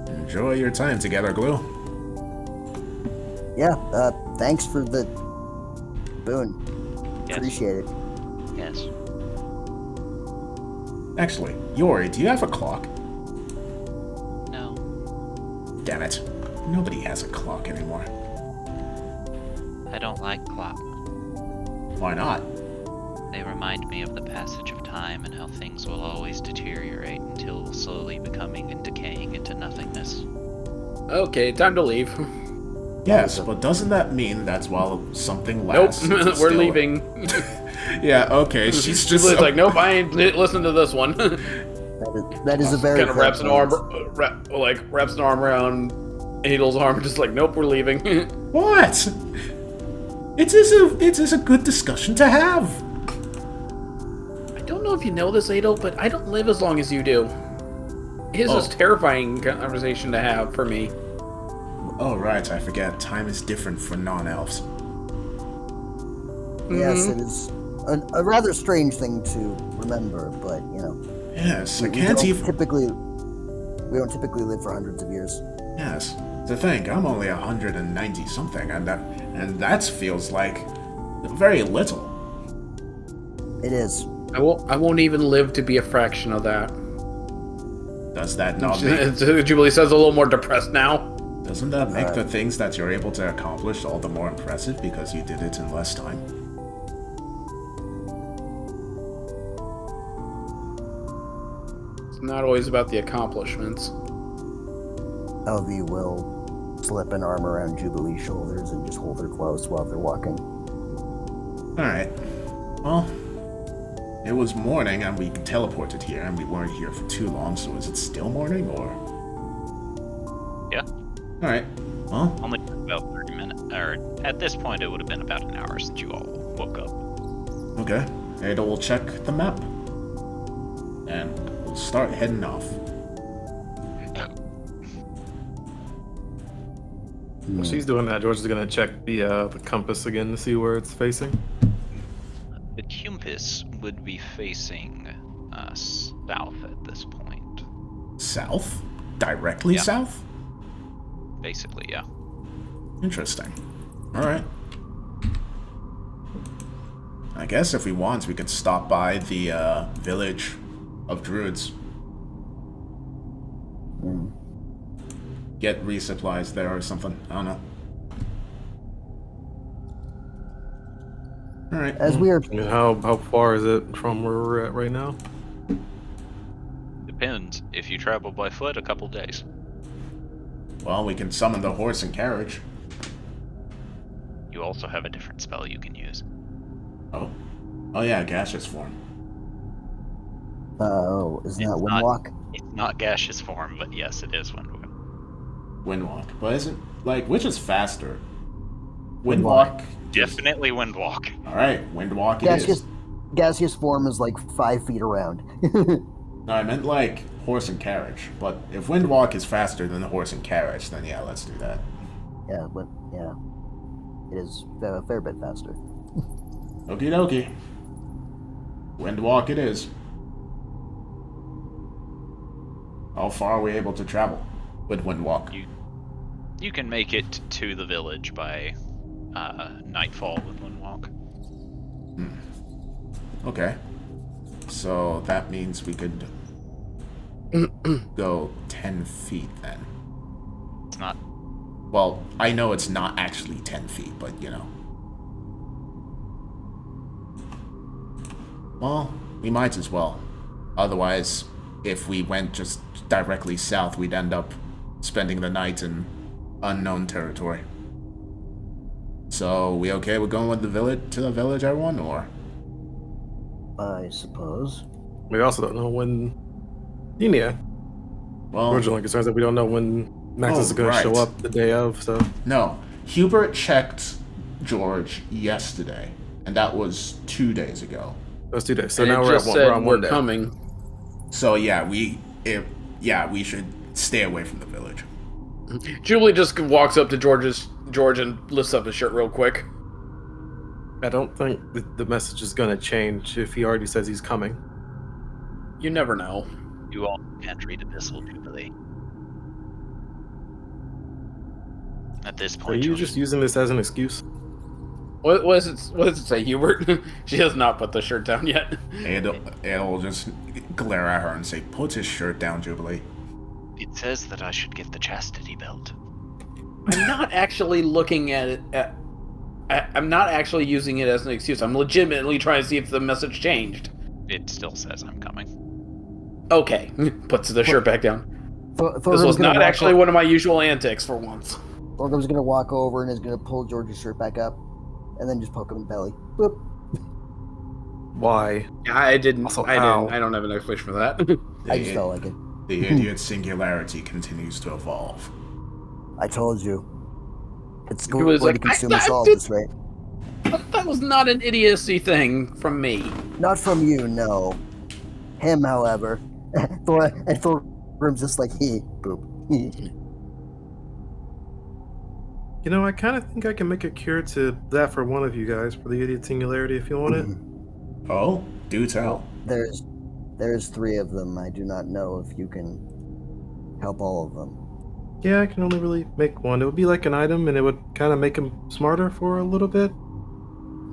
Enjoy your time together, Glue. Yeah, thanks for the boon. Yes. Appreciate it. Yes. Actually, Yori, do you have a clock? No. Damn it. Nobody has a clock anymore. I don't like clocks. Why not? They remind me of the passage of time and how things will always deteriorate until slowly becoming and decaying into nothingness. Okay, time to leave. Yes, but doesn't that mean that's while something Nope, lasts? we're it's still- leaving. Yeah, okay, she's just Lily's like, nope, I ain't listen to this one. That is a very Kind of fair wraps an point. arm, wraps an arm around Adel's arm, just like, nope, we're leaving. What? It is a good discussion to have. I don't know if you know this, Adel, but I don't live as long as you do. It is a terrifying conversation to have for me. Oh, right, I forget. Time is different for non-elves. Yes, it is a rather strange thing to remember, but Yes, I we can't don't even... typically live for hundreds of years. Yes, to think, I'm only 190-something, and that feels like very little. It is. I won't even live to be a fraction of that. Does that not make... Jubilee says a little more depressed now. Doesn't that make the things that you're able to accomplish all the more impressive because you did it in less time? It's not always about the accomplishments. Elvie will slip an arm around Jubilee's shoulders and just hold her close while they're walking. Alright. Well, it was morning and we teleported here and we weren't here for too long, so is it still morning or? Yeah. Alright. Well, Only about 30 minutes. Or at this point, it would have been about an hour since you all woke up. okay. Ada will check the map. And we'll start heading off. While she's doing that, George is gonna check the compass again to see where it's facing. The compass would be facing south at this point. South? Directly Yeah. south? Basically, yeah. Interesting. Alright. I guess if we want, we could stop by the village of druids. Get resupplies there or something. I don't know. Alright. As we are, I mean, how far is it from where we're at right now? Depends. If you travel by foot, a couple days. Well, we can summon the horse and carriage. You also have a different spell you can use. Oh. Oh yeah, gaseous form. isn't that It's Windwalk? It's not gaseous form, but yes, it is Windwalk. Windwalk. But isn't, like, which is faster? Windwalk. Definitely Windwalk. Alright, Windwalk it is. Gaseous form is like 5 feet around. No, I meant like horse and carriage. But if Windwalk is faster than the horse and carriage, then yeah, let's do that. Yeah, but yeah, it is a fair bit faster. Okie dokie. Windwalk it is. How far are we able to travel with Windwalk? You can make it to the village by nightfall with Windwalk. Okay. So that means we could go 10 feet then. It's not. Well, I know it's not actually 10 feet, but you know. Well, we might as well. Otherwise, if we went just directly south, we'd end up spending the night in unknown territory. So, we okay with going with to the village, everyone, or? I suppose. We also don't know when. Yeah. Well, Originally concerns that we don't know when Max is going to show up the day of. So no, Hubert checked George yesterday, and that was 2 days ago. that was 2 days. So And now it we're just at said we're on we're 1 day. coming. So yeah, we should stay away from the village. Julie just walks up to George and lifts up his shirt real quick. I don't think the message is going to change if he already says he's coming. You never know. You all can't read epistle, Jubilee. At this Are point, you just using this as an excuse? What does it say, Hubert? She has not put the shirt down yet. It'll just glare at her and say, "Put his shirt down, Jubilee." It says that I should get the chastity belt. I'm not actually looking at it. I'm not actually using it as an excuse. I'm legitimately trying to see if the message changed. It still says I'm coming. Okay, puts the shirt back down. This Thorgrim's was gonna not walk actually one of my usual antics for once. Thorgrim's gonna walk over and is gonna pull George's shirt back up, and then just poke him in the belly. Boop. Why? I didn't. Also, I ow. didn't. I don't have an explanation for that. I just felt like it. The idiot singularity continues to evolve. I told you. It's He going was to like, consume I us all did- at this rate. That was not an idiocy thing from me. Not from you, no. Him, however. Thorgrim's just like, boop. You know, I kind of think I can make a cure to that for one of you guys for the idiot singularity if you want it. Oh, do tell. There's 3 of them. I do not know if you can help all of them. Yeah, I can only really make one. It would be like an item, and it would kind of make them smarter for a little bit,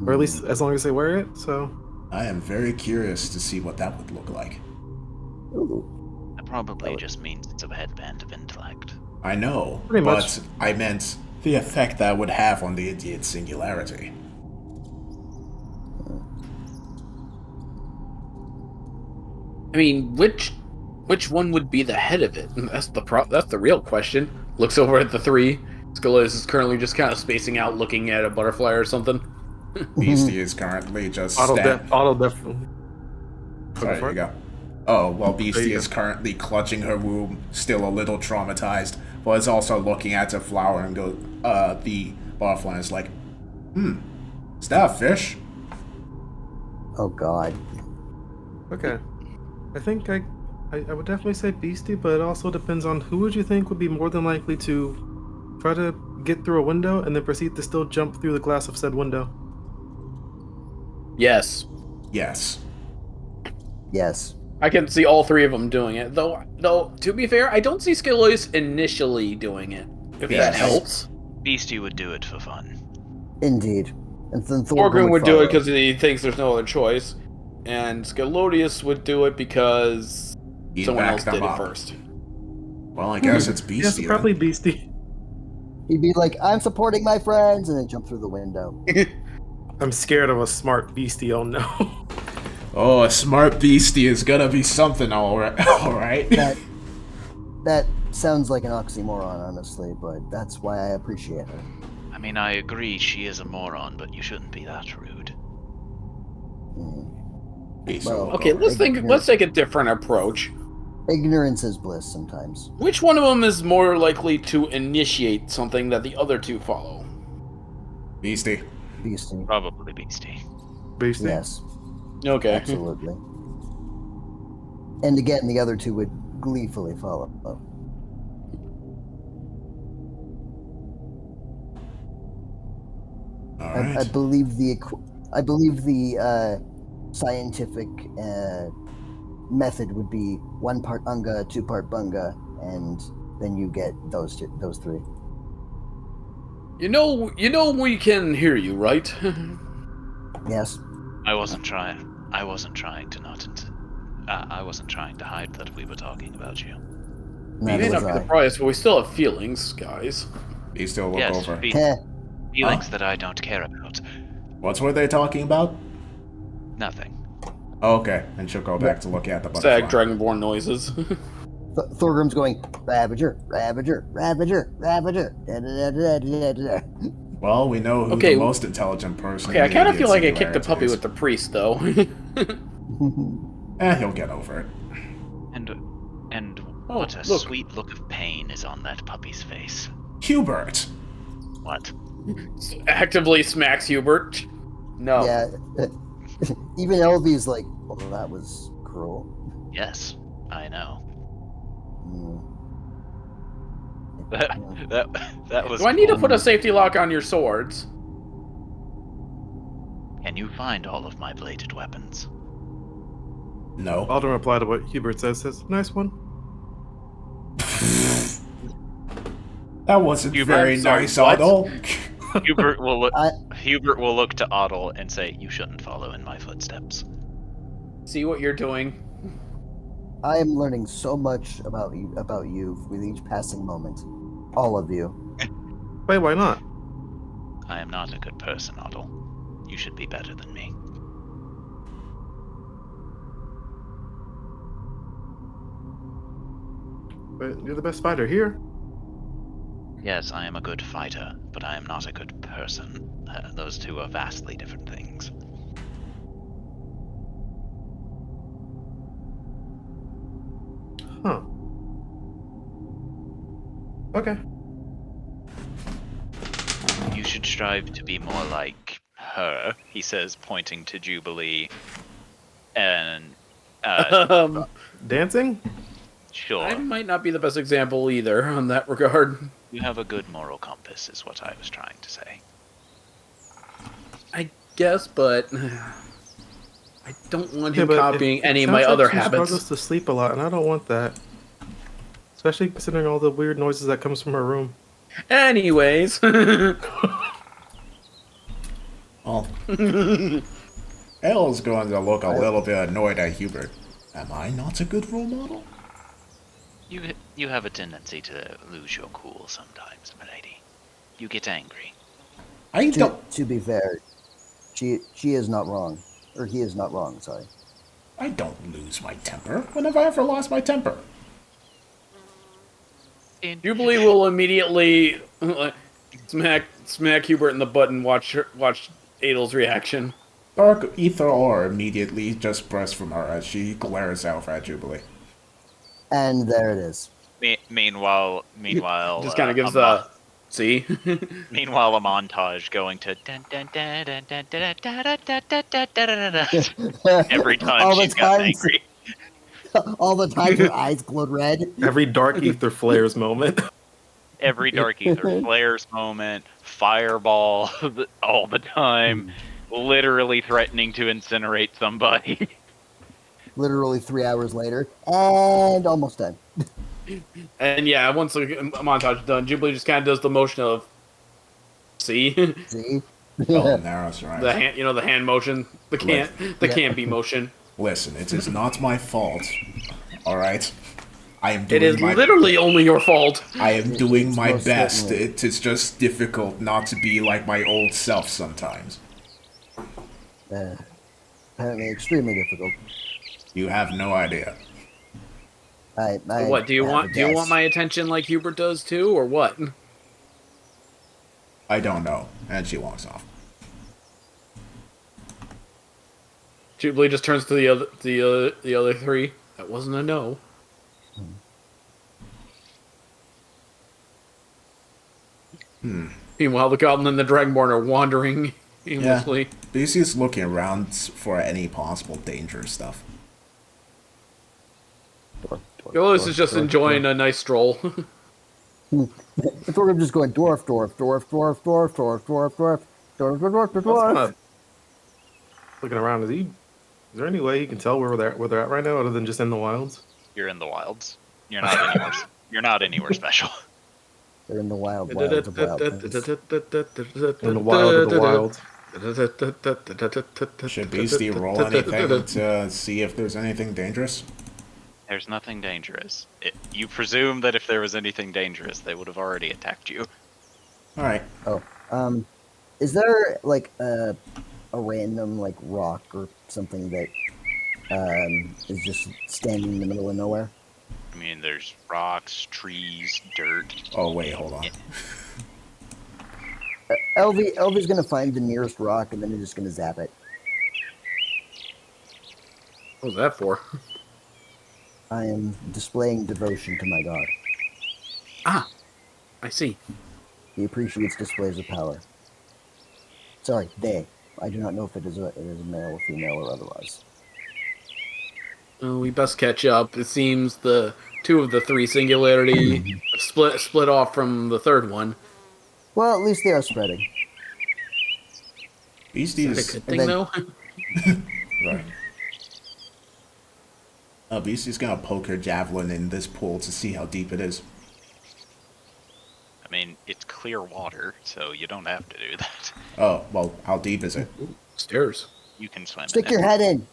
or at least as long as they wear it. So I am very curious to see what that would look like. Ooh. That probably just means it's a headband of intellect. I know, Pretty but much. I meant the effect that would have on the idiot singularity. I mean, which one would be the head of it? That's the real question. Looks over at the 3. Skelos is currently just kind of spacing out, looking at a butterfly or something. Beastie is currently just auto Sorry, definitely. there you go. Oh, well, There Beastie you is go. currently clutching her womb, still a little traumatized, but is also looking at the flower and the butterfly is like, is that a fish? Oh, God. Okay. I think I would definitely say Beastie, but it also depends on who would you think would be more than likely to try to get through a window and then proceed to still jump through the glass of said window. Yes, Yes. Yes. I can see all 3 of them doing it. Though to be fair, I don't see Skelos initially doing it. If Yes. that helps. Beastie would do it for fun. Indeed. And then Thorgrim would do follow. it because he thinks there's no other choice, and Skelodius would do it because He'd someone back else them did it up. first. Well, I guess it's Yes, Beastie. probably Beastie. He'd be like, I'm supporting my friends, and then jump through the window. I'm scared of a smart Beastie, oh no. Oh, a smart Beastie is gonna be something, alright. That sounds like an oxymoron, honestly, but that's why I appreciate her. I mean, I agree she is a moron, but you shouldn't be that rude. Well, Okay, let's take a different approach. Ignorance is bliss sometimes. Which one of them is more likely to initiate something that the other 2 follow? Beastie. Beastie. Probably Beastie. Beastie? Yes, Okay. absolutely. And again, the other 2 would gleefully follow. Alright. I believe the scientific method would be 1 part Unga, 2 part Bunga, and then you get those 3. You know we can hear you, right? Yes. I wasn't trying to not I wasn't trying to hide that we were talking about you. You may Neither not was be the I. prize, but we still have feelings, guys. You still look Yes, over. Heh. feelings Huh? that I don't care about. What were they talking about? Nothing. Okay, and she'll go back to looking at the Sag butterfly. dragonborn noises. Thorgrim's going, Ravager, Ravager, Ravager, Ravager. Da, da, da, da, da, da. Well, we know who Okay, the most intelligent person Okay, in I the kind of idiot feel like I kicked the singularity puppy is. with the priest, though. He'll get over it. And Oh, what a look. sweet look of pain is on that puppy's face. Hubert! What? Actively smacks Hubert. No. Yeah. Even Elvie's like, well, that was cruel. Yes, I know. Mm. That was. Do I need to cool. put a safety lock on your swords? Can you find all of my bladed weapons? No. Alden replied to what Hubert says, nice one. That wasn't Hubert, very sorry, nice, what? Otto. Hubert will look. I- Hubert will look to Otto and say, "You shouldn't follow in my footsteps." See what you're doing. I am learning so much about you with each passing moment. All of you. Wait, why not? I am not a good person, Otto. You should be better than me. But you're the best fighter here. Yes, I am a good fighter, but I am not a good person. Those two are vastly different things. Huh. Okay. You should strive to be more like her, he says, pointing to Jubilee. And, Dancing? sure, I might not be the best example either on that regard. you have a good moral compass, is what I was trying to say. I guess, but I don't want him but copying it any of sounds my like other she habits. struggles to sleep a lot, and I don't want that. Especially considering all the weird noises that comes from her room. Anyways. Well, Elle's going to look a little bit annoyed at Hubert. Am I not a good role model? You have a tendency to lose your cool sometimes, milady. You get angry. I To, don't. to be fair, she is not wrong. Or he is not wrong, sorry. I don't lose my temper. When have I ever lost my temper? Jubilee will immediately smack Hubert in the butt and watch Adel's reaction. Dark ether ore immediately just bursts from her as she glares out at Jubilee. And there it is. Meanwhile, Just kind of gives the see. Meanwhile, a montage going to dun, dun, dun, dun, dun, dun, dun, dun, dun, dun, dun, dun, dun, dun, every time All the she's gotten times- angry. All the times her eyes glowed red. Every dark ether flares moment. Every dark ether flares moment, fireball all the time, literally threatening to incinerate somebody. Literally 3 hours later. And almost done. And yeah, once the montage is done, Jubilee just kind of does the motion of see See? Oh, narrows her eyes. the hand, the hand motion, the can't be motion. Listen, it is not my fault. Alright? I am It doing is my literally only your fault. I am doing It's my most best. certainly. It is just difficult not to be like my old self sometimes. Apparently extremely difficult. You have no idea. I What do you have want? a Do you guess. want my attention like Hubert does too, or what? I don't know. And she walks off. Jubilee just turns to the other three. That wasn't a no. Meanwhile, the goblin and the dragonborn are wandering aimlessly. Basically, is looking around for any possible danger stuff. Gillis is just enjoying a nice stroll. Thorgrim just going dwarf, dwarf, dwarf, dwarf, dwarf, dwarf, dwarf, dwarf, dwarf, dwarf, dwarf, dwarf. Looking around, is there any way you can tell where they're at right now, other than just in the wilds? You're in the wilds. You're not anywhere. You're not anywhere special. They're in the wild, wilds of wild things. In the wild of the wild. Should Beastie roll anything to see if there's anything dangerous? There's nothing dangerous. You presume that if there was anything dangerous, they would have already attacked you. All right. Oh, is there like a random like rock or something that is just standing in the middle of nowhere? I mean, there's rocks, trees, dirt. Oh wait, hold on. Elvie's gonna find the nearest rock and then he's just gonna zap it. What was that for? I am displaying devotion to my god. Ah, I see. He appreciates displays of power. Sorry, they. I do not know if it is a male or female or otherwise. We best catch up. It seems the two of the three singularity split off from the third one. Well, at least they are spreading. Is that a Beastie's good thing, though? right. Beastie's gonna poke her javelin in this pool to see how deep it is. I mean, it's clear water, so you don't have to do that. Oh well, how deep is it? Ooh, stairs. You can swim Stick in your it. head in.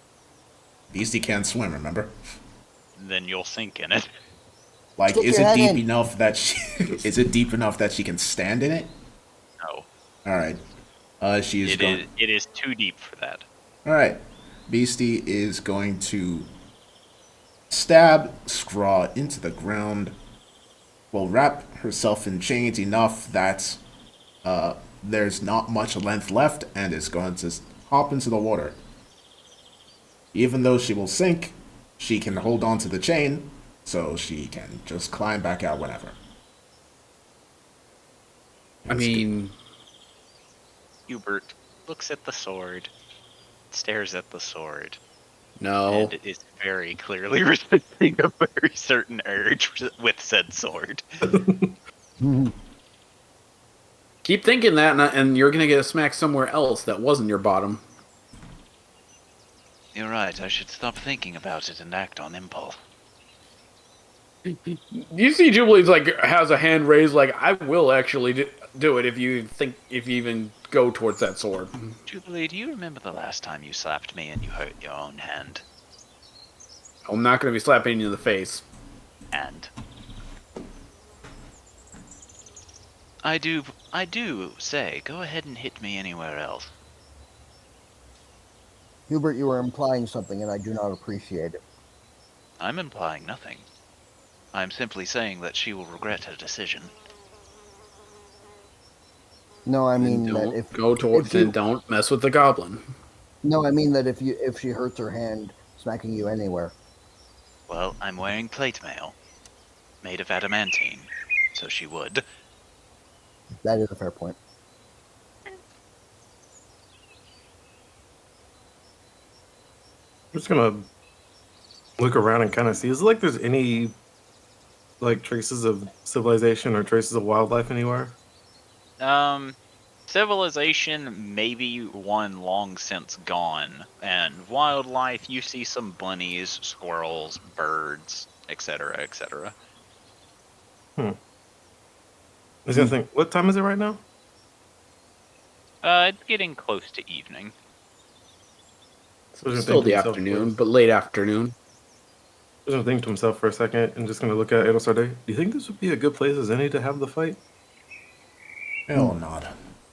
Beastie can't swim, remember? Then you'll sink in it. Like, Stick is your it head deep in. enough that she is it deep enough that she can stand in it? No. All right. She is going. It is too deep for that. All right. Beastie is going to stab Scraw into the ground. Will wrap herself in chains enough that there's not much length left, and is going to hop into the water. Even though she will sink, she can hold on to the chain, so she can just climb back out whenever. I mean, Hubert looks at the sword, stares at the sword, no. and is very clearly resisting a very certain urge with said sword. Keep thinking that, and you're gonna get a smack somewhere else that wasn't your bottom. You're right, I should stop thinking about it and act on impulse. You see, Jubilee's like has a hand raised, like I will actually do it if you even go towards that sword. Jubilee, do you remember the last time you slapped me and you hurt your own hand? I'm not gonna be slapping you in the face. And I do say, go ahead and hit me anywhere else. Hubert, you are implying something, and I do not appreciate it. I'm implying nothing. I'm simply saying that she will regret her decision. No, I mean Then that don't if go towards, if you, then don't mess with the goblin. no, I mean that if she hurts her hand smacking you anywhere. Well, I'm wearing plate mail, made of adamantine, so she would. That is a fair point. I'm just gonna look around and kind of see. Is it like there's any like traces of civilization or traces of wildlife anywhere? Civilization, maybe one long since gone, and wildlife, you see some bunnies, squirrels, birds, etc., etc. I was gonna think, what time is it right now? It's getting close to evening. So I was gonna Still think the to himself afternoon, for- but late afternoon. I was gonna think to himself for a second and just gonna look at Edelsarde. Do you think this would be a good place as any to have the fight? Hell not.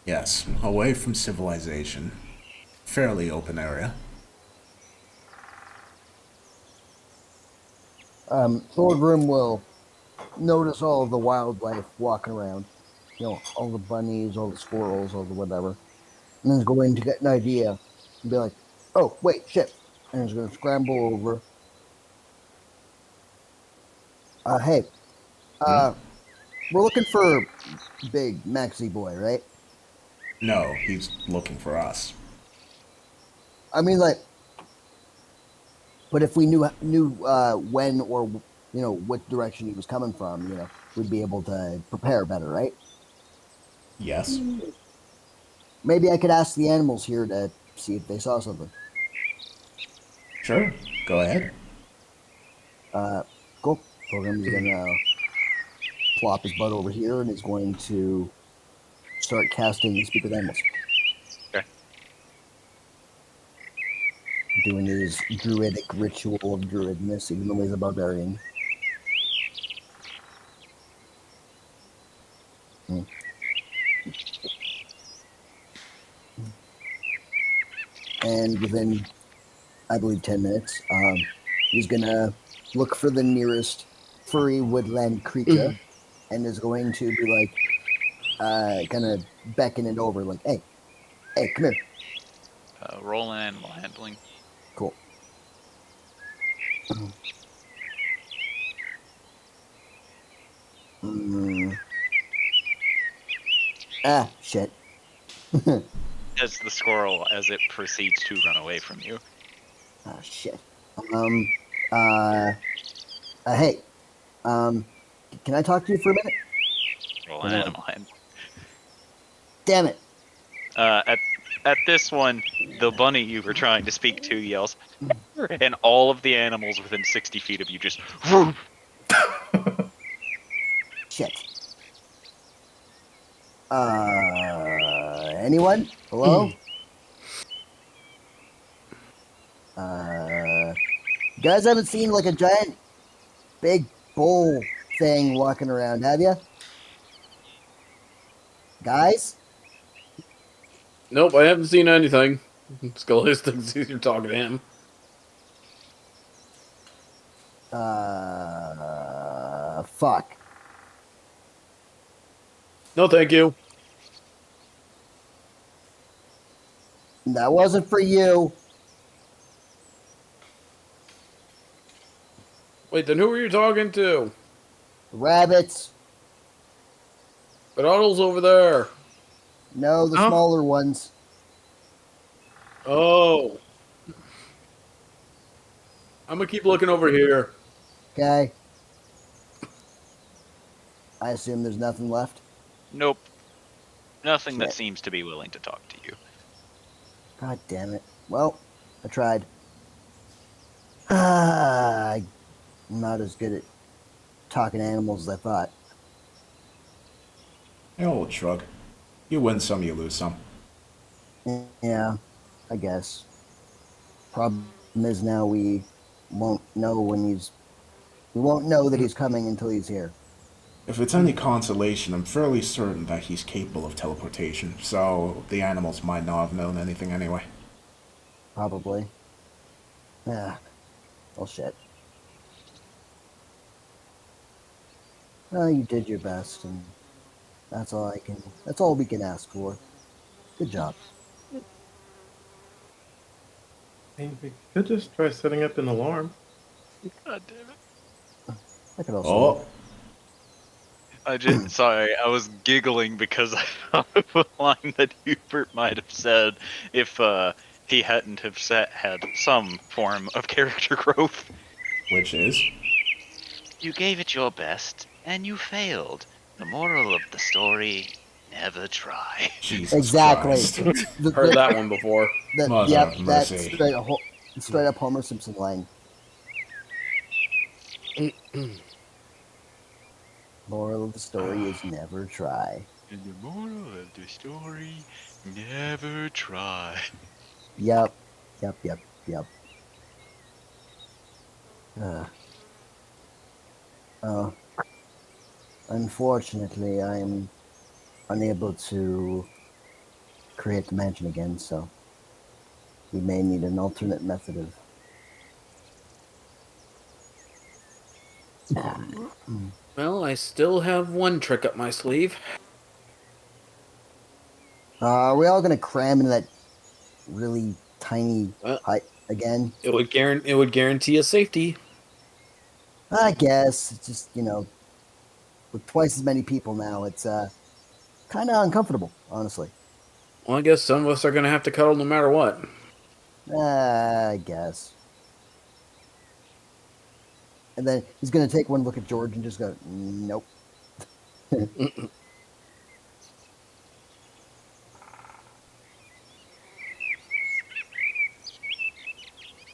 Yes, away from civilization. Fairly open area. Thorgrim will notice all of the wildlife walking around. You know, all the bunnies, all the squirrels, all the whatever. And then he's going to get an idea and be like, oh, wait, shit. And he's going to scramble over. Hey, we're looking for big Maxi boy, right? No, he's looking for us. I mean, like, but if we knew when or what direction he was coming from, we'd be able to prepare better, right? Yes. Maybe I could ask the animals here to see if they saw something. Sure. Go ahead. Cool. Program's gonna plop his butt over here and is going to start casting Speak with Animals. Okay. doing his druidic ritual of druidness, even though he's a barbarian. And within, I believe, 10 minutes, he's gonna look for the nearest furry woodland creature and is going to be like, kind of beckon it over, like, hey, come here. Roll an animal handling. Cool. Shit. As the squirrel, as it proceeds to run away from you. Shit. Hey, can I talk to you for a minute? Roll an animal handling. Damn it. At this one, the bunny you were trying to speak to yells, and all of the animals within 60 feet of you just. Shit. Anyone? Hello? You guys haven't seen like a giant, big bull thing walking around, have you? Guys? Nope, I haven't seen anything. Scully thinks you're talking to him. Fuck. No, thank you. That wasn't for you. Wait, then who are you talking to? Rabbits. But Otto's over there. No, the smaller ones. Oh. I'm gonna keep looking over here. Okay. I assume there's nothing left. Nope. Nothing that Shit. seems to be willing to talk to you. God damn it. Well, I tried. I'm not as good at talking to animals as I thought. Hey, old shrug. You win some, you lose some. Yeah, I guess. Problem is now we won't know we won't know that he's coming until he's here. If it's any consolation, I'm fairly certain that he's capable of teleportation, so the animals might not have known anything anyway. Probably. Yeah. Well, shit. Well, you did your best, and that's all we can ask for. Good job. Hey, we could just try setting up an alarm. God damn it. I could also. Oh, Sorry, I was giggling because I thought of a line that Hubert might have said if he hadn't have had some form of character growth. which is? You gave it your best, and you failed. The moral of the story, never try. Jesus Exactly. Christ. Heard that one before. Mother Yep, of that's mercy. straight up Homer Simpson line. Moral of the story is never try. And the moral of the story, never try. Yep. Unfortunately, I am unable to create the mansion again, so we may need an alternate method of. Well, I still have one trick up my sleeve. Are we all gonna cram into that really tiny hut again? It would guarantee a safety. I guess it's just with twice as many people now, it's kind of uncomfortable, honestly. Well, I guess some of us are gonna have to cuddle no matter what. I guess. And then he's gonna take one look at George and just go, "Nope." If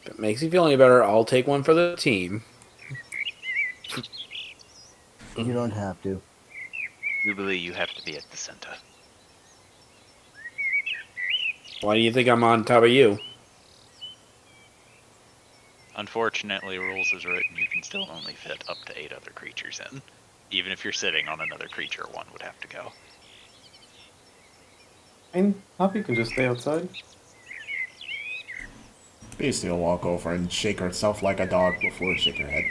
it makes you feel any better, I'll take one for the team. You don't have to. Usually you have to be at the center. Why do you think I'm on top of you? Unfortunately, rules is written, you can still only fit up to 8 other creatures in. Even if you're sitting on another creature, 1 would have to go. And Poppy can just stay outside. Beastie will walk over and shake herself like a dog before shake her head.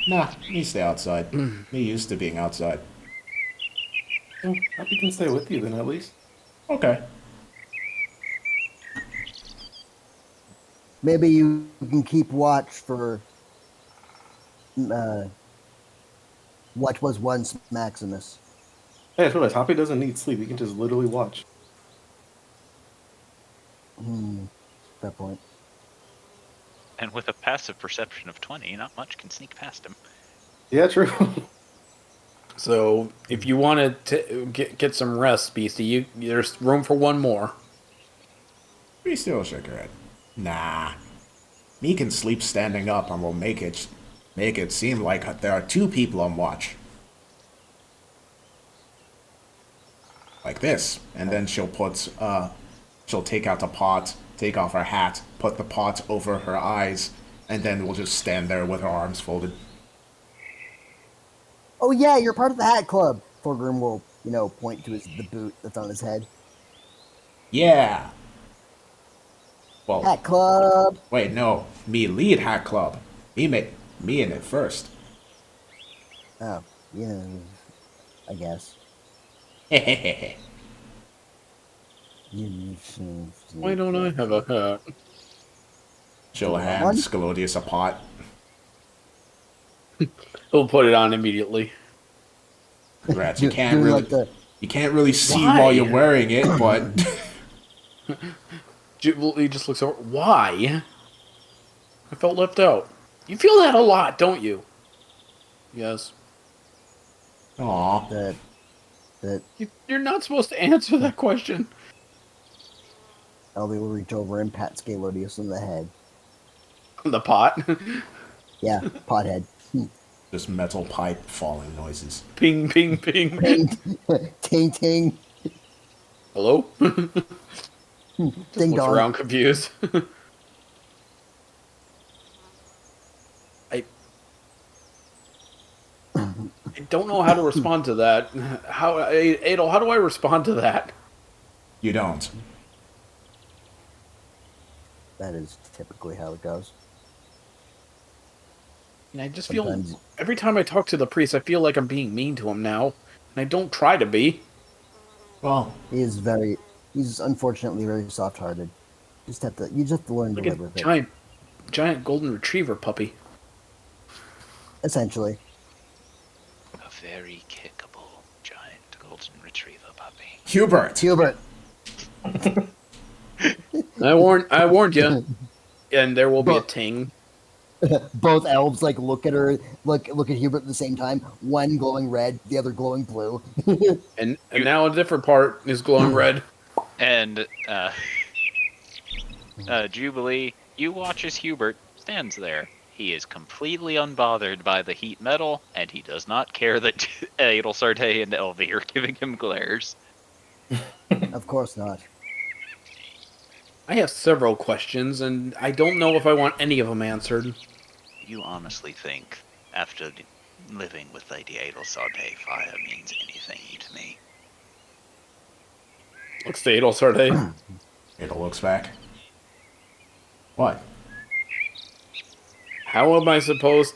Nah, me stay outside. Me used to being outside. Yeah, Poppy can stay with you then at least. Okay. Maybe you can keep watch for what was once Maximus. Hey, I just realized Poppy doesn't need sleep. He can just literally watch. Fair point. And with a passive perception of 20, not much can sneak past him. Yeah, true. So, if you want to get some rest, Beastie, there's room for 1 more. Beastie will shake her head. Nah. Me can sleep standing up and we'll make it seem like there are 2 people on watch. Like this. And then she'll take out a pot, take off her hat, put the pot over her eyes, and then we'll just stand there with her arms folded. Oh yeah, you're part of the Hat Club. Thorgrim will, point to the boot that's on his head. Yeah. Well, Hat Club. wait, no. Me lead Hat Club. Me in it first. Oh, yeah, I guess. Why don't I have a hat? She'll hand Scalodius a pot. He'll put it on immediately. Congrats. You can't Doing really see Why? while you're wearing it, but He just looks over. Why? I felt left out. You feel that a lot, don't you? Yes. aw. that You're not supposed to answer that question. Elby will reach over and pat Scalodius in the head. The pot. Yeah, pothead. Just metal pipe falling noises. Ping, ping, ping. Ting, ting, ting. Hello? Ding Looks dong. around confused. I don't know how to respond to that. Adel, how do I respond to that? You don't. That is typically how it goes. And I just Sometimes- feel every time I talk to the priest, I feel like I'm being mean to him now, and I don't try to be. Well, He's unfortunately very soft-hearted. You just have to learn to Like live a with it. giant golden retriever puppy. Essentially. A very kickable giant golden retriever puppy. Hubert. I warned you. And there will be a ting. Both elves look at her, look at Hubert at the same time. One glowing red, the other glowing blue. And now a different part is glowing red. And Jubilee, you watch as Hubert stands there. He is completely unbothered by the heat metal, and he does not care that Adelsarte and Elvi are giving him glares. Of course not. I have several questions, and I don't know if I want any of them answered. You honestly think, after living with Lady Adelsarte, fire means anything to me? Looks to Adelsarte. Adel looks back. What? How am I supposed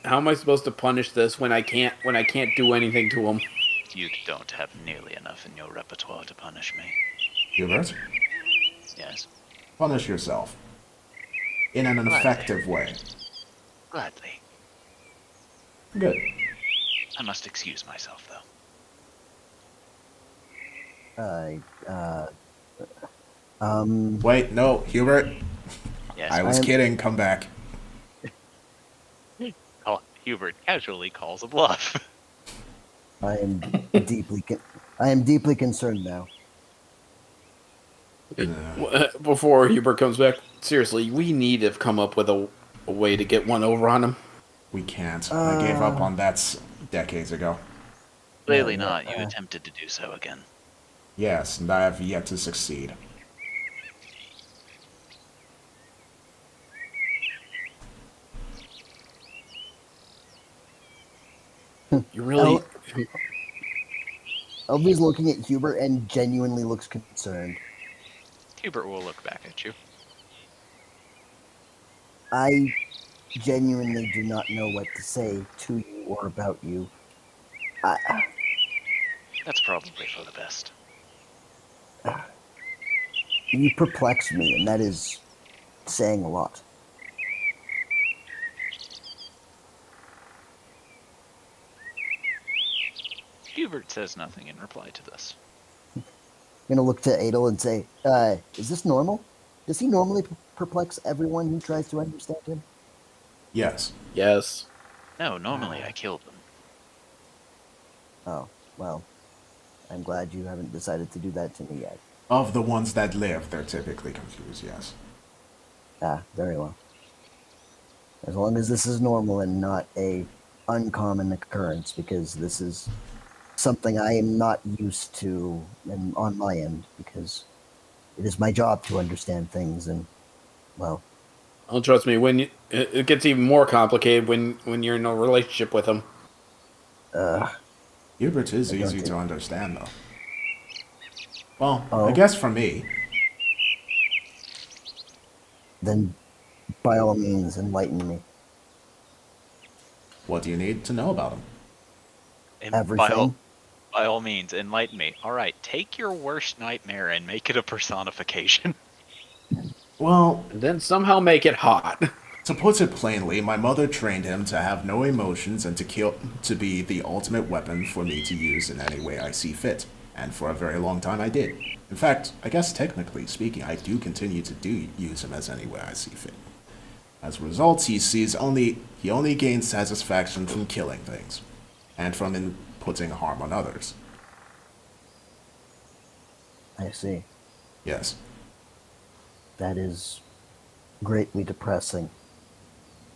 to punish this when I can't do anything to him? You don't have nearly enough in your repertoire to punish me. Hubert? Yes, Punish yourself. In an effective way. gladly. Good. I must excuse myself, though. Wait, no, Hubert. Yes, I was kidding. Come back. Hubert casually calls a bluff. I am deeply concerned now. Before Hubert comes back, seriously, we need to come up with a way to get one over on him. We can't. I gave up on that decades ago. Clearly not. You attempted to do so again. Yes, and I have yet to succeed. You really. Elby's looking at Hubert and genuinely looks concerned. Hubert will look back at you. I genuinely do not know what to say to you or about you. That's probably for the best. You perplex me, and that is saying a lot. Hubert says nothing in reply to this. I'm gonna look to Adel and say, is this normal? Does he normally perplex everyone who tries to understand him? Yes. Yes. No, normally I kill them. Oh, well, I'm glad you haven't decided to do that to me yet. Of the ones that live, they're typically confused, yes. Ah, very well. As long as this is normal and not a uncommon occurrence, because this is something I am not used to and on my end, because it is my job to understand things, and well, Oh, trust me, when it gets even more complicated when you're in a relationship with him. Hubert is I don't easy think- to understand, though. Well, I Oh. guess for me, then by all means enlighten me. what do you need to know about him? And Everything. by all means, enlighten me. Alright, take your worst nightmare and make it a personification. Well, And then somehow make it hot. to put it plainly, my mother trained him to have no emotions and to be the ultimate weapon for me to use in any way I see fit. And for a very long time I did. In fact, I guess technically speaking, I do continue to use him as any way I see fit. As a result, he only gains satisfaction from killing things, and from putting harm on others. I see. Yes. That is greatly depressing.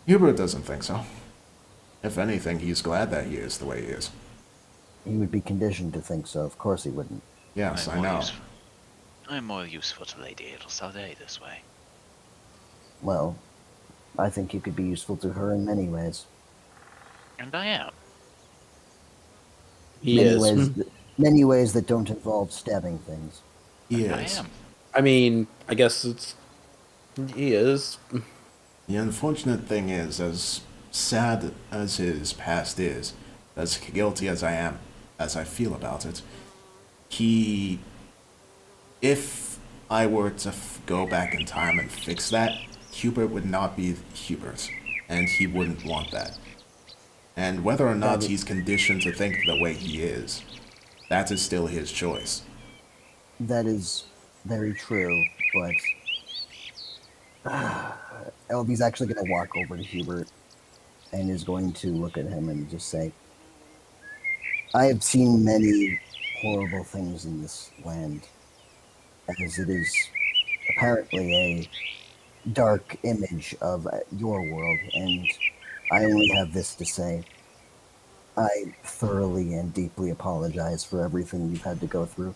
Hubert doesn't think so. If anything, he's glad that he is the way he is. He would be conditioned to think so. Of course he wouldn't. Yes, I more know. useful- I'm more useful to Lady Adelsade this way. Well, I think you could be useful to her in many ways. And I am. He many is. ways, many ways that don't involve stabbing things. He I is. am. I mean, I guess it's. He is. The unfortunate thing is, as sad as his past is, as guilty as I am, as I feel about it, if I were to go back in time and fix that, Hubert would not be Hubert, and he wouldn't want that. And whether or not he's conditioned to think the way he is, that is still his choice. That is very true, but Elby's actually going to walk over to Hubert and is going to look at him and just say, I have seen many horrible things in this land, as it is apparently a dark image of your world, and I only have this to say. I thoroughly and deeply apologize for everything you've had to go through.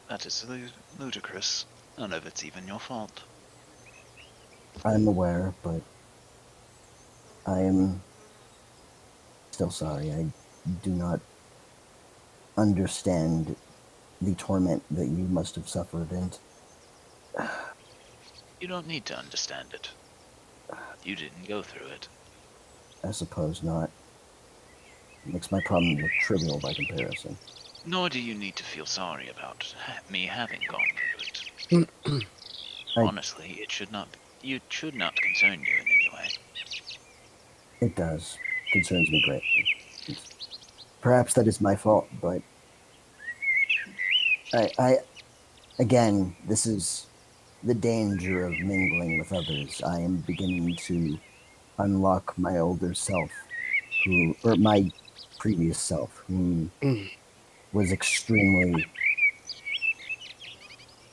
That is ludicrous. None of it's even your fault. I'm aware, but I am still sorry. I do not understand the torment that you must have suffered, and You don't need to understand it. You didn't go through it. I suppose not. It makes my problem look trivial by comparison. Nor do you need to feel sorry about me having gone through it. Honestly, it should not concern you in any way. It does. Concerns me greatly. Perhaps that is my fault, but again, this is the danger of mingling with others. I am beginning to unlock my older self, or my previous self, who was extremely.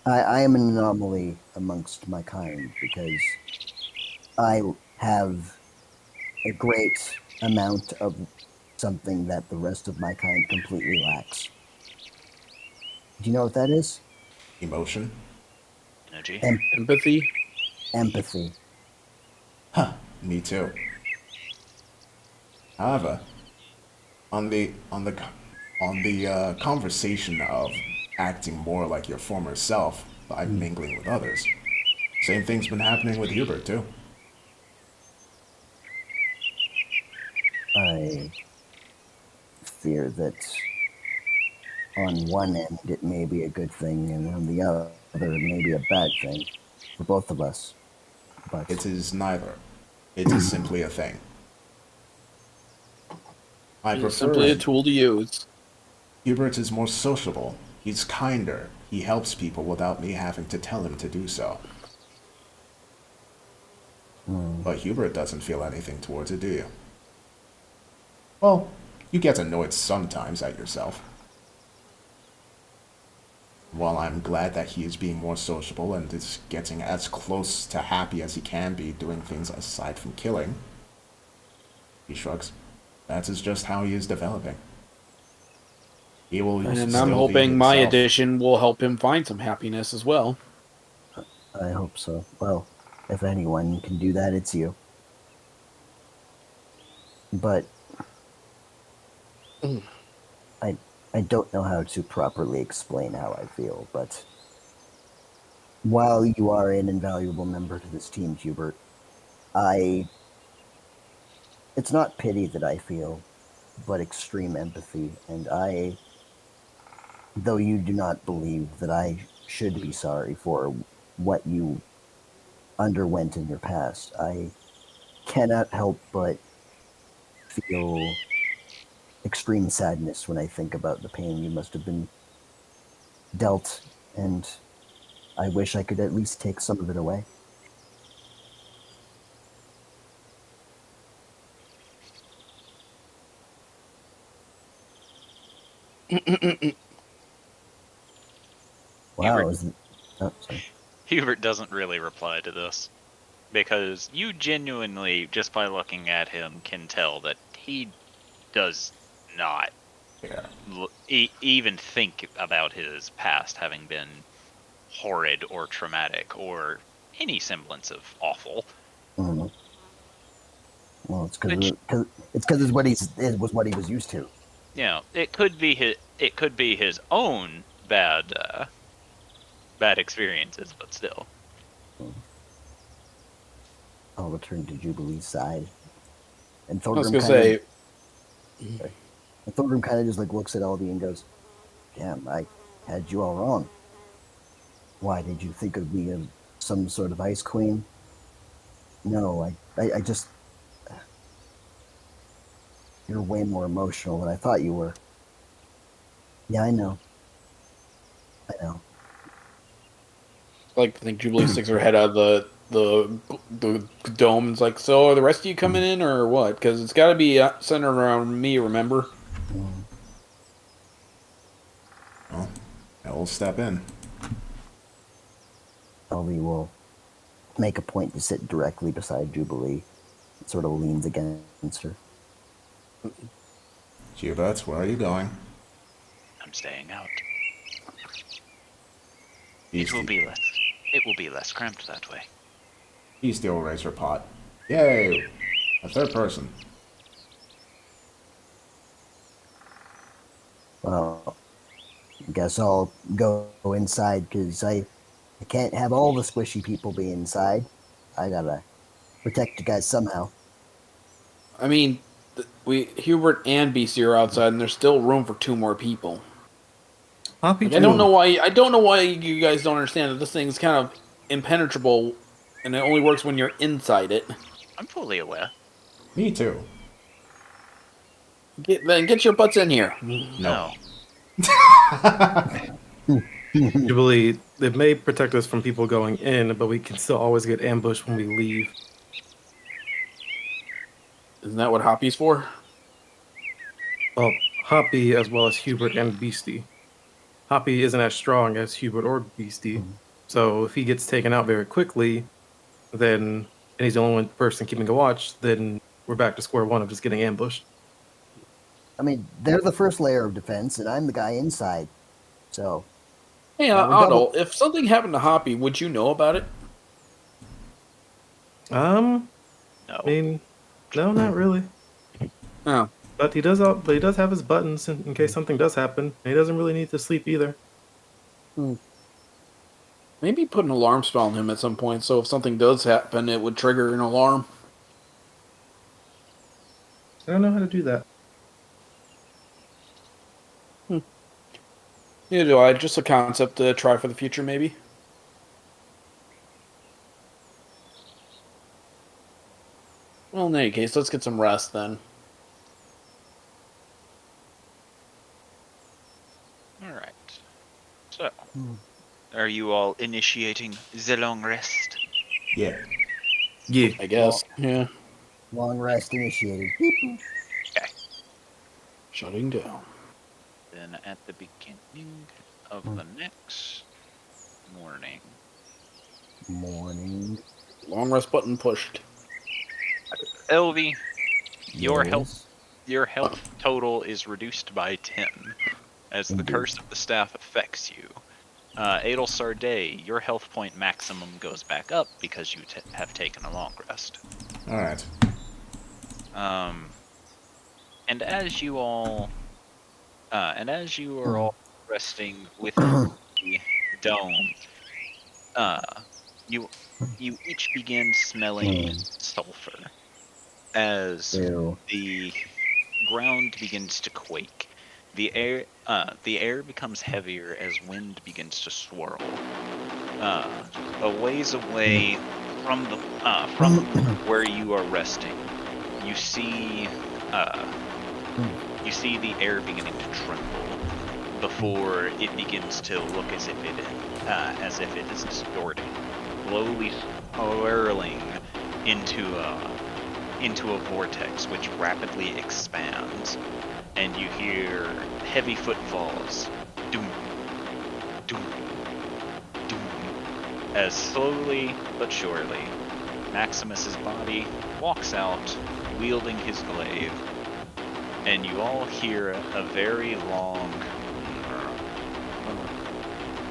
I am an anomaly amongst my kind because I have a great amount of something that the rest of my kind completely lacks. Do you know what that is? Emotion? Energy? Empathy. Empathy. Huh, me too. However, on the conversation of acting more like your former self by mingling with others, same thing's been happening with Hubert too. I fear that on one end it may be a good thing, and on the other it may be a bad thing for both of us. But It is neither. It is simply a thing. I It's prefer simply a him. tool to use. Hubert is more sociable. He's kinder. He helps people without me having to tell him to do so. But Hubert doesn't feel anything towards it, do you? Well, you get annoyed sometimes at yourself. While I'm glad that he is being more sociable and is getting as close to happy as he can be doing things aside from killing, he shrugs. That is just how he is developing. He will And still I'm be hoping my himself. addition will help him find some happiness as well. I hope so. Well, if anyone can do that, it's you. But I don't know how to properly explain how I feel, but while you are an invaluable member to this team, Hubert, it's not pity that I feel, but extreme empathy, and though you do not believe that I should be sorry for what you underwent in your past, I cannot help but feel extreme sadness when I think about the pain you must have been dealt, and I wish I could at least take some of it away. Wow, Hubert, is it? Oh, sorry. Hubert doesn't really reply to this because you genuinely, just by looking at him, can tell that he does not Yeah. even think about his past having been horrid or traumatic or any semblance of awful. Mm. Well, it's Which, because it's what it was what he was used to. you know, it could be his own bad experiences, but still. I'll return to Jubilee's side, and I was Thorgrim gonna kind of say, just like looks at Elodie and goes, "Damn, I had you all wrong. Why did you think of me as some sort of ice queen? No, I just you're way more emotional than I thought you were. Yeah, I know. I know. like, I think Jubilee sticks her head out of the dome and's like, so are the rest of you coming in or what? Because it's got to be centered around me, remember? Mm. Well, I will step in. Elodie will make a point to sit directly beside Jubilee. It sort of leans against her. Hubert, where are you going? I'm staying out. Beastie. It will be less cramped that way. Beastie will raise her pot. Yay! A third person. Well, I guess I'll go inside because I can't have all the squishy people be inside. I gotta protect you guys somehow. I mean, Hubert and BC are outside, and there's still room for 2 more people. Happy Like, I don't know too. why. I don't know why you guys don't understand that this thing's kind of impenetrable, and it only works when you're inside it. I'm fully aware. Me too. Get your butts in here. No. Jubilee, it may protect us from people going in, but we can still always get ambushed when we leave. Isn't that what Hoppy's for? Well, Hoppy as well as Hubert and Beastie. Hoppy isn't as strong as Hubert or Beastie, so if he gets taken out very quickly, then and he's the only one person keeping a watch, then we're back to square one of just getting ambushed. I mean, they're the first layer of defense, and I'm the guy inside. So, Hey, we're Otto, double- if something happened to Hoppy, would you know about it? I No. mean, no, not really. Oh, But he does have his buttons in case something does happen. And he doesn't really need to sleep either. maybe put an alarm spell on him at some point, so if something does happen, it would trigger an alarm. I don't know how to do that. Neither do I. Just a concept to try for the future, maybe. Well, in any case, let's get some rest then. All right. So, are you all initiating the long rest? Yeah. Yeah. I guess. Yeah. Long rest initiated. Beep, boop. Shutting down. Then at the beginning of the next morning, Morning. Long rest button pushed. Elvie, your Yes. health total is reduced by 10 as the Indeed. curse of the staff affects you. Adel Sarday, your health point maximum goes back up because you have taken a long rest. All right. And as you all, are all resting within the dome, you each begin smelling sulfur as Ew. the ground begins to quake. The air becomes heavier as wind begins to swirl. A ways away from where you are resting, you see the air beginning to tremble before it begins to look as if it is distorting, slowly swirling into a vortex which rapidly expands, and you hear heavy footfalls, doom, doom, doom, as slowly but surely Maximus's body walks out wielding his glaive, and you all hear a very long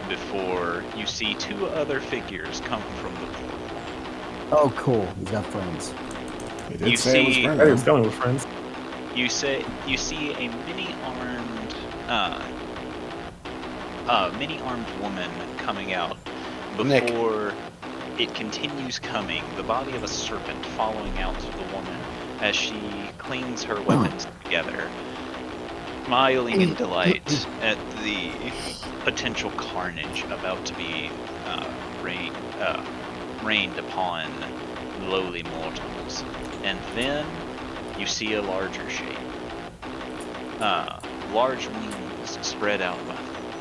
before you see two other figures come from the portal. Oh, cool. He's got friends. He did You say it was see- I friendly. was going with friends. You see a mini-armed woman coming out Nick. before it continues coming, the body of a serpent following out to the woman as she clings her weapons together, smiling in delight at the potential carnage about to be rained upon lowly mortals. And then you see a larger shape. Large wings spread out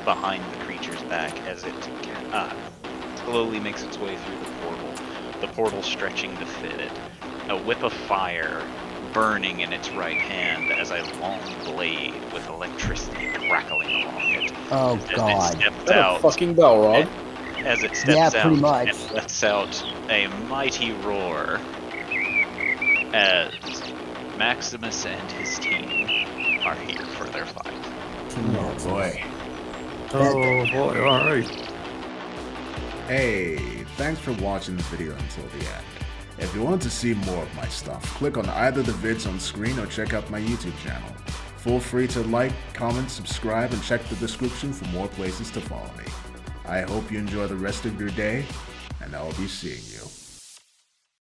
behind the creature's back as it slowly makes its way through the portal stretching to fit it. A whip of fire burning in its right hand as a long blade with electricity crackling along it. Oh, As God. it steps Is that a out, fucking Balrog? as it steps Yeah, out pretty much. and lets out a mighty roar as Maximus and his team are here for their fight. Oh boy. Oh boy, alright. Hey, thanks for watching the video until the end. If you want to see more of my stuff, click on either the vids on screen or check out my YouTube channel. Feel free to like, comment, subscribe, and check the description for more places to follow me. I hope you enjoy the rest of your day, and I'll be seeing you.